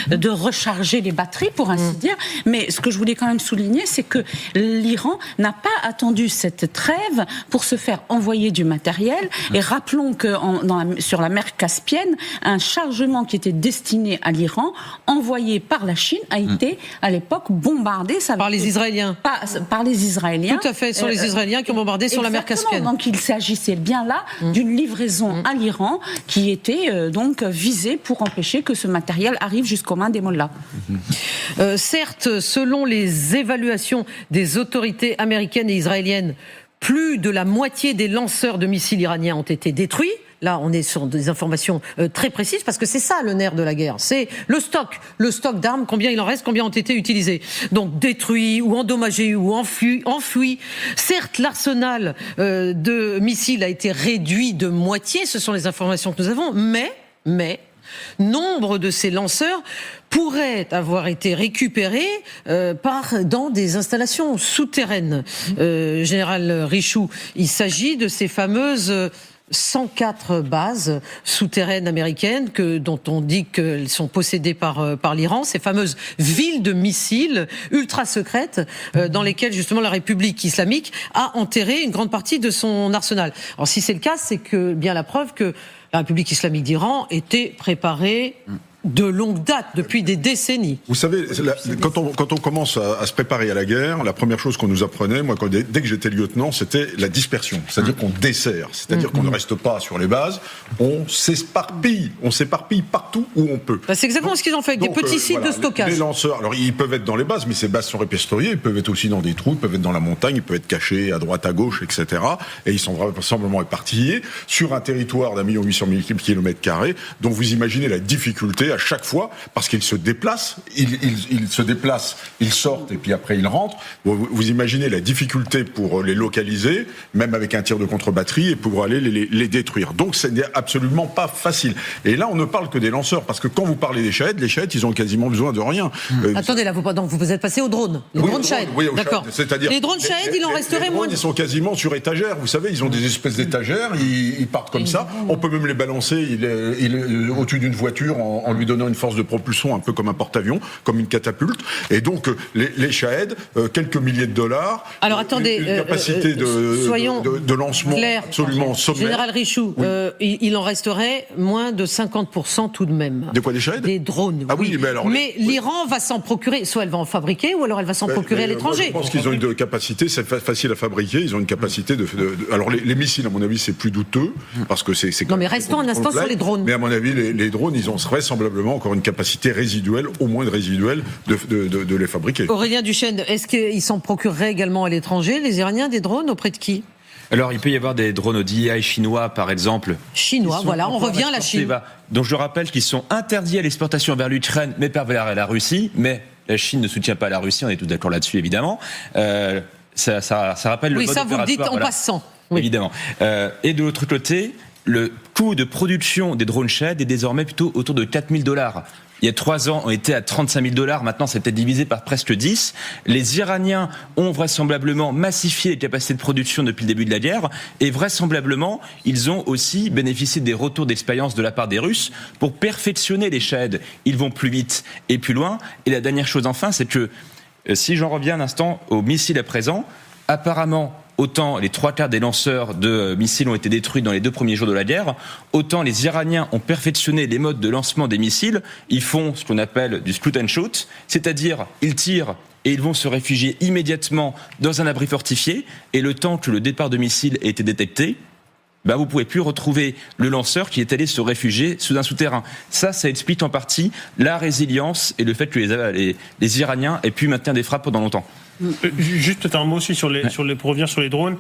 de recharger les batteries, pour ainsi dire. Mais ce que je voulais quand même souligner, c'est que l'Iran n'a pas attendu cette trêve pour se faire envoyer du matériel. Et rappelons que sur la mer Caspienne, un chargement qui était destiné à l'Iran, envoyé par la Chine, a été à l'époque bombardé par les Israéliens. Par les Israéliens. Tout à fait, ce sont les Israéliens qui ont bombardé sur la mer Caspienne. Donc il s'agissait bien là d'une livraison à l'Iran qui était donc visée pour empêcher que ce matériel arrive jusqu'aux mains des mollahs. Certes, selon les évaluations des autorités américaines et israéliennes, plus de la moitié des lanceurs de missiles iraniens ont été détruits. Là, on est sur des informations très précises, parce que c'est ça le nerf de la guerre. C'est le stock d'armes, combien il en reste, combien ont été utilisés. Donc détruits ou endommagés ou enfouis. Certes, l'arsenal de missiles a été réduit de moitié, ce sont les informations que nous avons, mais nombre de ces lanceurs pourraient avoir été récupérés dans des installations souterraines. Général Richoux, il s'agit de ces fameuses 104 bases souterraines américaines dont on dit qu'elles sont possédées par l'Iran, ces fameuses villes de missiles ultra secrètes dans lesquelles justement la République islamique a enterré une grande partie de son arsenal. Alors si c'est le cas, c'est que bien la preuve que la République islamique d'Iran était préparée de longue date, depuis des décennies. Vous savez, quand on commence à se préparer à la guerre, la première chose qu'on nous apprenait, moi, dès que j'étais lieutenant, c'était la dispersion. C'est-à-dire qu'on dessert. C'est-à-dire qu'on ne reste pas sur les bases, on s'éparpille partout où on peut. C'est exactement ce qu'ils ont fait avec des petits sites de stockage. Les lanceurs, alors ils peuvent être dans les bases, mais ces bases sont répertoriées, ils peuvent être aussi dans des trous, ils peuvent être dans la montagne, ils peuvent être cachés à droite, à gauche, etc. Et ils sont vraisemblablement éparpillés sur un territoire d'1 800 000 km². Donc vous imaginez la difficulté à à chaque fois, parce qu'ils se déplacent, ils sortent et puis après ils rentrent. Vous imaginez la difficulté pour les localiser, même avec un tir de contre-batterie, et pour aller les détruire. Donc ce n'est absolument pas facile. Et là, on ne parle que des lanceurs, parce que quand vous parlez des Shahed, les Shahed, ils ont quasiment besoin de rien. Attendez, là, vous êtes passé aux drones. Les drones Shahed. Oui, d'accord. C'est-à-dire les drones Shahed, il en resterait moins. Ils sont quasiment sur étagères. Vous savez, ils ont des espèces d'étagères. Ils partent comme ça. On peut même les balancer au-dessus d'une voiture en lui donnant une force de propulsion, un peu comme un porte-avions, comme une catapulte. Et donc, les Shahed, quelques milliers de dollars. Alors attendez, une capacité de lancement clair, absolument sommaire. Général Richoux, il en resterait moins de 50% tout de même. De quoi, des Shahed ? Des drones. Ah oui, mais alors. Mais l'Iran va s'en procurer, soit elle va en fabriquer, ou alors elle va s'en procurer à l'étranger. Je pense qu'ils ont une capacité, c'est facile à fabriquer, ils ont une capacité alors les missiles, à mon avis, c'est plus douteux, parce que c'est non, mais restons un instant sur les drones. Mais à mon avis, les drones, ils ont vraisemblablement encore une capacité résiduelle, au moins résiduelle, de les fabriquer. Aurélien Duchesne, est-ce qu'ils s'en procureraient également à l'étranger, les Iraniens, des drones, auprès de qui ? Alors, il peut y avoir des drones au DJI chinois, par exemple. Chinois, voilà, on revient à la Chine. Donc, je rappelle qu'ils sont interdits à l'exportation vers l'Ukraine, mais pas vers la Russie. Mais la Chine ne soutient pas la Russie, on est tous d'accord là-dessus, évidemment. Ça rappelle le mode opératoire. Oui, ça, vous le dites en passant. Oui. Évidemment. Et de l'autre côté, le coût de production des drones Shahed est désormais plutôt autour de $4 000. Il y a 3 ans, on était à $35 000. Maintenant, c'est peut-être divisé par presque 10. Les Iraniens ont vraisemblablement massifié les capacités de production depuis le début de la guerre. Et vraisemblablement, ils ont aussi bénéficié des retours d'expérience de la part des Russes pour perfectionner les Shahed. Ils vont plus vite et plus loin. Et la dernière chose enfin, c'est que si j'en reviens un instant aux missiles à présent, apparemment, autant les 3/4 des lanceurs de missiles ont été détruits dans les 2 premiers jours de la guerre, autant les Iraniens ont perfectionné les modes de lancement des missiles. Ils font ce qu'on appelle du shoot and shoot, c'est-à-dire ils tirent et ils vont se réfugier immédiatement dans un abri fortifié, et le temps que le départ de missiles ait été détecté, vous ne pouvez plus retrouver le lanceur qui est allé se réfugier sous un souterrain. Ça explique en partie la résilience et le fait que les Iraniens aient pu maintenir des frappes pendant longtemps. Juste un mot aussi pour revenir sur les drones.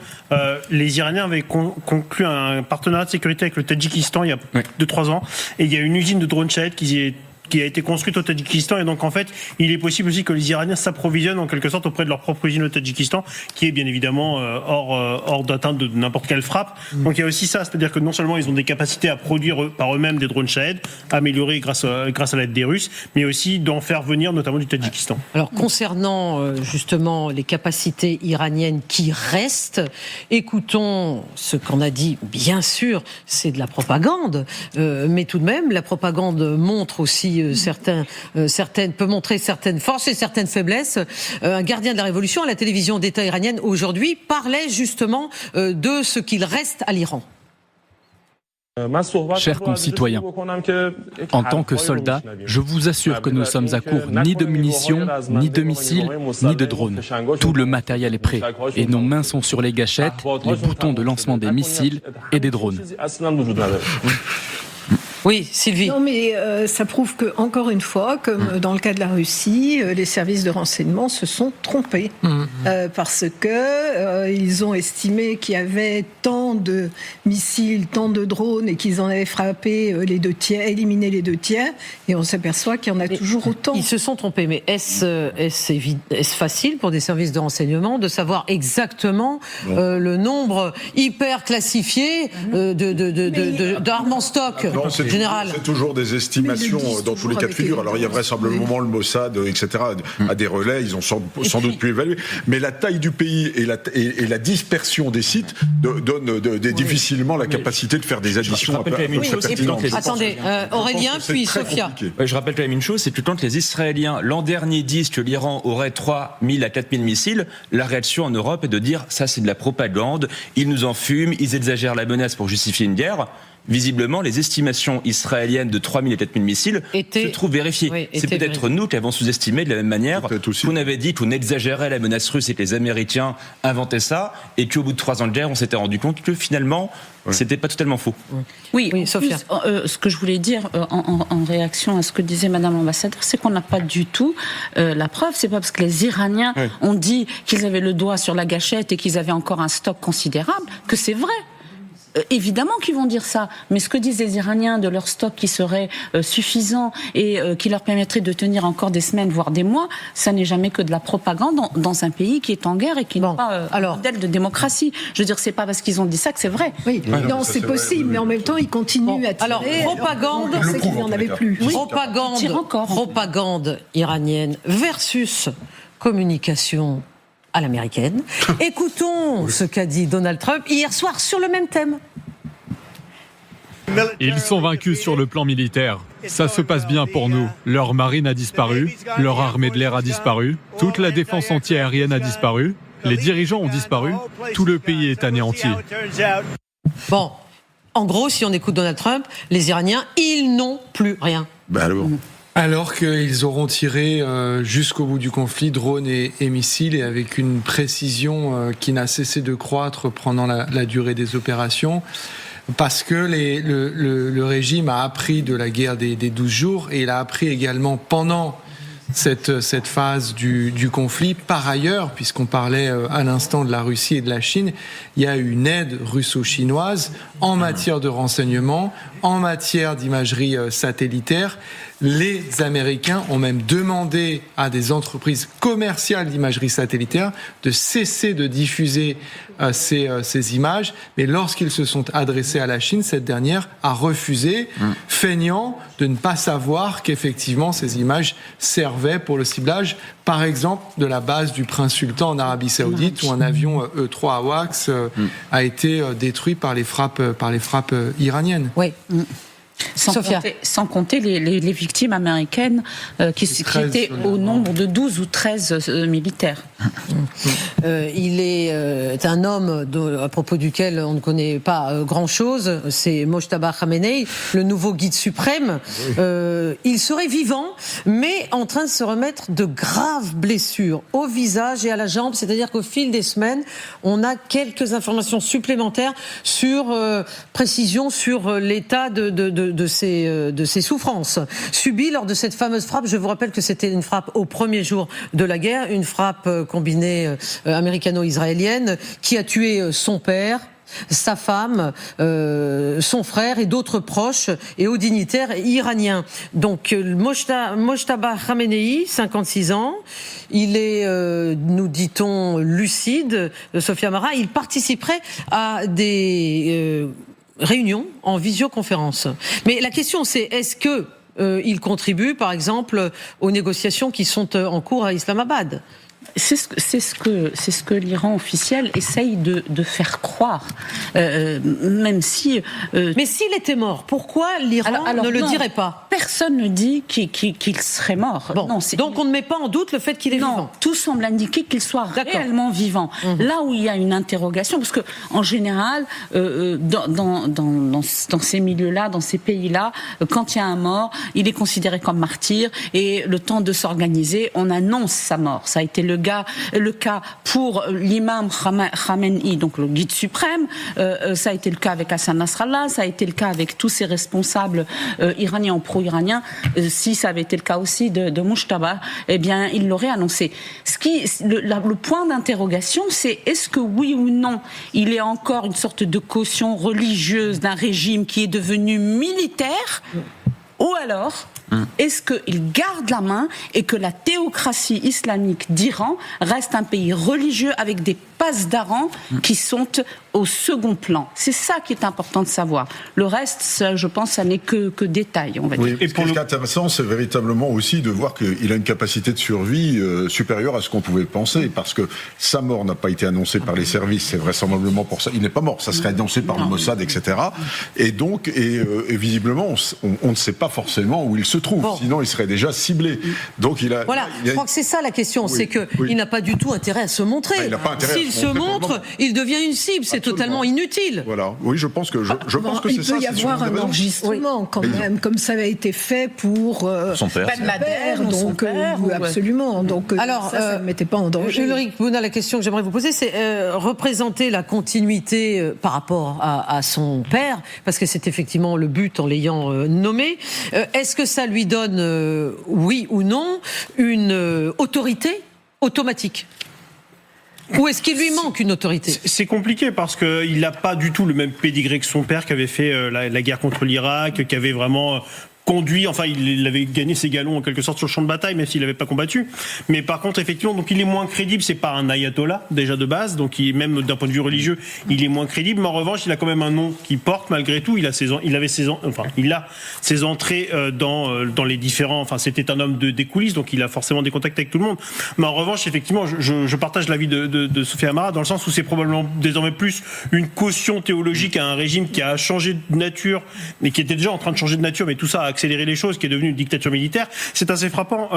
Les Iraniens avaient conclu un partenariat de sécurité avec le Tadjikistan il y a 2-3 ans, et il y a une usine de drones Shahed qui a été construite au Tadjikistan, et donc en fait il est possible aussi que les Iraniens s'approvisionnent en quelque sorte auprès de leur propre usine au Tadjikistan, qui est bien évidemment hors d'atteinte de n'importe quelle frappe. Donc il y a aussi ça, c'est-à-dire que non seulement ils ont des capacités à produire par eux-mêmes des drones Shahed, améliorés grâce à l'aide des Russes, mais aussi d'en faire venir notamment du Tadjikistan. Alors concernant justement les capacités iraniennes qui restent, écoutons ce qu'on a dit. Bien sûr, c'est de la propagande, mais tout de même la propagande montre aussi peut montrer certaines forces et certaines faiblesses. Un gardien de la révolution à la télévision d'État iranienne aujourd'hui parlait justement de ce qu'il reste à l'Iran. Chers concitoyens, en tant que soldat, je vous assure que nous sommes à court ni de munitions, ni de missiles, ni de drones. Tout le matériel est prêt et nos mains sont sur les gâchettes, les boutons de lancement des missiles et des drones. Oui, Sylvie. Non, mais ça prouve que, encore une fois, comme dans le cas de la Russie, les services de renseignement se sont trompés parce que ils ont estimé qu'il y avait tant de missiles, tant de drones, et qu'ils en avaient frappé les 2/3, éliminé les 2/3, et on s'aperçoit qu'il y en a toujours autant. Ils se sont trompés, mais est-ce facile pour des services de renseignement de savoir exactement le nombre hyper classifié d'armes en stock? Général. C'est toujours des estimations dans tous les cas de figure. Alors il y a vraisemblablement le Mossad, etc. à des relais, ils ont sans doute pu évaluer. Mais la taille du pays et la dispersion des sites donnent difficilement la capacité de faire des additions. Attendez, Aurélien, puis Sophia. Je rappelle quand même une chose, c'est que quand les Israéliens l'an dernier disent que l'Iran aurait 3 000 à 4 000 missiles, la réaction en Europe est de dire ça c'est de la propagande, ils nous en fument, ils exagèrent la menace pour justifier une guerre. Visiblement, les estimations israéliennes de 3 000 et 4 000 missiles se trouvent vérifiées. Oui, c'est peut-être nous qui avons sous-estimé de la même manière qu'on avait dit qu'on exagérait la menace russe et que les Américains inventaient ça, et qu'au bout de 3 ans de guerre, on s'était rendu compte que finalement, c'était pas totalement faux. Oui, Sophia. Ce que je voulais dire en réaction à ce que disait Madame l'ambassadeur, c'est qu'on n'a pas du tout la preuve. C'est pas parce que les Iraniens ont dit qu'ils avaient le doigt sur la gâchette et qu'ils avaient encore un stock considérable que c'est vrai. Évidemment qu'ils vont dire ça, mais ce que disent les Iraniens de leur stock qui serait suffisant et qui leur permettrait de tenir encore des semaines, voire des mois, ça n'est jamais que de la propagande dans un pays qui est en guerre et qui n'a pas un modèle de démocratie. Je veux dire, c'est pas parce qu'ils ont dit ça que c'est vrai. Oui, non, c'est possible, mais en même temps, ils continuent à tirer. Alors, propagande, on sait qu'il n'y en avait plus. Oui. Propagande iranienne versus communication à l'américaine. Écoutons ce qu'a dit Donald Trump hier soir sur le même thème. Ils sont vaincus sur le plan militaire. Ça se passe bien pour nous. Leur marine a disparu, leur armée de l'air a disparu, toute la défense anti-aérienne a disparu, les dirigeants ont disparu, tout le pays est anéanti. Bon, en gros, si on écoute Donald Trump, les Iraniens, ils n'ont plus rien. Alors qu'ils auront tiré jusqu'au bout du conflit drones et missiles, et avec une précision qui n'a cessé de croître pendant la durée des opérations, parce que le régime a appris de la guerre des 12 jours, et il a appris également pendant cette phase du conflit. Par ailleurs, puisqu'on parlait à l'instant de la Russie et de la Chine, il y a une aide russo-chinoise en matière de renseignement, en matière d'imagerie satellitaire. Les Américains ont même demandé à des entreprises commerciales d'imagerie satellitaire de cesser de diffuser ces images. Mais lorsqu'ils se sont adressés à la Chine, cette dernière a refusé, feignant de ne pas savoir qu'effectivement ces images servaient pour le ciblage, par exemple, de la base du Prince Sultan en Arabie Saoudite, où un avion E-3 AWACS a été détruit par les frappes iraniennes. Oui. Sans compter les victimes américaines qui étaient au nombre de 12 ou 13 militaires. Il est un homme à propos duquel on ne connaît pas grand-chose, c'est Mojtaba Khamenei, le nouveau guide suprême. Il serait vivant, mais en train de se remettre de graves blessures au visage et à la jambe, c'est-à-dire qu'au fil des semaines, on a quelques informations supplémentaires précision sur l'état de ses souffrances subies lors de cette fameuse frappe. Je vous rappelle que c'était une frappe au premier jour de la guerre, une frappe combinée américano-israélienne qui a tué son père, sa femme, son frère et d'autres proches et hauts dignitaires iraniens. Donc Mojtaba Khamenei, 56 ans, il est, nous dit-on, lucide, Sophia Mara, il participerait à des réunion en visioconférence. Mais la question c'est, est-ce que il contribue par exemple aux négociations qui sont en cours à Islamabad ? C'est ce que l'Iran officiel essaye de faire croire, même si. Mais s'il était mort, pourquoi l'Iran ne le dirait pas ? Personne ne dit qu'il serait mort. Bon, non, donc on ne met pas en doute le fait qu'il est vivant. Non, tout semble indiquer qu'il soit réellement vivant. Là où il y a une interrogation, parce que en général, dans ces milieux-là, dans ces pays-là, quand il y a un mort, il est considéré comme martyr, et le temps de s'organiser, on annonce sa mort. Ça a été le cas pour l'imam Khamenei, donc le guide suprême, ça a été le cas avec Hassan Nasrallah, ça a été le cas avec tous ces responsables iraniens ou pro-iraniens. Si ça avait été le cas aussi de Mojtaba, eh bien, il l'aurait annoncé. Le point d'interrogation, c'est est-ce que oui ou non, il est encore une sorte de caution religieuse d'un régime qui est devenu militaire, ou alors est-ce qu'il garde la main et que la théocratie islamique d'Iran reste un pays religieux avec des passes d'Aran qui sont au second plan? C'est ça qui est important de savoir. Le reste, ça, je pense, ça n'est que détail, on va dire. Et ce qui est intéressant, c'est véritablement aussi de voir qu'il a une capacité de survie supérieure à ce qu'on pouvait penser, parce que sa mort n'a pas été annoncée par les services, c'est vraisemblablement pour ça. Il n'est pas mort, ça serait annoncé par le Mossad, etc. Et donc, visiblement, on ne sait pas forcément où il se trouve, sinon il serait déjà ciblé. Donc je crois que c'est ça la question, c'est qu'il n'a pas du tout intérêt à se montrer. Il n'a pas intérêt. S'il se montre, il devient une cible, c'est totalement inutile. Voilà, oui, je pense que c'est ça. Il peut y avoir un enregistrement quand même, comme ça a été fait pour son père. Ben Laden, donc absolument. Donc alors, ça ne mettait pas en danger. Ulrich Bouna, la question que j'aimerais vous poser, c'est représenter la continuité par rapport à son père, parce que c'est effectivement le but en l'ayant nommé. Est-ce que ça lui donne, oui ou non, une autorité automatique ? Ou est-ce qu'il lui manque une autorité ? C'est compliqué parce qu'il n'a pas du tout le même pédigré que son père qui avait fait la guerre contre l'Irak, qui avait vraiment conduit, enfin il avait gagné ses galons en quelque sorte sur le champ de bataille, même s'il n'avait pas combattu. Mais par contre, effectivement, donc il est moins crédible, c'est pas un ayatollah déjà de base, donc même d'un point de vue religieux, il est moins crédible. Mais en revanche, il a quand même un nom qui porte malgré tout. Il a ses entrées dans les différents. Enfin, c'était un homme des coulisses, donc il a forcément des contacts avec tout le monde. Mais en revanche, effectivement, je partage l'avis de Sophie Amara dans le sens où c'est probablement désormais plus une caution théologique à un régime qui a changé de nature, mais qui était déjà en train de changer de nature, mais tout ça a accélérer les choses, qui est devenu une dictature militaire. C'est assez frappant.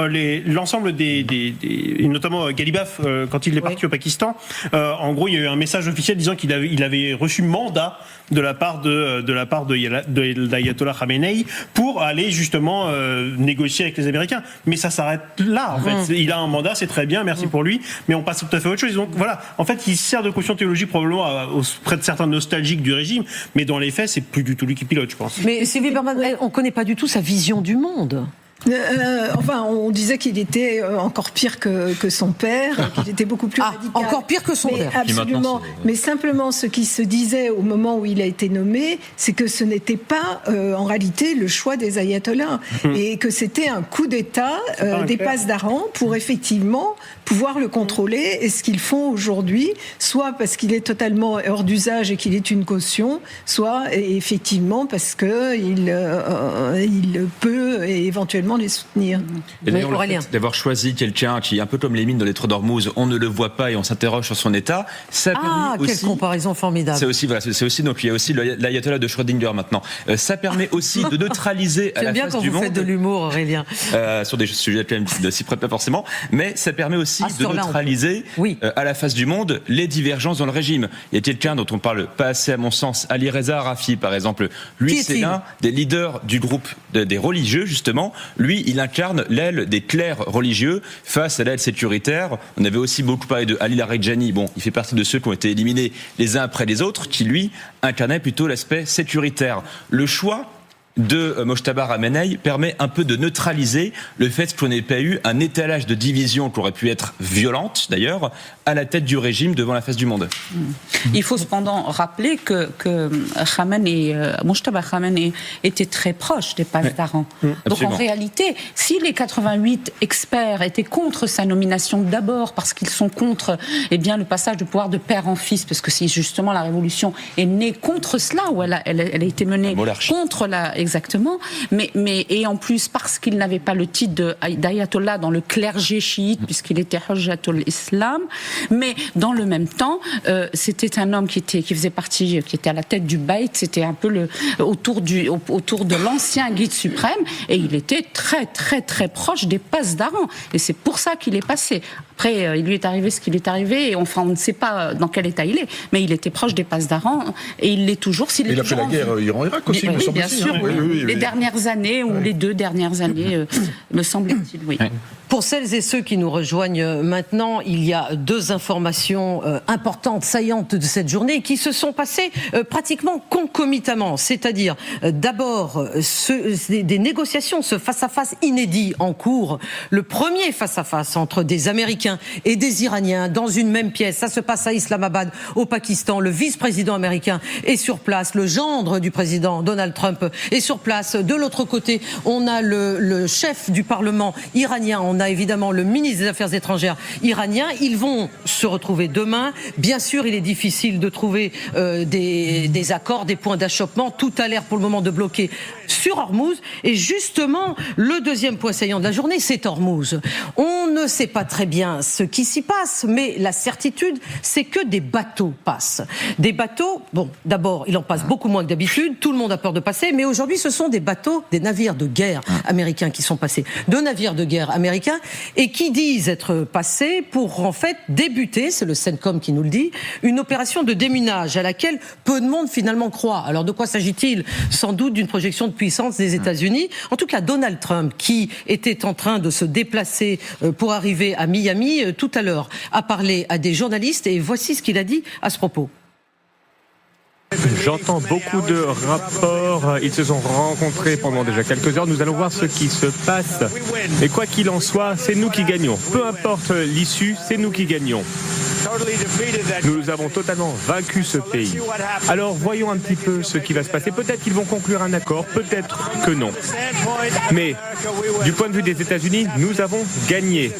L'ensemble et notamment Galibaf, quand il est parti au Pakistan, en gros, il y a eu un message officiel disant qu'il avait reçu mandat de la part de l'ayatollah Khamenei pour aller justement négocier avec les Américains. Mais ça s'arrête là, en fait. Il a un mandat, c'est très bien, merci pour lui, mais on passe tout à fait à autre chose. Donc voilà, en fait, il sert de caution théologique probablement auprès de certains nostalgiques du régime, mais dans les faits, c'est plus du tout lui qui pilote, je pense. Mais Sylvie Berman, on ne connaît pas du tout sa vision du monde. On disait qu'il était encore pire que son père, qu'il était beaucoup plus radical. Encore pire que son père. Absolument. Mais simplement, ce qui se disait au moment où il a été nommé, c'est que ce n'était pas en réalité le choix des ayatollahs et que c'était un coup d'État des pasdaran pour effectivement pouvoir le contrôler. Et ce qu'ils font aujourd'hui, soit parce qu'il est totalement hors d'usage et qu'il est une caution, soit effectivement parce que il peut éventuellement les soutenir. Et d'ailleurs, le fait d'avoir choisi quelqu'un qui, un peu comme les mines de l'Étretat d'Ormuz, on ne le voit pas et on s'interroge sur son état, ça permet aussi... quelle comparaison formidable. C'est aussi, donc il y a aussi l'ayatollah de Schrödinger maintenant. Ça permet aussi de neutraliser à la face du monde... J'aime bien quand vous faites de l'humour, Aurélien. Sur des sujets quand même qui ne s'y prêtent pas forcément, mais ça permet aussi de neutraliser à la face du monde les divergences dans le régime. Il y a quelqu'un dont on parle pas assez à mon sens, Ali Reza Arafi par exemple. Lui, c'est l'un des leaders du groupe des religieux justement. Lui, il incarne l'aile des clercs religieux face à l'aile sécuritaire. On avait aussi beaucoup parlé de Ali Larijani. Bon, il fait partie de ceux qui ont été éliminés les uns après les autres, qui lui incarnait plutôt l'aspect sécuritaire. Le choix de Mojtaba Khamenei permet un peu de neutraliser le fait qu'on n'ait pas eu un étalage de division qui aurait pu être violente d'ailleurs à la tête du régime devant la face du monde. Il faut cependant rappeler que Mojtaba Khamenei était très proche des pasdaran. Donc en réalité, si les 88 experts étaient contre sa nomination d'abord parce qu'ils sont contre le passage de pouvoir de père en fils, parce que c'est justement la révolution est née contre cela, où elle a été menée contre la... Exactement, et en plus parce qu'il n'avait pas le titre d'ayatollah dans le clergé chiite puisqu'il était Hujjatul Islam, mais dans le même temps, c'était un homme qui était à la tête du Bayt, c'était un peu autour de l'ancien guide suprême, et il était très très très proche des pasdaran, et c'est pour ça qu'il est passé. Après, il lui est arrivé ce qu'il est arrivé, et on ne sait pas dans quel état il est, mais il était proche des pasdaran, et il l'est toujours. Il a fait la guerre Iran-Irak aussi, me semble-t-il. Bien sûr, les dernières années, ou les 2 dernières années, me semble-t-il, oui. Pour celles et ceux qui nous rejoignent maintenant, il y a 2 informations importantes, saillantes de cette journée qui se sont passées pratiquement concomitamment. C'est-à-dire, d'abord, des négociations, ce face-à-face inédit en cours. Le premier face-à-face entre des Américains et des Iraniens dans une même pièce. Ça se passe à Islamabad, au Pakistan. Le vice-président américain est sur place. Le gendre du président Donald Trump est sur place. De l'autre côté, on a le chef du Parlement iranien. On a évidemment le ministre des Affaires étrangères iranien. Ils vont se retrouver demain. Bien sûr, il est difficile de trouver des accords, des points d'achoppement. Tout a l'air pour le moment de bloquer sur Hormuz. Et justement, le deuxième point saillant de la journée, c'est Hormuz. On ne sait pas très bien ce qui s'y passe, mais la certitude, c'est que des bateaux passent. Des bateaux, bon, d'abord, il en passe beaucoup moins que d'habitude. Tout le monde a peur de passer, mais aujourd'hui, ce sont des bateaux, des navires de guerre américains qui sont passés. 2 navires de guerre américains et qui disent être passés pour en fait débuter, c'est le CENTCOM qui nous le dit, une opération de déminage à laquelle peu de monde finalement croit. Alors de quoi s'agit-il ? Sans doute d'une projection de puissance des États-Unis. En tout cas, Donald Trump, qui était en train de se déplacer pour arriver à Miami tout à l'heure, a parlé à des journalistes et voici ce qu'il a dit à ce propos. J'entends beaucoup de rapports, ils se sont rencontrés pendant déjà quelques heures, nous allons voir ce qui se passe. Mais quoi qu'il en soit, c'est nous qui gagnons. Peu importe l'issue, c'est nous qui gagnons. Nous avons totalement vaincu ce pays. Alors voyons un petit peu ce qui va se passer. Peut-être qu'ils vont conclure un accord, peut-être que non. Mais du point de vue des États-Unis, nous avons gagné.